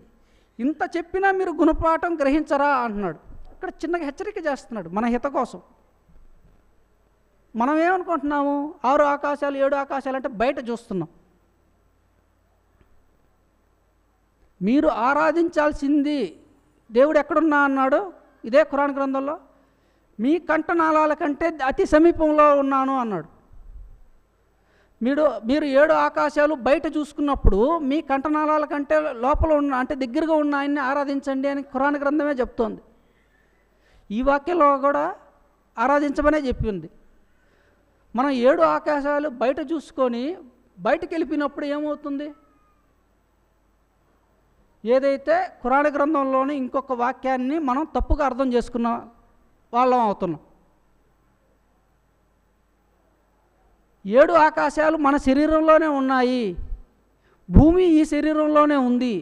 ఇంత చెప్పినా మీరు గుణపాఠం గ్రహించరా అంటున్నాడు. ఇక్కడ చిన్నగా హెచ్చరిక చేస్తున్నాడు మన హిత కోసం. మనం ఏమనుకుంటున్నాము, 6 ఆకాశాలు 7 ఆకాశాలు అంటే బయట చూస్తున్నాం. మీరు ఆరాధించాల్సింది దేవుడు ఎక్కడున్నా అన్నాడు ఇదే ఖురాన్ గ్రంథంలో, మీ కంఠనాళాల కంటే అతి సమీపంలో ఉన్నాను అన్నాడు. మీరు 7 ఆకాశాలు బయట చూసుకున్నప్పుడు మీ కంఠనాళాల కంటే లోపల ఉన్న అంటే దగ్గరగా ఉన్న ఆయన్ని ఆరాధించండి అని ఖురాన్ గ్రంథమే చెప్తోంది. ఈ వాక్యంలో కూడా ఆరాధించమనే చెప్పింది. మనం 7 ఆకాశాలు బయట చూసుకొని బయటకు వెళ్ళిపోయినప్పుడు ఏమవుతుంది? ఏదైతే ఖురాన్ గ్రంథంలోని ఇంకొక వాక్యాన్ని మనం తప్పుగా అర్థం చేసుకున్న వాళ్ళం అవుతున్నాం. 7 ఆకాశాలు మన శరీరంలోనే ఉన్నాయి, భూమి ఈ శరీరంలోనే ఉంది,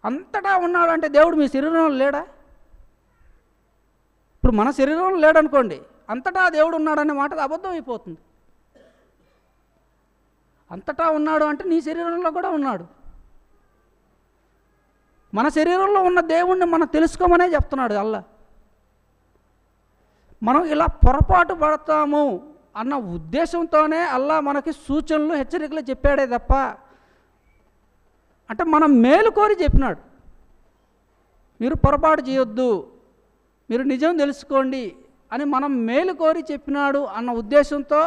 అంతటా ఉన్నాడంటే దేవుడు మీ శరీరంలో లేడా? ఇప్పుడు మన శరీరంలో లేడనుకోండి, అంతటా దేవుడు ఉన్నాడనే మాట అబద్ధం అయిపోతుంది. అంతటా ఉన్నాడు అంటే నీ శరీరంలో కూడా ఉన్నాడు. మన శరీరంలో ఉన్న దేవుణ్ణి మనం తెలుసుకోమనే చెప్తున్నాడు అల్లా. మనం ఇలా పొరపాటు పడతాము అన్న ఉద్దేశంతోనే అల్లా మనకి సూచనలు హెచ్చరికలు చెప్పాడే తప్ప అంటే మనం మేలు కోరి చెప్పినాడు. మీరు పొరపాటు చేయొద్దు, మీరు నిజం తెలుసుకోండి అని మనం మేలు కోరి చెప్పినాడు అన్న ఉద్దేశంతో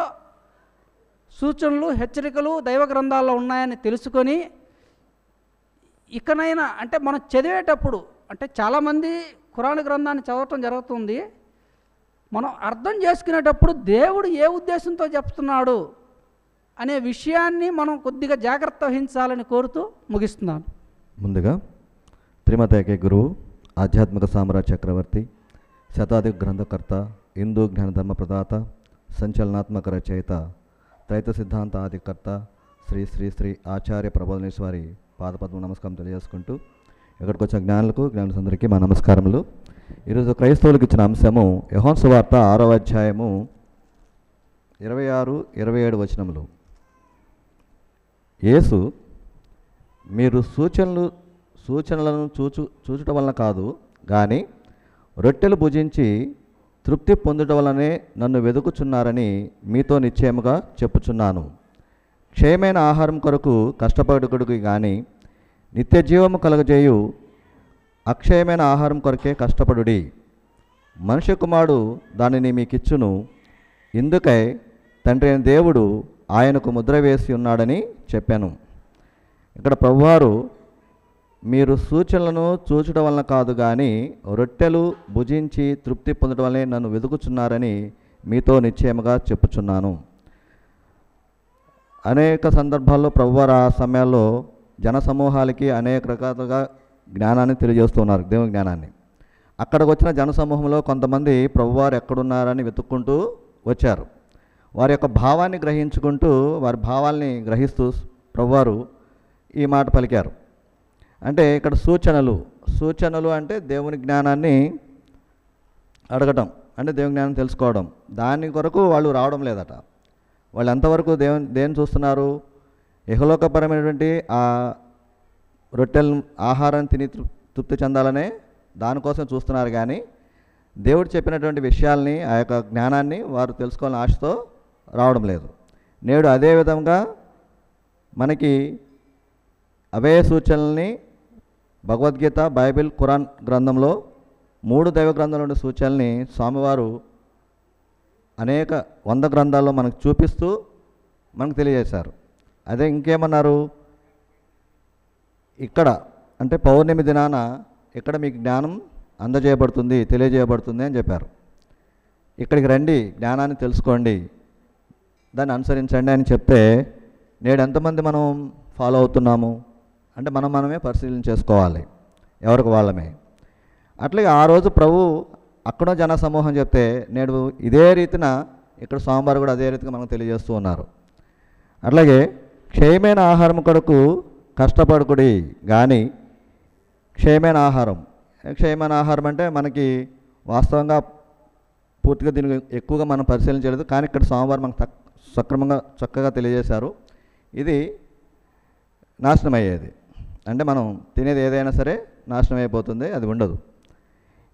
సూచనలు హెచ్చరికలు దైవ గ్రంథాల్లో ఉన్నాయని తెలుసుకొని ఇకనైనా అంటే మనం చదివేటప్పుడు అంటే చాలామంది ఖురాన్ గ్రంథాన్ని చదవటం జరుగుతుంది, మనం అర్థం చేసుకునేటప్పుడు దేవుడు ఏ ఉద్దేశంతో చెప్తున్నాడు అనే విషయాన్ని మనం కొద్దిగా జాగ్రత్త వహించాలని కోరుతూ ముగిస్తున్నాను. ముందుగా త్రిమతైక్య గురువు, ఆధ్యాత్మిక సామ్రాజ్య చక్రవర్తి, శతాధిక గ్రంథకర్త, హిందూ జ్ఞానధర్మ ప్రదాత, సంచలనాత్మక రచయిత, త్రైత సిద్ధాంత ఆదికర్త శ్రీ శ్రీ శ్రీ ఆచార్య ప్రబోధనేశ్వరి పాదపద్మ నమస్కారం తెలియజేసుకుంటూ ఇక్కడికి వచ్చిన జ్ఞానులకు జ్ఞానులందరికీ మా నమస్కారములు. ఈరోజు క్రైస్తవులకు ఇచ్చిన అంశము యోహాను సువార్త 6వ అధ్యాయము 26-27 వచనములు. యేసు మీరు సూచనలను చూచటం వలన కాదు కానీ రొట్టెలు భుజించి తృప్తి పొందడం వలనే నన్ను వెదుకుచున్నారని మీతో నిశ్చయముగా చెప్పుచున్నాను. క్షయమైన ఆహారం కొరకు కష్టపడుకుడికి కానీ నిత్య జీవము కలగజేయు అక్షయమైన ఆహారం కొరకే కష్టపడుడి. మనుష్య కుమారుడు దానిని మీకిచ్చును, ఇందుకై తండ్రి అయిన దేవుడు ఆయనకు ముద్ర వేసి ఉన్నాడని చెప్పాను. ఇక్కడ ప్రభువారు మీరు సూచనలను చూచడం వలన కాదు కానీ రొట్టెలు భుజించి తృప్తి పొందడం వల్లే నన్ను వెతుకుచున్నారని మీతో నిశ్చయముగా చెప్పుచున్నాను. అనేక సందర్భాల్లో ప్రభువారు ఆ సమయాల్లో జనసమూహాలకి అనేక రకాలుగా జ్ఞానాన్ని తెలియజేస్తున్నారు, దేవుని జ్ఞానాన్ని. అక్కడికి వచ్చిన జనసమూహంలో కొంతమంది ప్రభువారు ఎక్కడున్నారని వెతుక్కుంటూ వచ్చారు. వారి యొక్క భావాన్ని గ్రహించుకుంటూ, వారి భావాల్ని గ్రహిస్తూ ప్రభువారు ఈ మాట పలికారు. అంటే ఇక్కడ సూచనలు అంటే దేవుని జ్ఞానాన్ని అడగటం, అంటే దేవుని జ్ఞానం తెలుసుకోవడం. దాని కొరకు వాళ్ళు రావడం లేదట. వాళ్ళు ఎంతవరకు దేని చూస్తున్నారు? ఇహలోకపరమైనటువంటి ఆ రొట్టెలు ఆహారాన్ని తిని తృప్తి చెందాలనే దానికోసం చూస్తున్నారు. కానీ దేవుడు చెప్పినటువంటి విషయాల్ని, ఆ యొక్క జ్ఞానాన్ని వారు తెలుసుకోవాలని ఆశతో రావడం లేదు. నేడు అదే విధంగా మనకి అవే సూచనల్ని భగవద్గీత, బైబిల్, ఖురాన్ గ్రంథంలో 3 దైవ గ్రంథాల సూచనల్ని స్వామివారు అనేక 100 గ్రంథాల్లో మనకు చూపిస్తూ మనకు తెలియజేశారు. అదే ఇంకేమన్నారు? ఇక్కడ అంటే పౌర్ణమి దినాన ఇక్కడ మీకు జ్ఞానం అందజేయబడుతుంది, తెలియజేయబడుతుంది అని చెప్పారు. ఇక్కడికి రండి, జ్ఞానాన్ని తెలుసుకోండి, దాన్ని అనుసరించండి అని చెప్తే నేడు ఎంతమంది మనం ఫాలో అవుతున్నాము అంటే మనమే పరిశీలన చేసుకోవాలి, ఎవరికి వాళ్ళమే. అట్లాగే ఆ రోజు ప్రభు అక్కడ జన సమూహం చెప్తే నేడు ఇదే రీతిన ఇక్కడ స్వామివారు కూడా అదే రీతిగా మనకు తెలియజేస్తూ ఉన్నారు. అట్లాగే క్షయమైన ఆహారం కొరకు కష్టపడుకుడి కానీ క్షయమైన ఆహారం అంటే మనకి వాస్తవంగా పూర్తిగా దీనికి ఎక్కువగా మనం పరిశీలన చేయలేదు. కానీ ఇక్కడ స్వామివారు మనకు సక్రమంగా చక్కగా తెలియజేశారు. ఇది నాశనం అయ్యేది, అంటే మనం తినేది ఏదైనా సరే నాశనం అయిపోతుంది, అది ఉండదు.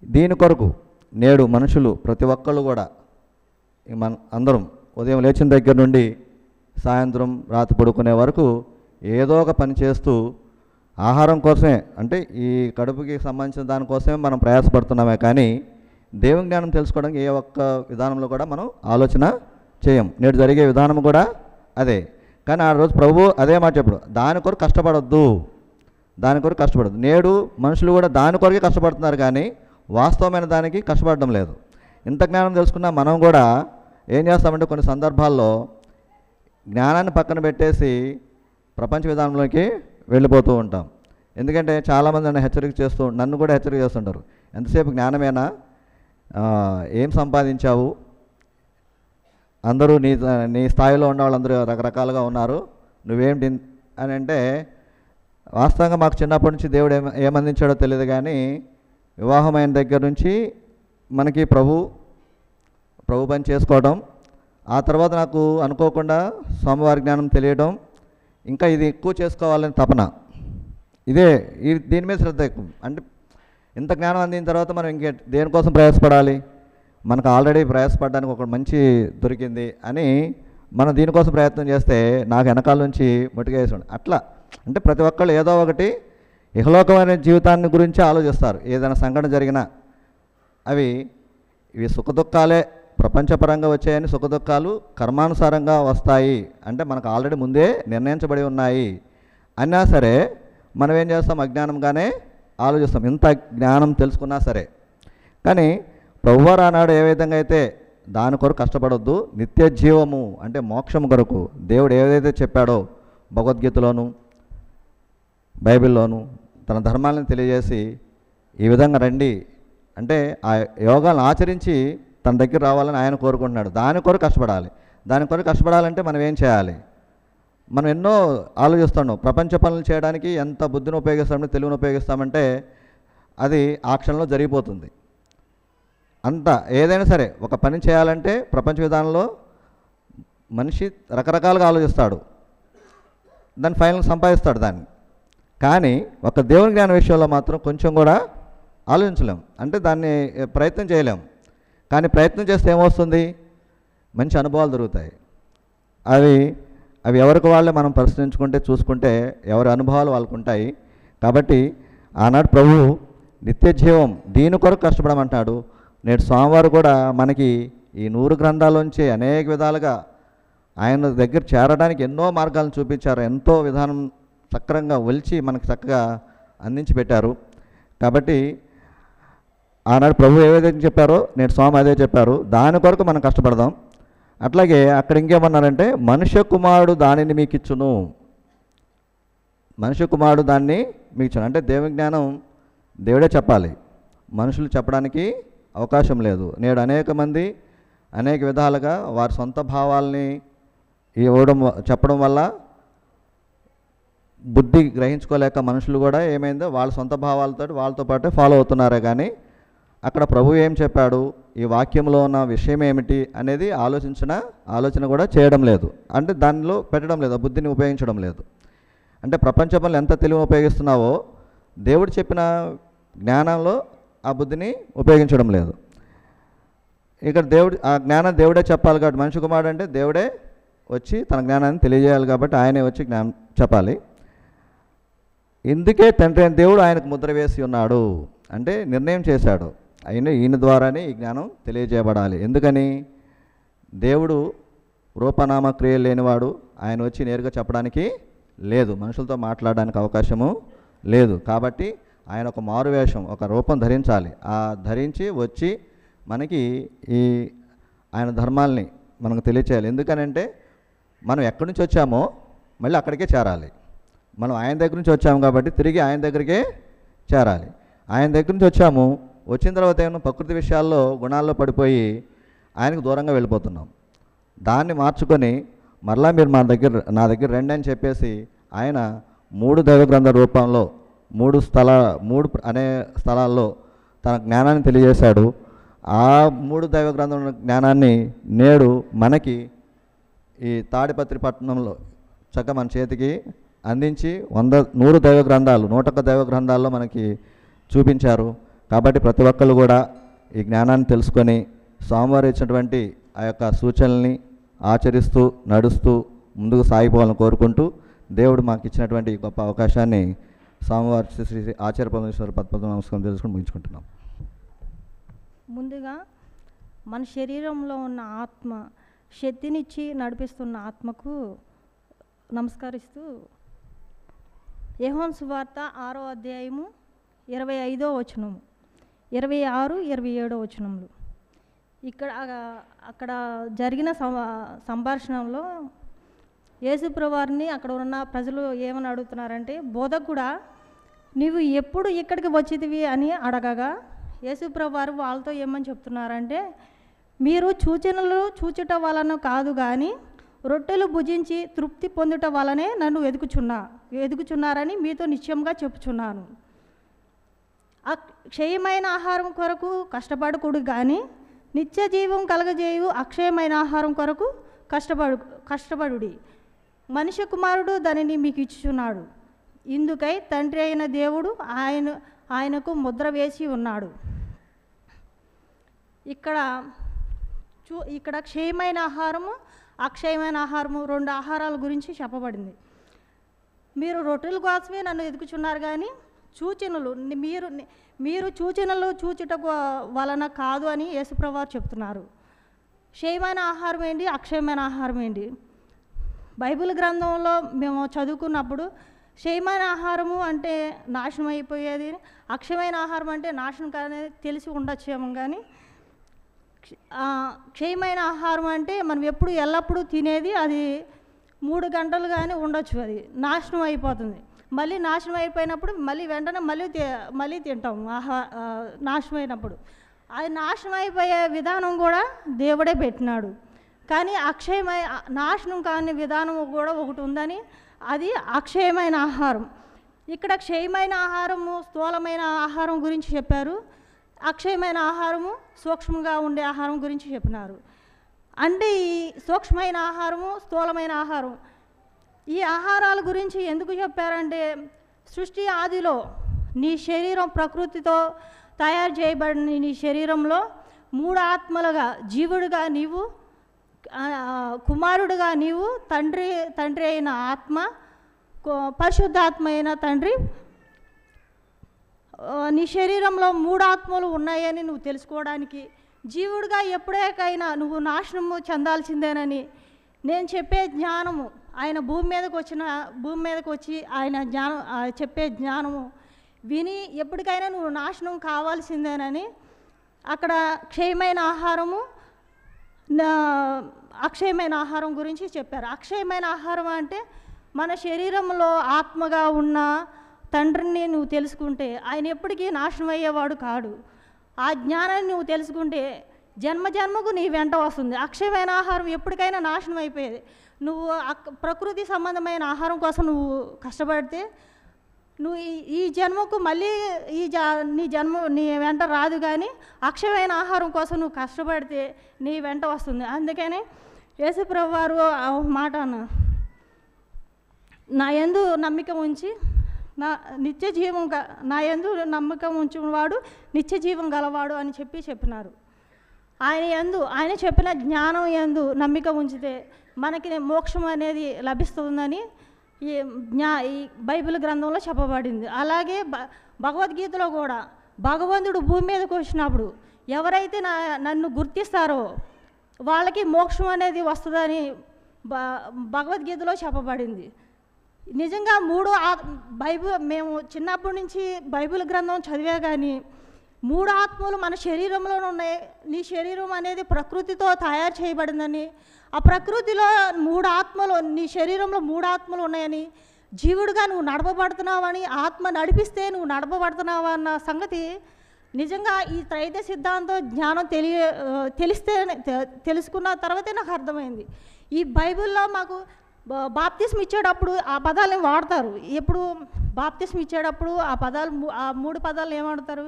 దీని కొరకు నేడు మనుషులు ప్రతి ఒక్కళ్ళు కూడా అందరం ఉదయం లేచిన దగ్గర నుండి సాయంత్రం రాత్రి పడుకునే వరకు ఏదో ఒక పని చేస్తూ ఆహారం కోసమే, అంటే ఈ కడుపుకి సంబంధించిన దానికోసమే మనం ప్రయాసపడుతున్నామే. కానీ దేవుని జ్ఞానం తెలుసుకోవడానికి ఏ ఒక్క విధానంలో కూడా మనం ఆలోచన చేయం. నేడు జరిగే విధానం కూడా అదే. కానీ ఆ రోజు ప్రభు అదే మాట చెప్పడు, దాని కొరకు కష్టపడొద్దు. నేడు మనుషులు కూడా దాని కొరకే కష్టపడుతున్నారు, కానీ వాస్తవమైన దానికి కష్టపడడం లేదు. ఇంత జ్ఞానం తెలుసుకున్నా మనం కూడా ఏం చేస్తామంటే కొన్ని సందర్భాల్లో జ్ఞానాన్ని పక్కన పెట్టేసి ప్రపంచ విధానంలోకి వెళ్ళిపోతూ ఉంటాం. ఎందుకంటే చాలామంది నన్ను కూడా హెచ్చరిక చేస్తుంటారు, ఎంతసేపు జ్ఞానమేనా, ఏం సంపాదించావు, అందరూ నీ స్థాయిలో ఉన్న వాళ్ళందరూ రకరకాలుగా ఉన్నారు, నువ్వేమిటి అని. అంటే వాస్తవంగా మాకు చిన్నప్పటి నుంచి దేవుడు ఏమందించాడో తెలియదు, కానీ వివాహమైన దగ్గర నుంచి మనకి ప్రభు పని చేసుకోవడం, ఆ తర్వాత నాకు అనుకోకుండా స్వామివారి జ్ఞానం తెలియడం, ఇంకా ఇది ఎక్కువ చేసుకోవాలని తపన, దీని మీద శ్రద్ధ ఎక్కువ. అంటే ఇంత జ్ఞానం అందిన తర్వాత మనం దేనికోసం ప్రయాసపడాలి? మనకు ఆల్రెడీ ప్రయాసపడడానికి ఒక మంచి దొరికింది అని మనం దీనికోసం ప్రయత్నం చేస్తే నాకు వెనకాల నుంచి ముట్టుకేసాడు. అట్లా అంటే ప్రతి ఒక్కళ్ళు ఏదో ఒకటి ఇహలోకమైన జీవితాన్ని గురించి ఆలోచిస్తారు. ఏదైనా సంఘటన జరిగినా ఇవి సుఖదుఖాలే ప్రపంచపరంగా వచ్చాయని, సుఖదుఖాలు కర్మానుసారంగా వస్తాయి అంటే మనకు ఆల్రెడీ ముందే నిర్ణయించబడి ఉన్నాయి అన్నా సరే మనం ఏం చేస్తాం? అజ్ఞానంగానే ఆలోచిస్తాం, ఇంత జ్ఞానం తెలుసుకున్నా సరే. కానీ ప్రభువారు ఆనాడు ఏ విధంగా అయితే దాని కొరకు కష్టపడొద్దు, నిత్య జీవము అంటే మోక్షం కొరకు దేవుడు ఏదైతే చెప్పాడో భగవద్గీతలోను బైబిల్లోను తన ధర్మాలను తెలియజేసి ఈ విధంగా రండి అంటే ఆ యోగాలను ఆచరించి తన దగ్గర రావాలని ఆయన కోరుకుంటున్నాడు. దాని కొరకు కష్టపడాలి. దాని కొరకు కష్టపడాలంటే మనం ఏం చేయాలి? మనం ఎన్నో ఆలోచిస్తున్నాం. ప్రపంచ పనులు చేయడానికి ఎంత బుద్ధిని ఉపయోగిస్తామంటే, తెలివిని ఉపయోగిస్తామంటే అది ఆ క్షణంలో జరిగిపోతుంది. అంతా ఏదైనా సరే ఒక పని చేయాలంటే ప్రపంచ విధానంలో మనిషి రకరకాలుగా ఆలోచిస్తాడు, దాన్ని ఫైనల్ సంపాదిస్తాడు దాన్ని. కానీ ఒక దేవుని జ్ఞాన విషయంలో మాత్రం కొంచెం కూడా ఆలోచించలేం, అంటే దాన్ని ప్రయత్నం చేయలేం. కానీ ప్రయత్నం చేస్తే ఏమొస్తుంది? మంచి అనుభవాలు దొరుకుతాయి. అవి ఎవరికి వాళ్ళే మనం పరిశీలించుకుంటే చూసుకుంటే ఎవరి అనుభవాలు వాళ్ళకు ఉంటాయి. కాబట్టి ఆనాడు ప్రభు నిత్య జీవం దీని కొరకు కష్టపడమంటున్నాడు. నేడు స్వామివారు కూడా మనకి ఈ 100 గ్రంథాల్లోంచి అనేక విధాలుగా ఆయన దగ్గర చేరడానికి ఎన్నో మార్గాలను చూపించారు. ఎంతో విధానం సక్రంగా ఒలిచి మనకు చక్కగా అందించి పెట్టారు. కాబట్టి ఆనాడు ప్రభు ఏదైతే చెప్పారో నేడు స్వామి అదే చెప్పారు. దాని కొరకు మనం కష్టపడదాం. అట్లాగే అక్కడ ఇంకేమన్నారంటే మనుష్య కుమారుడు దానిని మీకు ఇచ్చును. మనిషి కుమారుడు దాన్ని మీకు ఇచ్చాడు. అంటే దేవుని జ్ఞానం దేవుడే చెప్పాలి, మనుషులు చెప్పడానికి అవకాశం లేదు. నేడు అనేక మంది అనేక విధాలుగా వారి సొంత భావాల్ని చెప్పడం వల్ల బుద్ధి గ్రహించుకోలేక మనుషులు కూడా ఏమైందో వాళ్ళ సొంత భావాలతో వాళ్ళతో పాటే ఫాలో అవుతున్నారే కానీ అక్కడ ప్రభు ఏం చెప్పాడు, ఈ వాక్యంలో ఉన్న విషయం ఏమిటి అనేది ఆలోచన కూడా చేయడం లేదు. అంటే దానిలో పెట్టడం లేదు, ఆ బుద్ధిని ఉపయోగించడం లేదు. అంటే ప్రపంచంలో ఎంత తెలివి ఉపయోగిస్తున్నావో దేవుడు చెప్పిన జ్ఞానంలో ఆ బుద్ధిని ఉపయోగించడం లేదు. ఇక్కడ ఆ జ్ఞానం దేవుడే చెప్పాలి కాబట్టి మనిషి కుమారుడు అంటే దేవుడే వచ్చి తన జ్ఞానాన్ని తెలియజేయాలి కాబట్టి ఆయనే వచ్చి జ్ఞానం చెప్పాలి. ఇందుకే తండ్రి అయిన దేవుడు ఆయనకు ముద్ర వేసి ఉన్నాడు, అంటే నిర్ణయం చేశాడు ఈయన ద్వారానే ఈ జ్ఞానం తెలియజేయబడాలి. ఎందుకని? దేవుడు రూపనామ క్రియలు లేనివాడు, ఆయన వచ్చి నేరుగా చెప్పడానికి లేదు, మనుషులతో మాట్లాడడానికి అవకాశము లేదు. కాబట్టి ఆయన ఒక మారువేషం, ఒక రూపం ధరించాలి. ఆ ధరించి వచ్చి మనకి ఆయన ధర్మాల్ని మనకు తెలియచేయాలి. ఎందుకనంటే మనం ఎక్కడి నుంచి వచ్చామో మళ్ళీ అక్కడికే చేరాలి. మనం ఆయన దగ్గర నుంచి వచ్చాము కాబట్టి తిరిగి ఆయన దగ్గరికే చేరాలి. ఆయన దగ్గర నుంచి వచ్చిన తర్వాత ఏమో ప్రకృతి విషయాల్లో గుణాల్లో పడిపోయి ఆయనకు దూరంగా వెళ్ళిపోతున్నాం. దాన్ని మార్చుకొని మరలా మీరు నా దగ్గర రండి అని చెప్పేసి ఆయన 3 దైవ గ్రంథ రూపంలో 3 అనే స్థలాల్లో తన జ్ఞానాన్ని తెలియజేశాడు. ఆ 3 దైవ గ్రంథం జ్ఞానాన్ని నేడు మనకి ఈ తాడిపత్రి పట్టణంలో చక్కగా మన చేతికి అందించి 100 దైవ గ్రంథాలు 101 దైవ గ్రంథాల్లో మనకి చూపించారు. కాబట్టి ప్రతి ఒక్కరు కూడా ఈ జ్ఞానాన్ని తెలుసుకొని స్వామివారు ఇచ్చినటువంటి ఆ యొక్క సూచనల్ని ఆచరిస్తూ నడుస్తూ ముందుకు సాగిపోవాలని కోరుకుంటూ దేవుడు మాకు ఇచ్చినటువంటి గొప్ప అవకాశాన్ని స్వామివారి శ్రీ ఆచార్య పరమేశ్వర పద్మనాభ నమస్కారం తెలుసుకొని ముగించుకుంటున్నాం. ముందుగా మన శరీరంలో ఉన్న ఆత్మ శక్తినిచ్చి నడిపిస్తున్న ఆత్మకు నమస్కరిస్తూ యోహాను సువార్త 6వ అధ్యాయము 25వ వచనము 26, 27 వచనములు అక్కడ జరిగిన సంభాషణలో యేసుప్రభువారిని అక్కడ ఉన్న ప్రజలు ఏమని అడుగుతున్నారంటే, బోధకుడా నీవు ఎప్పుడు ఇక్కడికి వచ్చితివి అని అడగగా యేసుప్రభువారు వాళ్ళతో ఏమని చెప్తున్నారంటే, మీరు సూచనలు చూచుట వలన కాదు కానీ రొట్టెలు భుజించి తృప్తి పొందుట వలనే నన్ను ఎదుగుచున్నారని మీతో నిశ్చయంగా చెప్పుచున్నాను. క్షయమైన ఆహారం కొరకు కష్టపడకూడదు కానీ నిత్య జీవం కలగజేయు అక్షయమైన ఆహారం కొరకు కష్టపడుడి. మనిషి కుమారుడు దానిని మీకు ఇచ్చుచున్నాడు. ఇందుకై తండ్రి అయిన దేవుడు ఆయనకు ముద్ర వేసి ఉన్నాడు. ఇక్కడ క్షయమైన ఆహారము అక్షయమైన ఆహారము 2 ఆహారాల గురించి చెప్పబడింది. మీరు రొట్టెల కోసమే నన్ను ఎదుగుచున్నారు కానీ సూచనలు మీరు సూచనలు చూచుట వలన కాదు అని యేసుప్రభువారు చెప్తున్నారు. క్షయమైన ఆహారం ఏంటి, అక్షయమైన ఆహారం ఏంటి? బైబిల్ గ్రంథంలో మేము చదువుకున్నప్పుడు క్షయమైన ఆహారము అంటే నాశనం అయిపోయేది, అక్షయమైన ఆహారం అంటే నాశనం కానీ తెలిసి ఉండొచ్చేమో. కానీ క్షయమైన ఆహారం అంటే మనం ఎల్లప్పుడూ తినేది, అది 3 గంటలు కానీ ఉండొచ్చు, అది నాశనం అయిపోతుంది. మళ్ళీ నాశనం అయిపోయినప్పుడు వెంటనే మళ్ళీ తింటాం. నాశనమైనప్పుడు అది నాశనం అయిపోయే విధానం కూడా దేవుడే పెట్టినాడు. కానీ నాశనం కాని విధానం కూడా ఒకటి ఉందని, అది అక్షయమైన ఆహారం. ఇక్కడ క్షయమైన ఆహారము స్థూలమైన ఆహారం గురించి చెప్పారు, అక్షయమైన ఆహారము సూక్ష్మంగా ఉండే ఆహారం గురించి చెప్పినారు. అంటే ఈ సూక్ష్మమైన ఆహారము స్థూలమైన ఆహారం, ఈ ఆహారాల గురించి ఎందుకు చెప్పారంటే, సృష్టి ఆదిలో నీ శరీరం ప్రకృతితో తయారు చేయబడిన నీ శరీరంలో 3 ఆత్మలుగా, జీవుడిగా నీవు, కుమారుడిగా నీవు, తండ్రి అయిన ఆత్మ, పరిశుద్ధాత్మ అయిన తండ్రి, నీ శరీరంలో 3 ఆత్మలు ఉన్నాయని నువ్వు తెలుసుకోవడానికి, జీవుడిగా ఎప్పుడేకైనా నువ్వు నాశనము చెందాల్సిందేనని నేను చెప్పే జ్ఞానము, ఆయన భూమి మీదకి వచ్చి ఆయన చెప్పే జ్ఞానము విని ఎప్పటికైనా నువ్వు నాశనం కావాల్సిందేనని అక్కడ క్షయమైన ఆహారము అక్షయమైన ఆహారం గురించి చెప్పారు. అక్షయమైన ఆహారం అంటే మన శరీరంలో ఆత్మగా ఉన్న తండ్రిని నువ్వు తెలుసుకుంటే ఆయన ఎప్పటికీ నాశనం అయ్యేవాడు కాడు. ఆ జ్ఞానాన్ని నువ్వు తెలుసుకుంటే జన్మ జన్మకు నీ వెంట వస్తుంది. అక్షయమైన ఆహారం ఎప్పటికైనా నాశనం అయిపోయేది. నువ్వు ప్రకృతి సంబంధమైన ఆహారం కోసం నువ్వు కష్టపడితే నువ్వు ఈ జన్మకు మళ్ళీ నీ వెంట రాదు. కానీ అక్షయమైన ఆహారం కోసం నువ్వు కష్టపడితే నీ వెంట వస్తుంది. అందుకని యేసుప్రభు వారు ఆ మాట అన్నారు, నా యందు నమ్మిక ఉంచి నా యందు నమ్మకం ఉంచినవాడు నిత్య జీవం గలవాడు అని చెప్పినారు. ఆయన చెప్పిన జ్ఞానం యందు నమ్మిక ఉంచితే మనకి మోక్షం అనేది లభిస్తుందని ఈ బైబిల్ గ్రంథంలో చెప్పబడింది. అలాగే భగవద్గీతలో కూడా భగవంతుడు భూమి మీదకి వచ్చినప్పుడు ఎవరైతే నన్ను గుర్తిస్తారో వాళ్ళకి మోక్షం అనేది వస్తుందని భగవద్గీతలో చెప్పబడింది. నిజంగా మేము చిన్నప్పటి నుంచి బైబిల్ గ్రంథం చదివే కానీ 3 ఆత్మలు మన శరీరంలో ఉన్నాయి. నీ శరీరం అనేది ప్రకృతితో తయారు చేయబడిందని, ఆ ప్రకృతిలో 3 ఆత్మలు, నీ శరీరంలో 3 ఆత్మలు ఉన్నాయని, జీవుడుగా నువ్వు నడపబడుతున్నావని, ఆత్మ నడిపిస్తే నువ్వు నడపబడుతున్నావు అన్న సంగతి నిజంగా ఈ త్రైత సిద్ధాంతం జ్ఞానం తెలుసుకున్న తర్వాతే నాకు అర్థమైంది. ఈ బైబిల్లో మాకు బాప్తిస్మ ఇచ్చేటప్పుడు ఆ పదాలను వాడతారు. ఎప్పుడు బాప్తిస్మ ఇచ్చేటప్పుడు ఆ 3 పదాలు ఏమాడతారు?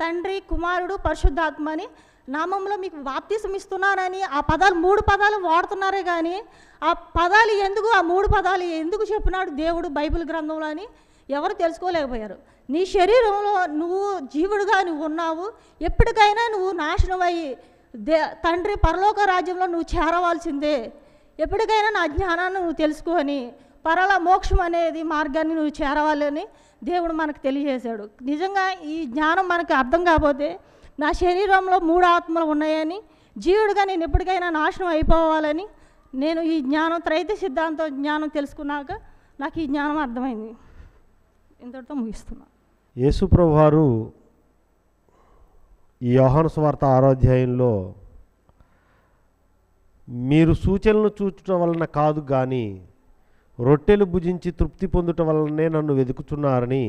తండ్రి, కుమారుడు, పరిశుద్ధాత్మ అని నామంలో మీకు బాప్తిస్మ ఇస్తున్నానని ఆ 3 పదాలు వాడుతున్నారే కానీ ఆ 3 పదాలు ఎందుకు చెప్పినాడు దేవుడు బైబిల్ గ్రంథంలో అని ఎవరు తెలుసుకోలేకపోయారు. నీ శరీరంలో నువ్వు జీవుడుగా నువ్వు ఉన్నావు. ఎప్పటికైనా నువ్వు నాశనం అయ్యి తండ్రి పరలోక రాజ్యంలో నువ్వు చేరవలసిందే. ఎప్పటికైనా నా జ్ఞానాన్ని నువ్వు తెలుసుకొని మోక్షం అనేది మార్గాన్ని నువ్వు చేరవాలని దేవుడు మనకు తెలియజేశాడు. నిజంగా ఈ జ్ఞానం మనకు అర్థం కాకపోతే నా శరీరంలో 3 ఆత్మలు ఉన్నాయని, జీవుడుగా నేను ఎప్పటికైనా నాశనం అయిపోవాలని నేను ఈ జ్ఞానం త్రైత సిద్ధాంతం జ్ఞానం తెలుసుకున్నాక నాకు ఈ జ్ఞానం అర్థమైంది. ఇంతటితో ముగిస్తున్నా. యేసుప్రభు వారు ఈ యోహాను సువార్త 6వ అధ్యాయంలో మీరు సూచనలు చూచటం వలన కాదు కానీ రొట్టెలు భుజించి తృప్తి పొందుట వలననే నన్ను వెతుకుతున్నారని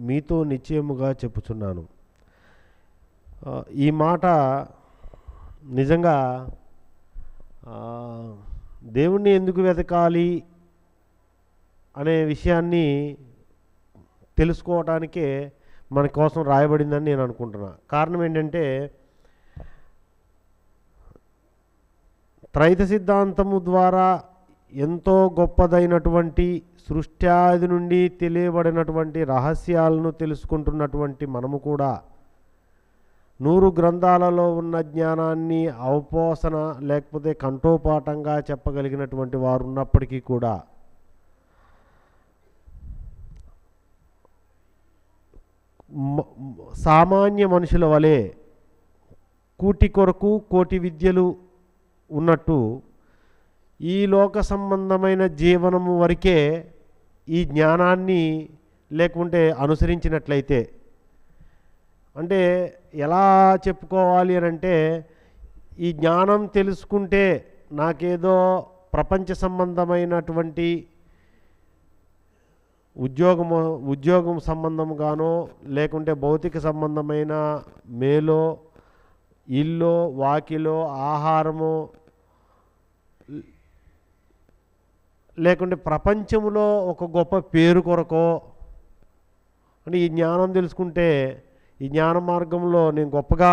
మీతో నిశ్చయముగా చెప్పుచున్నాను. ఈ మాట నిజంగా దేవుణ్ణి ఎందుకు వెతకాలి అనే విషయాన్ని తెలుసుకోవటానికే మన కోసం రాయబడిందని నేను అనుకుంటున్నా. కారణం ఏంటంటే త్రైత సిద్ధాంతము ద్వారా ఎంతో గొప్పదైనటువంటి సృష్ట్యాది నుండి తెలియబడినటువంటి రహస్యాలను తెలుసుకుంటున్నటువంటి మనము కూడా 100 గ్రంథాలలో ఉన్న జ్ఞానాన్ని అవపోసన లేకపోతే కంఠోపాఠంగా చెప్పగలిగినటువంటి వారు ఉన్నప్పటికీ కూడా సామాన్య మనుషుల వలె కూటి కొరకు కోటి విద్యలు ఉన్నట్టు ఈ లోక సంబంధమైన జీవనము వరకే ఈ జ్ఞానాన్ని లేకుంటే అనుసరించినట్లయితే, అంటే ఎలా చెప్పుకోవాలి అని అంటే, ఈ జ్ఞానం తెలుసుకుంటే నాకేదో ప్రపంచ సంబంధమైనటువంటి ఉద్యోగం సంబంధంగానో లేకుంటే భౌతిక సంబంధమైన మేలో, ఇల్లు, వాకిలో, ఆహారము, లేకుంటే ప్రపంచంలో ఒక గొప్ప పేరు కొరకో, అంటే ఈ జ్ఞానం తెలుసుకుంటే ఈ జ్ఞాన మార్గంలో నేను గొప్పగా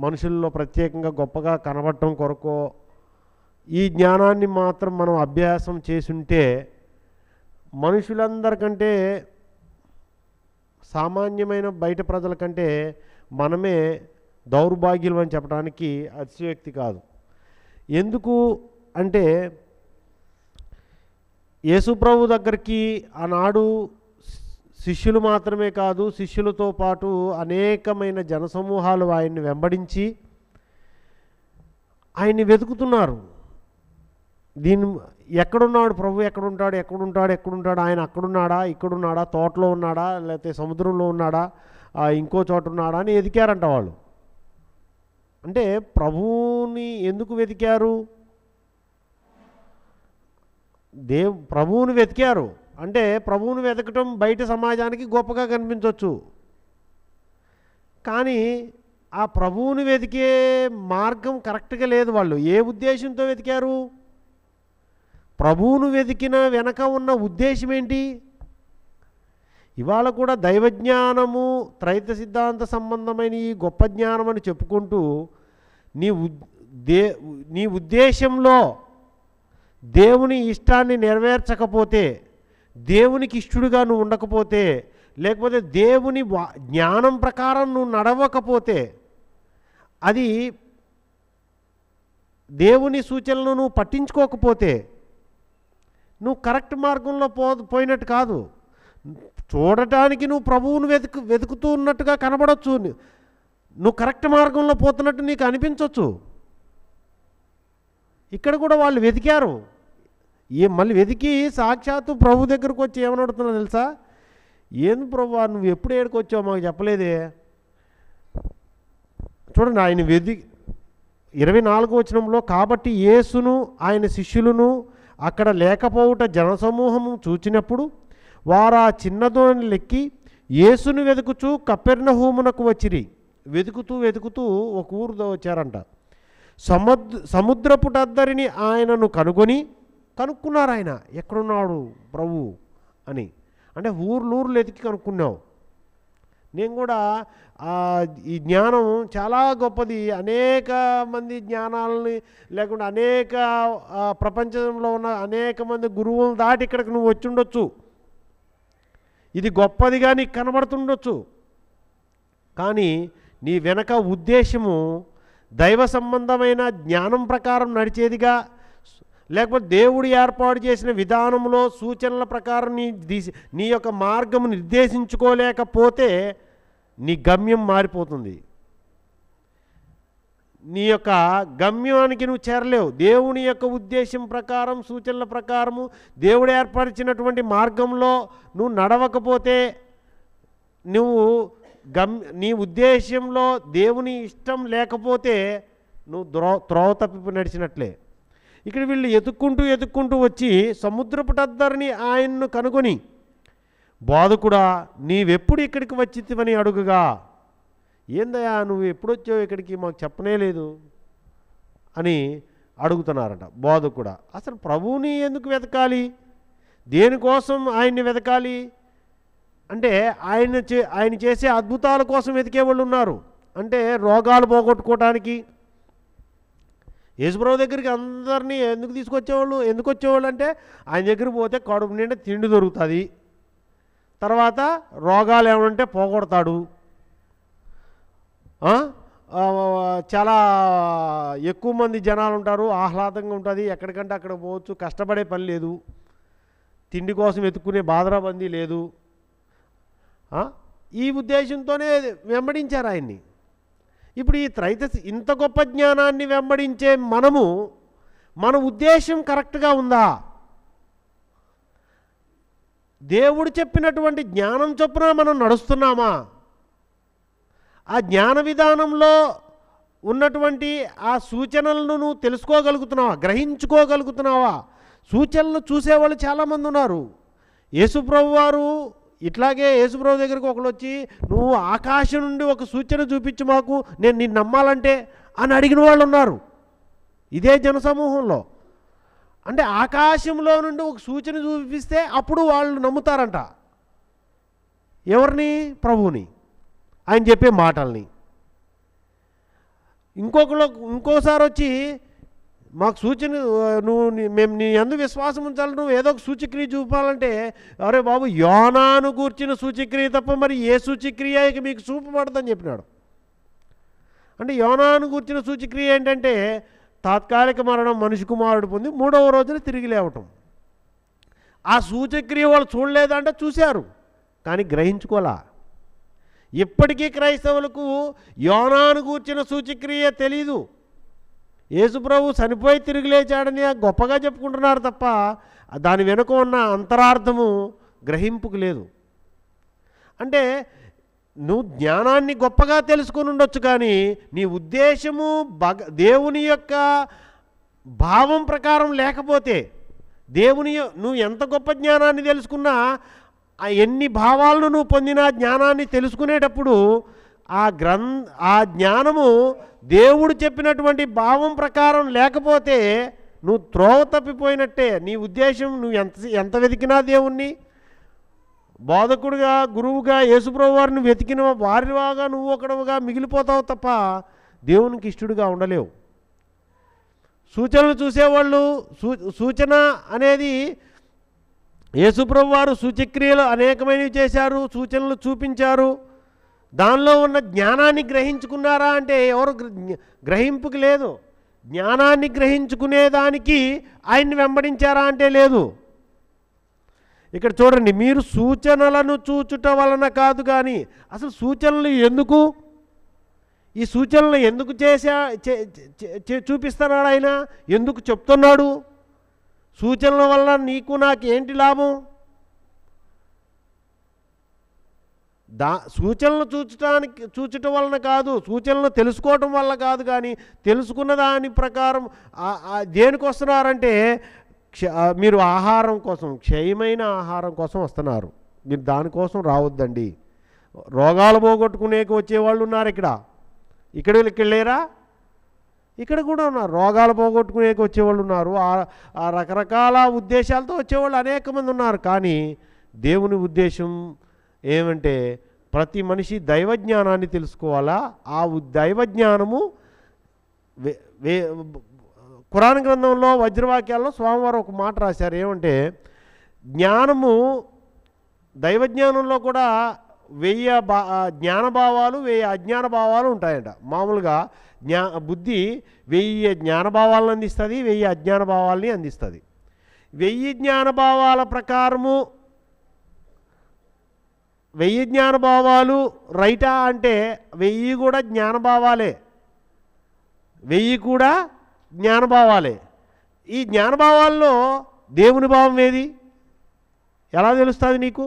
మనుషుల్లో ప్రత్యేకంగా గొప్పగా కనబడటం కొరకో ఈ జ్ఞానాన్ని మాత్రం మనం అభ్యాసం చేసుంటే మనుషులందరికంటే సామాన్యమైన బయట ప్రజల కంటే మనమే దౌర్భాగ్యులు అని చెప్పడానికి అతిశయోక్తి కాదు. ఎందుకు అంటే యేసుప్రభు దగ్గరికి ఆనాడు శిష్యులు మాత్రమే కాదు, శిష్యులతో పాటు అనేకమైన జనసమూహాలు ఆయన్ని వెంబడించి ఆయన్ని వెతుకుతున్నారు. ఎక్కడున్నాడు ప్రభు, ఎక్కడుంటాడు, ఆయన అక్కడున్నాడా, ఇక్కడున్నాడా, తోటలో ఉన్నాడా, లేకపోతే సముద్రంలో ఉన్నాడా, ఇంకో చోట ఉన్నాడా అని వెతికారంట వాళ్ళు. అంటే ప్రభువుని ఎందుకు వెతికారు? ప్రభువుని వెతికారు, అంటే ప్రభువును వెతకటం బయట సమాజానికి గొప్పగా కనిపించవచ్చు, కానీ ఆ ప్రభువుని వెతికే మార్గం కరెక్ట్గా లేదు. వాళ్ళు ఏ ఉద్దేశంతో వెతికారు? ప్రభువును వెతికిన వెనక ఉన్న ఉద్దేశం ఏంటి? ఇవాళ కూడా దైవజ్ఞానము త్రైత సిద్ధాంత సంబంధమైన ఈ గొప్ప జ్ఞానం అని చెప్పుకుంటూ నీ ఉద్దేశంలో దేవుని ఇష్టాన్ని నెరవేర్చకపోతే, దేవునికి ఇష్టడుగా నువ్వు ఉండకపోతే, లేకపోతే దేవుని జ్ఞానం ప్రకారం నువ్వు నడవకపోతే, అది దేవుని సూచనలను నువ్వు పట్టించుకోకపోతే నువ్వు కరెక్ట్ మార్గంలో పోయినట్టు కాదు. చూడటానికి నువ్వు ప్రభువును వెతుకుతూ ఉన్నట్టుగా కనబడవచ్చు, నువ్వు కరెక్ట్ మార్గంలో పోతున్నట్టు నీకు అనిపించవచ్చు. ఇక్కడ కూడా వాళ్ళు వెతికారు, మళ్ళీ వెతికి సాక్షాత్తు ప్రభు దగ్గరకు వచ్చి ఏమని అడుగుతున్నా తెలుసా? ఏంది ప్రభు, నువ్వు ఎప్పుడు ఏడుకు వచ్చావు మాకు చెప్పలేదే. చూడండి, ఆయన 24వ వచనంలో, కాబట్టి యేసును ఆయన శిష్యులను అక్కడ లేకపోవుట జనసమూహము చూచినప్పుడు వారు ఆ చిన్నదోణిని లెక్కి యేసును వెతుకుచూ కపెర్నహూమునకు వచ్చిరి. వెతుకుతూ ఒక ఊరు వచ్చారంట. సముద్రపుటద్దరిని ఆయనను కనుక్కున్నారు. ఆయన ఎక్కడున్నాడు ప్రభు అని. అంటే ఊర్లు ఎతికి కనుక్కున్నావు. నేను కూడా ఈ జ్ఞానం చాలా గొప్పది. అనేక మంది జ్ఞానాలని లేకుండా అనేక ప్రపంచంలో ఉన్న అనేక మంది గురువులను దాటి ఇక్కడికి నువ్వు వచ్చి ఉండొచ్చు. ఇది గొప్పదిగా నీకు కనబడుతుండొచ్చు, కానీ నీ వెనక ఉద్దేశము దైవ సంబంధమైన జ్ఞానం ప్రకారం నడిచేదిగా, లేకపోతే దేవుడు ఏర్పాటు చేసిన విధానంలో సూచనల ప్రకారం నీ యొక్క మార్గము నిర్దేశించుకోలేకపోతే నీ గమ్యం మారిపోతుంది. నీ యొక్క గమ్యానికి నువ్వు చేరలేవు. దేవుని యొక్క ఉద్దేశం ప్రకారం, సూచనల ప్రకారము, దేవుడు ఏర్పరిచినటువంటి మార్గంలో నువ్వు నడవకపోతే, నువ్వు నీ ఉద్దేశంలో దేవుని ఇష్టం లేకపోతే నువ్వు త్రోవ తప్పి నడిచినట్లే. ఇక్కడ వీళ్ళు ఎతుక్కుంటూ వచ్చి సముద్రపుటద్దరిని ఆయన్ను కనుగొని, బోధకుడా నీవెప్పుడు ఇక్కడికి వచ్చితివని అడుగుగా, ఏందయ్యా నువ్వు ఎప్పుడు వచ్చావు ఇక్కడికి మాకు చెప్పనే లేదు అని అడుగుతున్నారట. బోధకుడా, అసలు ప్రభువుని ఎందుకు వెతకాలి, దేనికోసం ఆయన్ని వెతకాలి అంటే ఆయన చేసే అద్భుతాల కోసం వెతికే వాళ్ళు ఉన్నారు. అంటే రోగాలు పోగొట్టుకోవటానికి యేసుప్రభు దగ్గరికి అందరినీ ఎందుకు వచ్చేవాళ్ళు అంటే ఆయన దగ్గరికి పోతే కడుపు నిండా తిండి దొరుకుతుంది, తర్వాత రోగాలు ఏమంటే పోగొడతాడు, చాలా ఎక్కువ మంది జనాలు ఉంటారు, ఆహ్లాదంగా ఉంటుంది, ఎక్కడికంటే అక్కడ పోవచ్చు, కష్టపడే పని లేదు, తిండి కోసం వెతుక్కునే బాధరాబందీ లేదు. ఈ ఉద్దేశంతోనే వెంబడించారు ఆయన్ని. ఇప్పుడు ఈ ఇంత గొప్ప జ్ఞానాన్ని వెంబడించే మన ఉద్దేశం కరెక్ట్గా ఉందా? దేవుడు చెప్పినటువంటి జ్ఞానం చొప్పున మనం నడుస్తున్నామా? ఆ జ్ఞాన విధానంలో ఉన్నటువంటి ఆ సూచనలను నువ్వు తెలుసుకోగలుగుతున్నావా, గ్రహించుకోగలుగుతున్నావా? సూచనలు చూసేవాళ్ళు చాలామంది ఉన్నారు. యేసుప్రభు వారు ఇట్లాగే యేసుప్రభు దగ్గరికి ఒకళ్ళు వచ్చి, నువ్వు ఆకాశం నుండి ఒక సూచన చూపించి మాకు, నేను నిన్ను నమ్మాలంటే అని అడిగిన వాళ్ళు ఉన్నారు ఇదే జనసమూహంలో. అంటే ఆకాశంలో నుండి ఒక సూచన చూపిస్తే అప్పుడు వాళ్ళు నమ్ముతారంట. ఎవరిని? ప్రభువుని, ఆయన చెప్పే మాటల్ని. ఇంకోసారి వచ్చి మాకు సూచన, మేము నీ యందు విశ్వాసం ఉంచాలి, నువ్వు ఏదో ఒక సూచక్రియ చూపాలంటే, అరే బాబు యోనాను గూర్చిన సూచక్రియ తప్ప మరి ఏ సూచక్రియ మీకు చూపబడదని చెప్పినాడు. అంటే యోనాను గూర్చిన సూచక్రియ ఏంటంటే తాత్కాలిక మరణం, మనిషి కుమారుడు పొంది 3వ రోజున తిరిగి లేవటం. ఆ సూచక్రియ వాళ్ళు చూడలేదంటే చూశారు, కానీ గ్రహించుకోలే. ఇప్పటికీ క్రైస్తవులకు యోనాను గూర్చిన సూచక్రియ తెలీదు. యేసుప్రభు చనిపోయి తిరిగి లేచాడని గొప్పగా చెప్పుకుంటున్నారు తప్ప దాని వెనుక ఉన్న అంతరార్థము గ్రహింపుకు లేదు. అంటే నువ్వు జ్ఞానాన్ని గొప్పగా తెలుసుకొని ఉండొచ్చు, కానీ నీ ఉద్దేశము దేవుని యొక్క భావం ప్రకారం లేకపోతే, నువ్వు ఎంత గొప్ప జ్ఞానాన్ని తెలుసుకున్నా, ఎన్ని భావాలను నువ్వు పొందిన జ్ఞానాన్ని తెలుసుకునేటప్పుడు ఆ జ్ఞానము దేవుడు చెప్పినటువంటి భావం ప్రకారం లేకపోతే నువ్వు త్రోవ తప్పిపోయినట్టే. నీ ఉద్దేశం నువ్వు ఎంత వెతికినా దేవుణ్ణి, బోధకుడుగా గురువుగా యేసుప్రభు వారిని వెతికిన వారిలాగా నువ్వు ఒకడుగా మిగిలిపోతావు తప్ప దేవునికి ఇష్టడుగా ఉండలేవు. సూచనలు చూసేవాళ్ళు సూచన అనేది యేసుప్రభు వారు సూచక్రియలు అనేకమైనవి చేశారు, సూచనలు చూపించారు. దానిలో ఉన్న జ్ఞానాన్ని గ్రహించుకున్నారా అంటే ఎవరు గ్రహింపుకి లేదు. జ్ఞానాన్ని గ్రహించుకునేదానికి ఆయన్ని వెంబడించారా అంటే లేదు. ఇక్కడ చూడండి, మీరు సూచనలను చూచుట వలన కాదు కానీ అసలు సూచనలు ఎందుకు, ఈ సూచనలు ఎందుకు చూపిస్తున్నాడు ఆయన, ఎందుకు చెప్తున్నాడు? సూచనల వల్ల నీకు నాకు ఏంటి లాభం? సూచనలు చూచటం వలన కాదు, సూచనలు తెలుసుకోవటం వల్ల కాదు. కానీ తెలుసుకున్న దాని ప్రకారం దేనికి వస్తున్నారంటే మీరు ఆహారం కోసం, క్షయమైన ఆహారం కోసం వస్తున్నారు. మీరు దానికోసం రావద్దండి. రోగాలు పోగొట్టుకునేకి వచ్చేవాళ్ళు ఉన్నారు ఇక్కడ లేరా? ఇక్కడ కూడా ఉన్నారు. రోగాలు పోగొట్టుకునేకి వచ్చేవాళ్ళు ఉన్నారు. ఆ రకరకాల ఉద్దేశాలతో వచ్చేవాళ్ళు అనేక మంది ఉన్నారు. కానీ దేవుని ఉద్దేశం ఏమంటే ప్రతి మనిషి దైవజ్ఞానాన్ని తెలుసుకోవాలా. ఆ దైవజ్ఞానము ఖురాన్ గ్రంథంలో వజ్రవాక్యాల్లో స్వామివారు ఒక మాట రాశారు. ఏమంటే జ్ఞానము, దైవజ్ఞానంలో కూడా 1000 జ్ఞానభావాలు 1000 అజ్ఞాన భావాలు ఉంటాయంట. మామూలుగా బుద్ధి 1000 జ్ఞానభావాలను అందిస్తుంది, 1000 అజ్ఞాన భావాలని అందిస్తుంది. 1000 జ్ఞానభావాల ప్రకారము 1000 జ్ఞానభావాలు రైటా అంటే 1000 కూడా జ్ఞానభావాలే, 1000 కూడా జ్ఞానభావాలే. ఈ జ్ఞానభావాల్లో దేవుని భావం ఏది? ఎలా తెలుస్తుంది నీకు?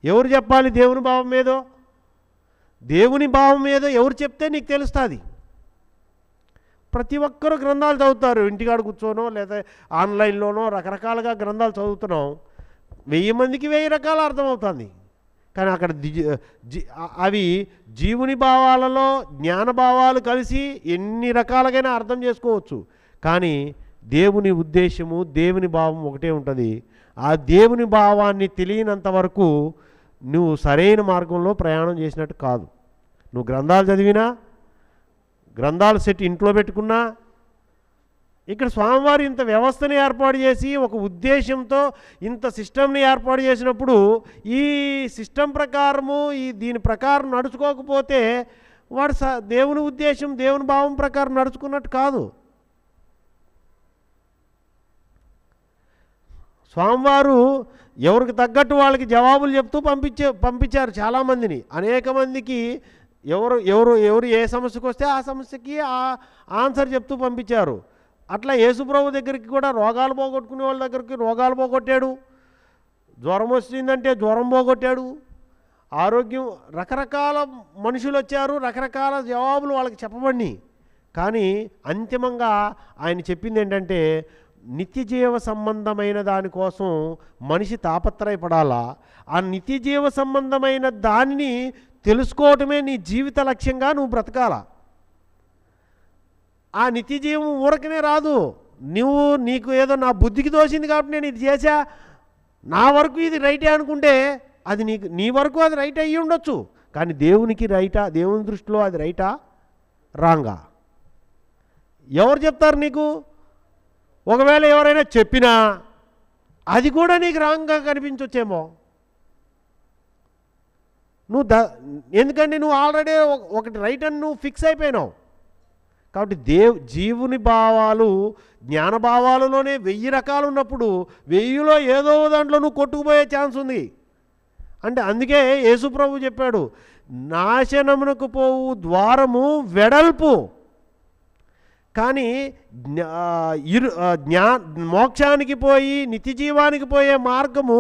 ఎవరు చెప్పాలి దేవుని భావం ఏదో? దేవుని భావం ఏదో ఎవరు చెప్తే నీకు తెలుస్తుంది. ప్రతి ఒక్కరూ గ్రంథాలు చదువుతారు, ఇంటికాడ కూర్చోనో లేదా ఆన్లైన్లోనో రకరకాలుగా గ్రంథాలు చదువుతున్నాం. 1000 మందికి 1000 రకాలు అర్థమవుతుంది. కానీ అక్కడ అవి జీవుని భావాలలో జ్ఞానభావాలు కలిసి ఎన్ని రకాలుగైనా అర్థం చేసుకోవచ్చు. కానీ దేవుని ఉద్దేశము, దేవుని భావం ఒకటే ఉంటుంది. ఆ దేవుని భావాన్ని తెలియనంత వరకు నువ్వు సరైన మార్గంలో ప్రయాణం చేసినట్టు కాదు. నువ్వు గ్రంథాలు చదివినా, గ్రంథాలు సెట్ ఇంట్లో పెట్టుకున్నా, ఇక్కడ స్వామివారు ఇంత వ్యవస్థని ఏర్పాటు చేసి ఒక ఉద్దేశంతో ఇంత సిస్టమ్ని ఏర్పాటు చేసినప్పుడు ఈ సిస్టమ్ ప్రకారము దీని ప్రకారం నడుచుకోకపోతే వాడు దేవుని ఉద్దేశం, దేవుని భావం ప్రకారం నడుచుకున్నట్టు కాదు. స్వామివారు ఎవరికి తగ్గట్టు వాళ్ళకి జవాబులు చెప్తూ పంపించారు చాలామందిని. అనేక మందికి ఎవరు ఏ సమస్యకు వస్తే ఆ సమస్యకి ఆన్సర్ చెప్తూ పంపించారు. అట్లా యేసుప్రభు దగ్గరికి కూడా రోగాలు పోగొట్టుకునే వాళ్ళ దగ్గరికి రోగాలు పోగొట్టాడు, జ్వరం వచ్చిందంటే జ్వరం పోగొట్టాడు, ఆరోగ్యం, రకరకాల మనుషులు వచ్చారు, రకరకాల జవాబులు వాళ్ళకి చెప్పబడి. కానీ అంతిమంగా ఆయన చెప్పింది ఏంటంటే నిత్యజీవ సంబంధమైన దానికోసం మనిషి తాపత్రయపడాలా, ఆ నిత్యజీవ సంబంధమైన దానిని తెలుసుకోవటమే నీ జీవిత లక్ష్యంగా నువ్వు బ్రతకాలా. ఆ నిత్యజీవం ఊరకనే రాదు. నీకు ఏదో నా బుద్ధికి తోసింది కాబట్టి నేను ఇది చేశా, నా వరకు ఇది రైటే అనుకుంటే అది నీ వరకు అది రైట్ అయ్యి ఉండొచ్చు. కానీ దేవునికి రైటా, దేవుని దృష్టిలో అది రైటా రాంగా ఎవరు చెప్తారు నీకు? ఒకవేళ ఎవరైనా చెప్పినా అది కూడా నీకు రాంగ్గా కనిపించొచ్చేమో. ఎందుకంటే నువ్వు ఆల్రెడీ ఒకటి రైట్ అని నువ్వు ఫిక్స్ అయిపోయినావు. కాబట్టి జీవుని భావాలు, జ్ఞానభావాలలోనే 1000 రకాలు ఉన్నప్పుడు 1000లో ఏదో దాంట్లో నువ్వు కొట్టుకుపోయే ఛాన్స్ ఉంది. అంటే అందుకే యేసుప్రభు చెప్పాడు, నాశనమునకు పోవు ద్వారము వెడల్పు, కానీ మోక్షానికి పోయి నిత్యజీవానికి పోయే మార్గము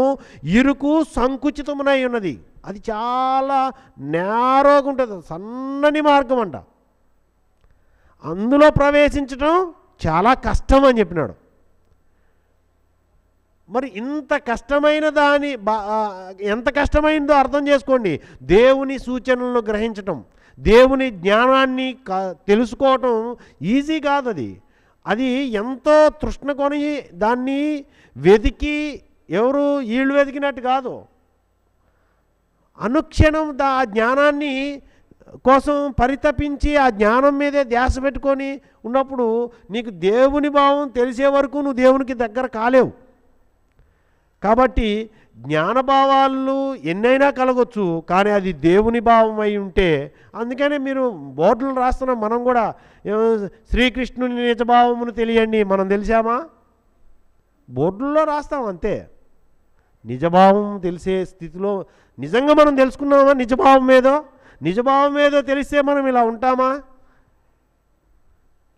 ఇరుకు సంకుచితమునై ఉన్నది. అది చాలా నేరోగా ఉంటుంది, సన్నని మార్గం అంట. అందులో ప్రవేశించడం చాలా కష్టం అని చెప్పినాడు. మరి ఇంత కష్టమైన దాని ఎంత కష్టమైందో అర్థం చేసుకోండి. దేవుని సూచనలను గ్రహించటం, దేవుని జ్ఞానాన్ని తెలుసుకోవటం ఈజీ కాదు. అది ఎంతో తృష్ణ కొని దాన్ని వెతికి ఎవరు వీళ్ళు వెతికినట్టు కాదు. అనుక్షణం ఆ జ్ఞానాన్ని కోసం పరితపించి ఆ జ్ఞానం మీదే ధ్యాస పెట్టుకొని ఉన్నప్పుడు నీకు దేవుని భావం తెలిసే వరకు నువ్వు దేవునికి దగ్గర కాలేవు. కాబట్టి జ్ఞానభావాలు ఎన్నైనా కలగొచ్చు, కానీ అది దేవుని భావం అయి ఉంటే, అందుకనే మీరు బోర్డులు రాస్తున్నాం. మనం కూడా శ్రీకృష్ణుని నిజభావమును తెలియండి మనం తెలిసామా? బోర్డుల్లో రాస్తాం అంతే. నిజభావం తెలిసే స్థితిలో నిజంగా మనం తెలుసుకున్నామా? నిజభావం ఏదో తెలిస్తే మనం ఇలా ఉంటామా?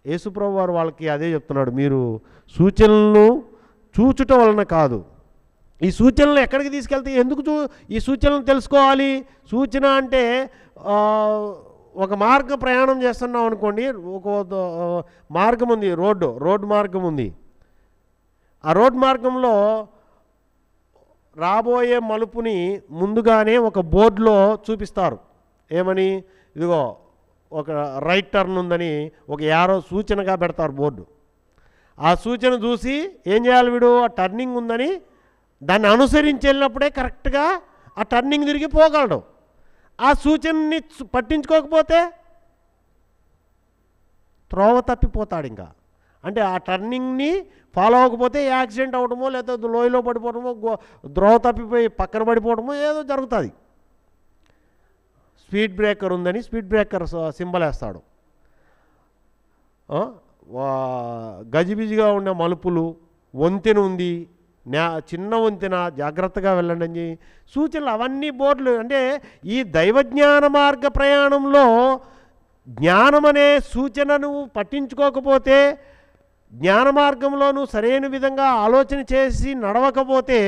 యేసుప్రభు వారు వాళ్ళకి అదే చెప్తున్నాడు, మీరు సూచనలను చూచుట వలన కాదు. ఈ సూచనలు ఎక్కడికి తీసుకెళ్తే ఎందుకు ఈ సూచనలు తెలుసుకోవాలి? సూచన అంటే ఒక మార్గ ప్రయాణం చేస్తున్నాం అనుకోండి, ఒక మార్గం ఉంది, రోడ్డు మార్గం ఉంది. ఆ రోడ్ మార్గంలో రాబోయే మలుపుని ముందుగానే ఒక బోర్డులో చూపిస్తారు. ఏమని? ఇదిగో ఒక రైట్ టర్న్ ఉందని ఒక యారో సూచనగా పెడతారు బోర్డు. ఆ సూచన చూసి ఏం చేయాలి? వీడు ఆ టర్నింగ్ ఉందని దాన్ని అనుసరించి వెళ్ళినప్పుడే కరెక్ట్గా ఆ టర్నింగ్ తిరిగి పోగలడు. ఆ సూచనని పట్టించుకోకపోతే త్రోవ తప్పిపోతాడు. ఇంకా అంటే ఆ టర్నింగ్ని ఫాలో అవ్వకపోతే యాక్సిడెంట్ అవ్వడమో, లేకపోతే లోయలో పడిపోవడమో, ద్రోవ తప్పిపోయి పక్కన పడిపోవడమో ఏదో జరుగుతుంది. స్పీడ్ బ్రేకర్ ఉందని స్పీడ్ బ్రేకర్ సింబల్ వేస్తాడు. గజిబిజిగా ఉండే మలుపులు, వంతెన ఉంది, చిన్న వంతెన, జాగ్రత్తగా వెళ్ళండి అని సూచనలు, అవన్నీ బోర్డులు. అంటే ఈ దైవజ్ఞాన మార్గ ప్రయాణంలో జ్ఞానం అనే సూచనను పట్టించుకోకపోతే, జ్ఞాన మార్గంలో నువ్వు సరైన విధంగా ఆలోచన చేసి నడవకపోతే,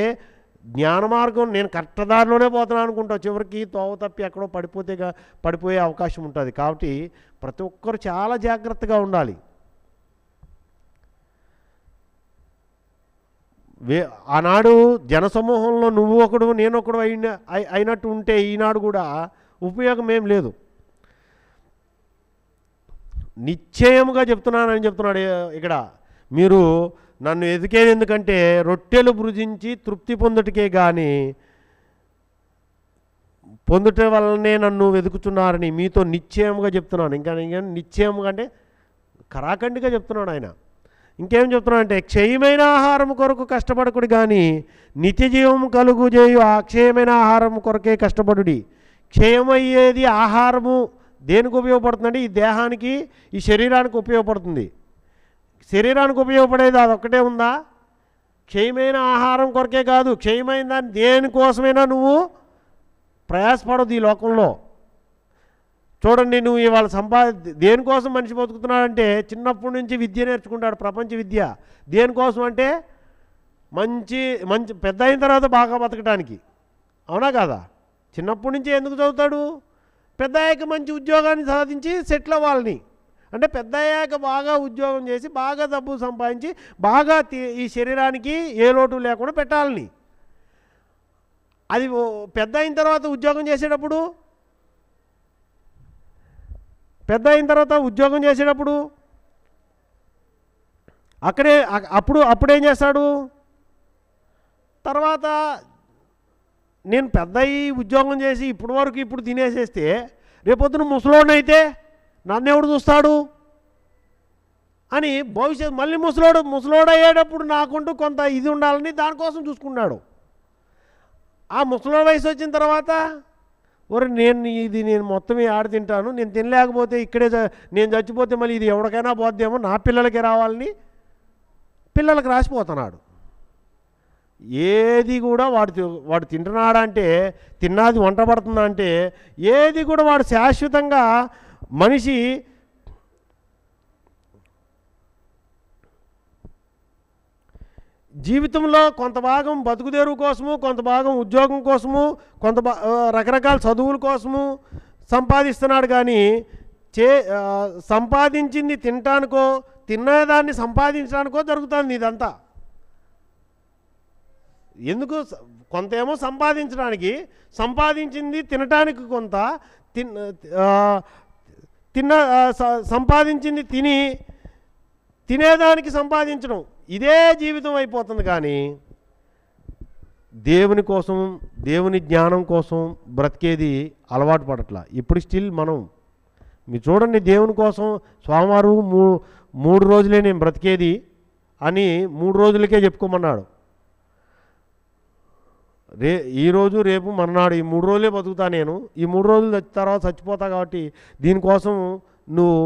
జ్ఞాన మార్గం నేను కరెక్ట్ దారిలోనే పోతున్నాను అనుకుంటావు, చివరికి తోవ తప్పి ఎక్కడో పడిపోయే అవకాశం ఉంటుంది. కాబట్టి ప్రతి ఒక్కరు చాలా జాగ్రత్తగా ఉండాలి. ఆనాడు జనసమూహంలో నువ్వు ఒకడు నేను ఒకడు అయినట్టు ఉంటే ఈనాడు కూడా ఉపయోగం ఏం లేదు. నిశ్చయముగా చెప్తున్నానని చెప్తున్నాడు ఇక్కడ. మీరు నన్ను ఎదికేది ఎందుకంటే రొట్టెలు భుజించి తృప్తి పొందుటకే కానీ పొందుట వల్లనే నన్ను వెతుకుతున్నారని మీతో నిశ్చయముగా చెప్తున్నాను. ఇంకా నిశ్చయముగా అంటే కరాఖండిగా చెప్తున్నాడు ఆయన. ఇంకేం చెప్తున్నాడు అంటే, క్షయమైన ఆహారం కొరకు కష్టపడకుడి కానీ నిత్య జీవము కలుగు చేయు అక్షయమైన ఆహారం కొరకే కష్టపడుడి. క్షయమయ్యేది ఆహారము దేనికి ఉపయోగపడుతుందంటే ఈ దేహానికి, ఈ శరీరానికి ఉపయోగపడుతుంది. శరీరానికి ఉపయోగపడేది అదొక్కటే ఉందా? క్షయమైన ఆహారం కొరకే కాదు, క్షయమైన దాన్ని దేనికోసమైనా నువ్వు ప్రయాసపడదు ఈ లోకంలో. చూడండి, నువ్వు ఇవాళ దేనికోసం మనిషి బతుకుతున్నాడంటే చిన్నప్పటి నుంచి విద్య నేర్చుకుంటాడు, ప్రపంచ విద్య. దేనికోసం అంటే మంచి పెద్ద అయిన తర్వాత బాగా బతకడానికి. అవునా కాదా? చిన్నప్పటి నుంచి ఎందుకు చదువుతాడు? పెద్ద అయ్యాక మంచి ఉద్యోగాన్ని సాధించి సెటిల్ అవ్వాలని. అంటే పెద్ద అయ్యాక బాగా ఉద్యోగం చేసి బాగా డబ్బు సంపాదించి బాగా ఈ శరీరానికి ఏ లోటు లేకుండా పెట్టాలని. అది పెద్ద అయిన తర్వాత ఉద్యోగం చేసేటప్పుడు అప్పుడేం చేస్తాడు? తర్వాత నేను పెద్ద ఉద్యోగం చేసి ఇప్పుడు తినేసేస్తే రేపొద్దున ముసలోడినైతే నన్ను ఎవడు చూస్తాడు అని భవిష్యత్తు మళ్ళీ ముసలోడు అయ్యేటప్పుడు నాకుంటూ కొంత ఇది ఉండాలని దానికోసం చూసుకున్నాడు. ఆ ముసలోడు వయసు వచ్చిన తర్వాత నేను మొత్తం ఆడ తింటాను, నేను తినలేకపోతే ఇక్కడే నేను చచ్చిపోతే మళ్ళీ ఇది ఎవరికైనా పోద్దేమో, నా పిల్లలకి రావాలని పిల్లలకి రాసిపోతున్నాడు. ఏది కూడా వాడు తింటున్నాడంటే, తిన్నది వంట పడుతుందా అంటే, ఏది కూడా వాడు శాశ్వతంగా మనిషి జీవితంలో కొంత భాగం బతుకుదేరువు కోసము, కొంత భాగం ఉద్యోగం కోసము, కొంత రకరకాల చదువుల కోసము సంపాదిస్తున్నాడు. కానీ సంపాదించింది తినటానికో, తిన్నదాన్ని సంపాదించడానికో జరుగుతుంది ఇదంతా. ఎందుకు కొంత ఏమో సంపాదించడానికి, సంపాదించింది తినటానికి కొంత, సంపాదించింది తినేదానికి సంపాదించడం, ఇదే జీవితం అయిపోతుంది. కానీ దేవుని కోసం, దేవుని జ్ఞానం కోసం బ్రతికేది అలవాటు పడట్లా. ఇప్పుడు స్టిల్ మనం మీరు చూడండి, దేవుని కోసం స్వామివారు 3 రోజులే నేను బ్రతికేది అని 3 రోజులకే చెప్పుకోమన్నాడు. ఈరోజు రేపు మర్నాడు ఈ 3 రోజులే బతుకుతా నేను, ఈ 3 రోజులు తర్వాత చచ్చిపోతా, కాబట్టి దీనికోసం నువ్వు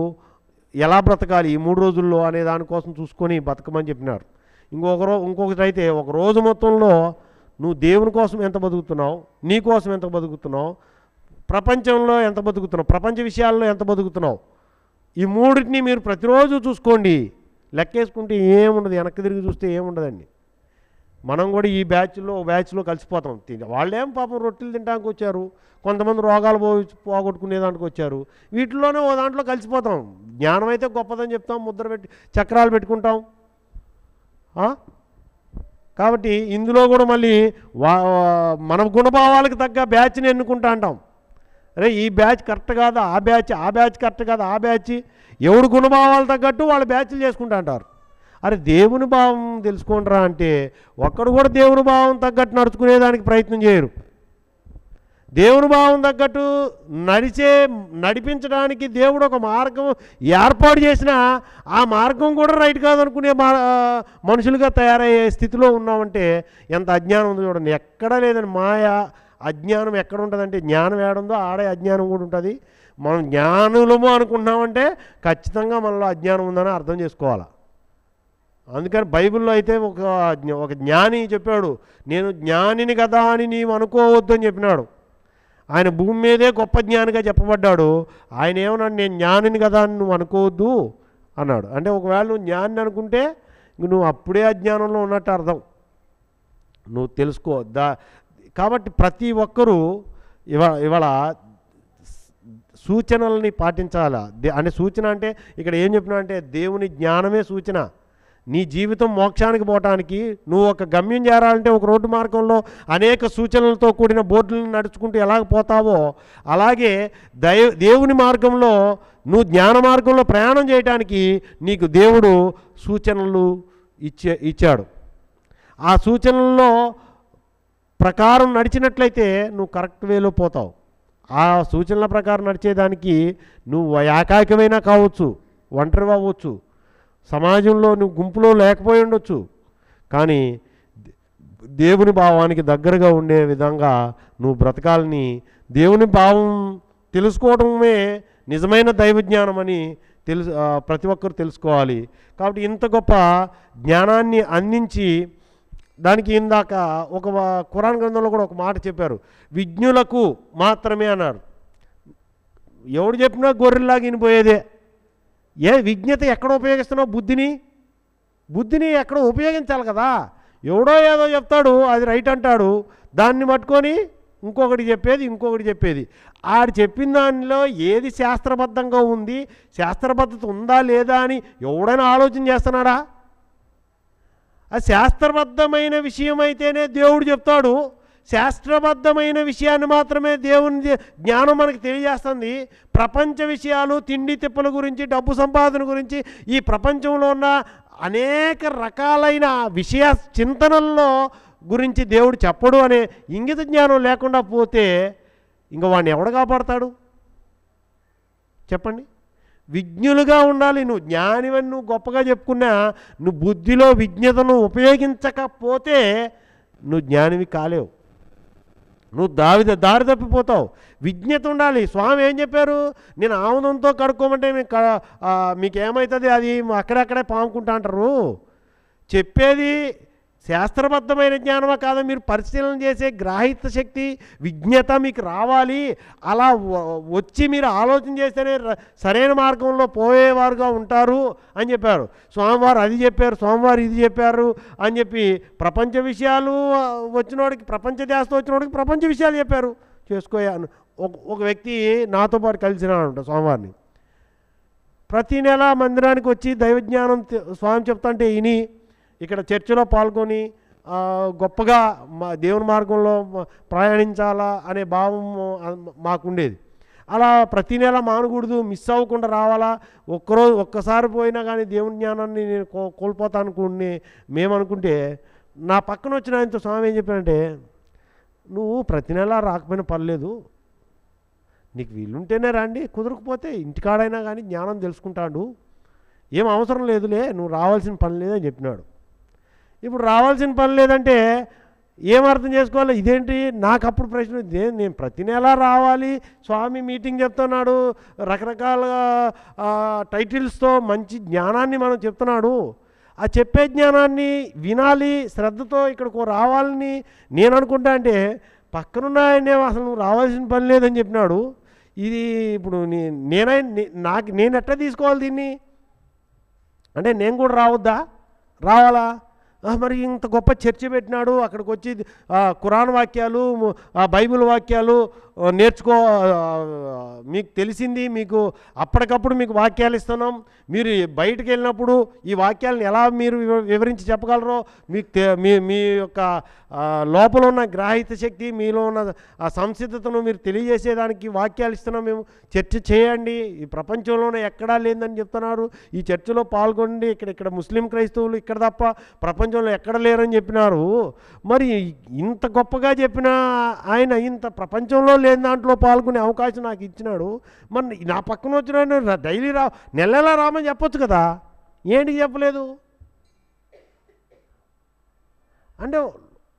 ఎలా బ్రతకాలి ఈ 3 రోజుల్లో అనే దానికోసం చూసుకొని బతకమని చెప్పినారు. ఇంకొకటి అయితే ఒక రోజు మొత్తంలో నువ్వు దేవుని కోసం ఎంత బతుకుతున్నావు, నీ కోసం ఎంత బతుకుతున్నావు, ప్రపంచంలో ఎంత బతుకుతున్నావు, ప్రపంచ విషయాల్లో ఎంత బతుకుతున్నావు, ఈ 3టిని మీరు ప్రతిరోజు చూసుకోండి. లెక్కేసుకుంటే ఏముండదు, వెనక్కి తిరిగి చూస్తే ఏముండదండి. మనం కూడా ఈ బ్యాచ్లో కలిసిపోతాం. వాళ్ళేం పాపం రొట్టెలు తినడానికి వచ్చారు, కొంతమంది రోగాలు పోగొట్టుకునే దానికి వచ్చారు, వీటిలోనే ఓ దాంట్లో కలిసిపోతాం. జ్ఞానం అయితే గొప్పదని చెప్తాం, ముద్ర పెట్టి చక్రాలు పెట్టుకుంటాం. కాబట్టి ఇందులో కూడా మళ్ళీ మన గుణభావాలకు తగ్గ బ్యాచ్ని ఎన్నుకుంటా అంటాం. అరే ఈ బ్యాచ్ కరెక్ట్ కాదా, ఆ బ్యాచ్ కరెక్ట్ కాదా, ఆ బ్యాచ్ ఎవడు గుణభావాలు తగ్గట్టు వాళ్ళు బ్యాచ్లు చేసుకుంటా అంటారు. అరే దేవుని భావం తెలుసుకుంటారా అంటే ఒక్కడు కూడా దేవుని భావం తగ్గట్టు నడుచుకునేదానికి ప్రయత్నం చేయరు. దేవుని భావం తగ్గట్టు నడిపించడానికి దేవుడు ఒక మార్గం ఏర్పాటు చేసినా ఆ మార్గం కూడా రైట్ కాదనుకునే మనుషులుగా తయారయ్యే స్థితిలో ఉన్నామంటే ఎంత అజ్ఞానం ఉందో చూడండి. ఎక్కడా లేదని మాయ అజ్ఞానం ఎక్కడ ఉంటుందంటే జ్ఞానం ఏడుందో ఆడే అజ్ఞానం కూడా ఉంటుంది. మనం జ్ఞానులము అనుకుంటున్నామంటే ఖచ్చితంగా మనలో అజ్ఞానం ఉందని అర్థం చేసుకోవాలి. అందుకని బైబిల్లో అయితే ఒక జ్ఞాని చెప్పాడు, నేను జ్ఞానిని కదా అని నీవు అనుకోవద్దు అని చెప్పినాడు. ఆయన భూమి మీదే గొప్ప జ్ఞానిగా చెప్పబడ్డాడు. ఆయన ఏమన్నాడు, నేను జ్ఞానిని కదా అని నువ్వు అనుకోవద్దు అన్నాడు. అంటే ఒకవేళ నువ్వు జ్ఞానిని అనుకుంటే నువ్వు అప్పుడే అజ్ఞానంలో ఉన్నట్టు అర్థం. నువ్వు తెలుసుకో. కాబట్టి ప్రతి ఒక్కరూ ఇవాళ సూచనల్ని పాటించాలా. అంటే సూచన అంటే ఇక్కడ ఏం చెప్పినా అంటే దేవుని జ్ఞానమే సూచన. నీ జీవితం మోక్షానికి పోవటానికి నువ్వు ఒక గమ్యం చేరాలంటే ఒక రోడ్డు మార్గంలో అనేక సూచనలతో కూడిన బోర్డులను నడుచుకుంటూ ఎలాగ పోతావో అలాగే దేవుని మార్గంలో నువ్వు జ్ఞాన మార్గంలో ప్రయాణం చేయడానికి నీకు దేవుడు సూచనలు ఇచ్చాడు. ఆ సూచనల్లో ప్రకారం నడిచినట్లయితే నువ్వు కరెక్ట్ వేలో పోతావు. ఆ సూచనల ప్రకారం నడిచేదానికి నువ్వు ఏకాకిమైనా కావచ్చు, ఒంటరి అవ్వచ్చు, సమాజంలో నువ్వు గుంపులో లేకపోయి ఉండొచ్చు, కానీ దేవుని భావానికి దగ్గరగా ఉండే విధంగా నువ్వు బ్రతకాలని దేవుని భావం తెలుసుకోవడమే నిజమైన దైవజ్ఞానం అని ప్రతి ఒక్కరు తెలుసుకోవాలి. కాబట్టి ఇంత గొప్ప జ్ఞానాన్ని అందించి దానికి ఇందాక ఒక ఖురాన్ గ్రంథంలో కూడా ఒక మాట చెప్పారు, విజ్ఞులకు మాత్రమే అన్నారు. ఎవడు చెప్పినా గొర్రెల్లాగా వినిపోయేదే. విజ్ఞత ఎక్కడ ఉపయోగిస్తున్నావు? బుద్ధిని ఎక్కడో ఉపయోగించాలి కదా. ఎవడో ఏదో చెప్తాడు, అది రైట్ అంటాడు, దాన్ని పట్టుకొని ఇంకొకటి చెప్పేది. ఆడు చెప్పిన దానిలో ఏది శాస్త్రబద్ధంగా ఉంది, శాస్త్రబద్ధత ఉందా లేదా అని ఎవడైనా ఆలోచన చేస్తున్నాడా? ఆ శాస్త్రబద్ధమైన విషయం అయితేనే దేవుడు చెప్తాడు. శాస్త్రబద్ధమైన విషయాన్ని మాత్రమే దేవుని జ్ఞానం మనకు తెలియజేస్తుంది. ప్రపంచ విషయాలు, తిండి తిప్పల గురించి, డబ్బు సంపాదన గురించి, ఈ ప్రపంచంలో ఉన్న అనేక రకాలైన విషయ చింతనల్లో గురించి దేవుడు చెప్పడు అనే ఇంగిత జ్ఞానం లేకుండా పోతే ఇంకా వాడిని ఎవడు కాపాడతాడు చెప్పండి? విజ్ఞులుగా ఉండాలి. నువ్వు జ్ఞానివని నువ్వు గొప్పగా చెప్పుకున్నా నువ్వు బుద్ధిలో విజ్ఞతను ఉపయోగించకపోతే నువ్వు జ్ఞానివి కాలేవు, నువ్వు దారి తప్పిపోతావు. విజ్ఞత ఉండాలి. స్వామి ఏం చెప్పారు? నేను ఆముదంతో కడుక్కోమంటే మీకు ఏమవుతుంది, అది అక్కడక్కడే పాముకుంటా అంటారు. చెప్పేది శాస్త్రబద్ధమైన జ్ఞానమా కాదా మీరు పరిశీలన చేసే గ్రాహిత శక్తి, విజ్ఞత మీకు రావాలి. అలా వచ్చి మీరు ఆలోచన చేస్తేనే సరైన మార్గంలో పోయేవారుగా ఉంటారు అని చెప్పారు. స్వామివారు అది చెప్పారు, స్వామివారు ఇది చెప్పారు అని చెప్పి ప్రపంచ విషయాలు వచ్చినోడికి, ప్రపంచ ధ్యాసతో వచ్చినోడికి ప్రపంచ విషయాలు చెప్పారు. చేసుకోయాను. ఒక వ్యక్తి నాతో పాటు కలిసినాడంట స్వామివారిని. ప్రతి నెల మందిరానికి వచ్చి దైవజ్ఞానం స్వామి చెప్తాంటే విని ఇక్కడ చర్చలో పాల్గొని గొప్పగా దేవుని మార్గంలో ప్రయాణించాలా అనే భావం మాకుండేది. అలా ప్రతి నెల మానకూడదు, మిస్ అవ్వకుండా రావాలా, ఒక్కసారి పోయినా కానీ దేవుని జ్ఞానాన్ని నేను కోల్పోతాను అనుకుని మేము అనుకుంటే, నా పక్కన వచ్చిన ఆయనతో స్వామి ఏం చెప్పానంటే, నువ్వు ప్రతి నెల రాకపోయినా పర్లేదు, నీకు వీలుంటేనే రండి, కుదరకపోతే ఇంటికాడైనా కానీ జ్ఞానం తెలుసుకుంటాడు, ఏం అవసరం లేదులే, నువ్వు రావాల్సిన పని లేదని చెప్పినాడు. ఇప్పుడు రావాల్సిన పని లేదంటే ఏమర్థం చేసుకోవాలి? ఇదేంటి నాకు అప్పుడు ప్రశ్న, నేను ప్రతి నెల రావాలి, స్వామి మీటింగ్ చెప్తున్నాడు, రకరకాల టైటిల్స్తో మంచి జ్ఞానాన్ని మనం చెప్తున్నాడు, ఆ చెప్పే జ్ఞానాన్ని వినాలి, శ్రద్ధతో ఇక్కడికి రావాలని నేను అనుకుంటా అంటే, పక్కనున్న ఆయనే అసలు నువ్వు రావాల్సిన పని లేదని చెప్పినాడు. ఇది ఇప్పుడు నేను ఎట్లా తీసుకోవాలి దీన్ని? అంటే నేను కూడా రావద్దా? రావాలా? మరి ఇంత గొప్ప చర్చ పెట్టినాడు, అక్కడికి వచ్చి ఖురాన్ వాక్యాలు, బైబిల్ వాక్యాలు నేర్చుకో, మీకు తెలిసింది, మీకు అప్పటికప్పుడు మీకు వాక్యాలు ఇస్తున్నాం, మీరు బయటకు వెళ్ళినప్పుడు ఈ వాక్యాలను ఎలా మీరు వివరించి చెప్పగలరో, మీ యొక్క లోపల ఉన్న గ్రాహిత శక్తి, మీలో ఉన్న ఆ సంసిద్ధతను మీరు తెలియజేసేదానికి వాక్యాలు ఇస్తున్నాం మేము, చర్చ చేయండి, ఈ ప్రపంచంలోనే ఎక్కడా లేదని చెప్తున్నారు, ఈ చర్చలో పాల్గొండి, ఇక్కడ ముస్లిం క్రైస్తవులు ఇక్కడ తప్ప ప్రపంచంలో ఎక్కడ లేరని చెప్పినారు. మరి ఇంత గొప్పగా చెప్పిన ఆయన ఇంత ప్రపంచంలో లేని దాంట్లో పాల్గొనే అవకాశం నాకు ఇచ్చినాడు, మరి నా పక్కన వచ్చిన డైలీ నెలలా రామని చెప్పొచ్చు కదా, ఏంటికి చెప్పలేదు? అంటే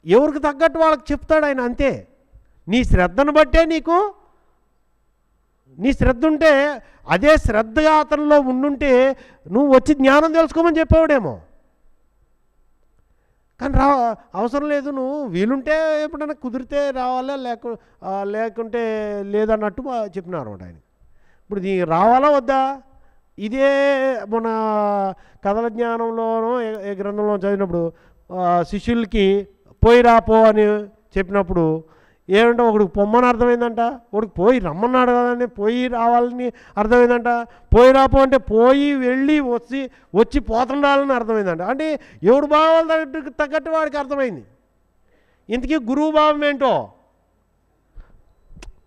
ఎవరికి తగ్గట్టు వాళ్ళకి చెప్తాడు ఆయన, అంతే. నీ శ్రద్ధను బట్టే నీ శ్రద్ధ ఉంటే, అదే శ్రద్ధగా అతనిలో ఉండుంటే నువ్వు వచ్చి జ్ఞానం తెలుసుకోమని చెప్పావుడేమో. కానీ అవసరం లేదు, నువ్వు వీలుంటే ఎప్పుడైనా కుదిరితే రావాలా, లేకుంటే లేదన్నట్టు చెప్పినారు అనమాట ఆయన. ఇప్పుడు రావాలా వద్దా? ఇదే మన కథల జ్ఞానంలోనో ఏ గ్రంథంలో చదివినప్పుడు శిష్యులకి పోయి రాపో అని చెప్పినప్పుడు ఏమంటే ఒకడికి పొమ్మని అర్థమైందంట, ఒకడికి పోయి రమ్మన్నాడు కదండి, పోయి రావాలని అర్థమైందంట, పోయి రాపో అంటే పోయి వెళ్ళి వచ్చి పోతుండాలని అర్థమైందంట. అంటే ఎవడు భావాలు తగ్గట్టు వాడికి అర్థమైంది. ఇంతకీ గురువు భావం ఏంటో,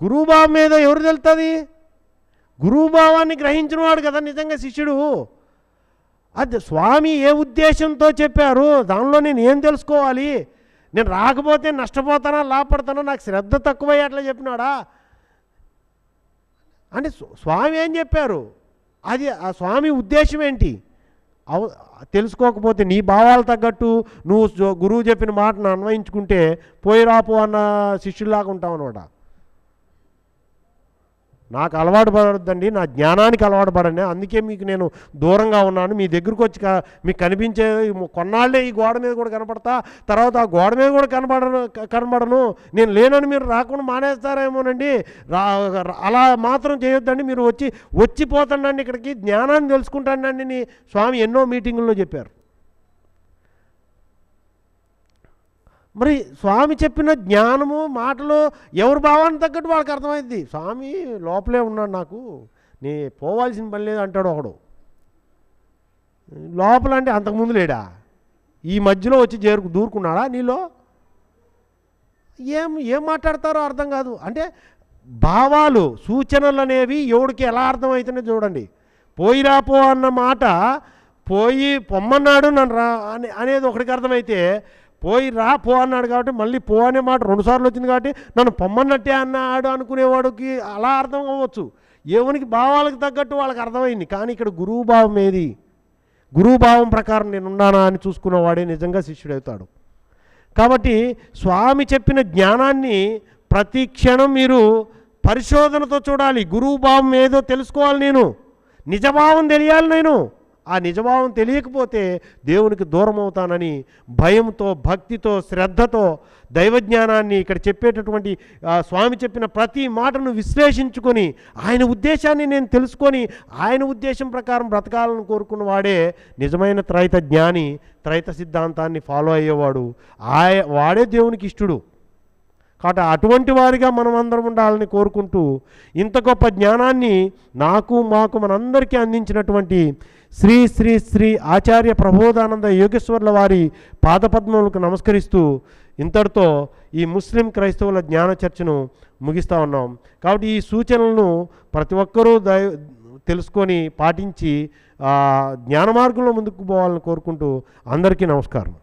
గురువు భావం ఏదో ఎవరు తెలుస్తుంది? గురువు భావాన్ని గ్రహించిన వాడు కదా నిజంగా శిష్యుడు. అది స్వామి ఏ ఉద్దేశంతో చెప్పారు, దానిలో నేను ఏం తెలుసుకోవాలి, నేను రాకపోతే నష్టపోతానా లాభపడతానా, నాకు శ్రద్ధ తక్కువయ్యి అట్లా చెప్పినాడా అంటే స్వామి ఏం చెప్పారు, అది ఆ స్వామి ఉద్దేశం ఏంటి తెలుసుకోకపోతే నీ భావాలు తగ్గట్టు నువ్వు గురువు చెప్పిన మాటను అన్వయించుకుంటే పోయి రాపు అన్న శిష్యుల్లాగా ఉంటావు అనమాట. నాకు అలవాటు పడద్దండి, నా జ్ఞానానికి అలవాటు పడండి, అందుకే మీకు నేను దూరంగా ఉన్నాను, మీ దగ్గరకు వచ్చి మీకు కనిపించే కొన్నాళ్ళే ఈ గోడ మీద కూడా కనపడతా, తర్వాత ఆ గోడ మీద కూడా కనబడను, నేను లేనని మీరు రాకుండా మానేస్తారేమోనండి, అలా మాత్రం చేయొద్దండి, మీరు వచ్చిపోతానండి ఇక్కడికి, జ్ఞానాన్ని తెలుసుకుంటానండి అని స్వామి ఎన్నో మీటింగుల్లో చెప్పారు. మరి స్వామి చెప్పిన జ్ఞానము మాటలు ఎవరి భావాన్ని తగ్గట్టు వాళ్ళకి అర్థమైంది. స్వామి లోపలే ఉన్నాడు, నాకు నీ పోవాల్సిన పని లేదు అంటాడు ఒకడు. లోపల అంటే అంతకుముందు లేడా, ఈ మధ్యలో వచ్చి దూరుకున్నాడా నీలో? ఏం మాట్లాడతారో అర్థం కాదు. అంటే భావాలు సూచనలు అనేవి ఎవడికి ఎలా అర్థమవుతున్నాయో చూడండి. పోయి రాపో అన్న మాట, పోయి పొమ్మన్నాడు నన్ను అనేది ఒకడికి అర్థమైతే, పోయి రా పో అన్నాడు కాబట్టి మళ్ళీ పో అనే మాట 2 సార్లు వచ్చింది కాబట్టి నన్ను పొమ్మన్నట్టే అన్నాడు అనుకునేవాడికి అలా అర్థం అవ్వచ్చు. ఎవరికి భావాలకు తగ్గట్టు వాళ్ళకి అర్థమైంది. కానీ ఇక్కడ గురువు భావం ఏది, గురువు భావం ప్రకారం నేను ఉన్నానా అని చూసుకున్నవాడే నిజంగా శిష్యుడవుతాడు. కాబట్టి స్వామి చెప్పిన జ్ఞానాన్ని ప్రతి క్షణం మీరు పరిశోధనతో చూడాలి. గురువు భావం ఏదో తెలుసుకోవాలి, నేను నిజభావం తెలియాలి. నేను ఆ నిజభావం తెలియకపోతే దేవునికి దూరం అవుతానని భయంతో, భక్తితో, శ్రద్ధతో దైవజ్ఞానాన్ని ఇక్కడ చెప్పేటటువంటి స్వామి చెప్పిన ప్రతి మాటను విశ్లేషించుకొని ఆయన ఉద్దేశాన్ని నేను తెలుసుకొని ఆయన ఉద్దేశం ప్రకారం బ్రతకాలని కోరుకున్న వాడే నిజమైన త్రైత జ్ఞాని, త్రైత సిద్ధాంతాన్ని ఫాలో అయ్యేవాడు, వాడే దేవునికి ఇష్టడు. కాబట్టి అటువంటి వారిగా మనం అందరం ఉండాలని కోరుకుంటూ ఇంత గొప్ప జ్ఞానాన్ని నాకు మాకు మనందరికీ అందించినటువంటి శ్రీ శ్రీ శ్రీ ఆచార్య ప్రబోధానంద యోగేశ్వర్ల వారి పాదపద్మములకు నమస్కరిస్తూ ఇంతటితో ఈ ముస్లిం క్రైస్తవుల జ్ఞాన చర్చను ముగిస్తూ ఉన్నాం. కాబట్టి ఈ సూచనలను ప్రతి ఒక్కరూ తెలుసుకొని పాటించి జ్ఞాన మార్గంలో ముందుకు పోవాలని కోరుకుంటూ అందరికీ నమస్కారం.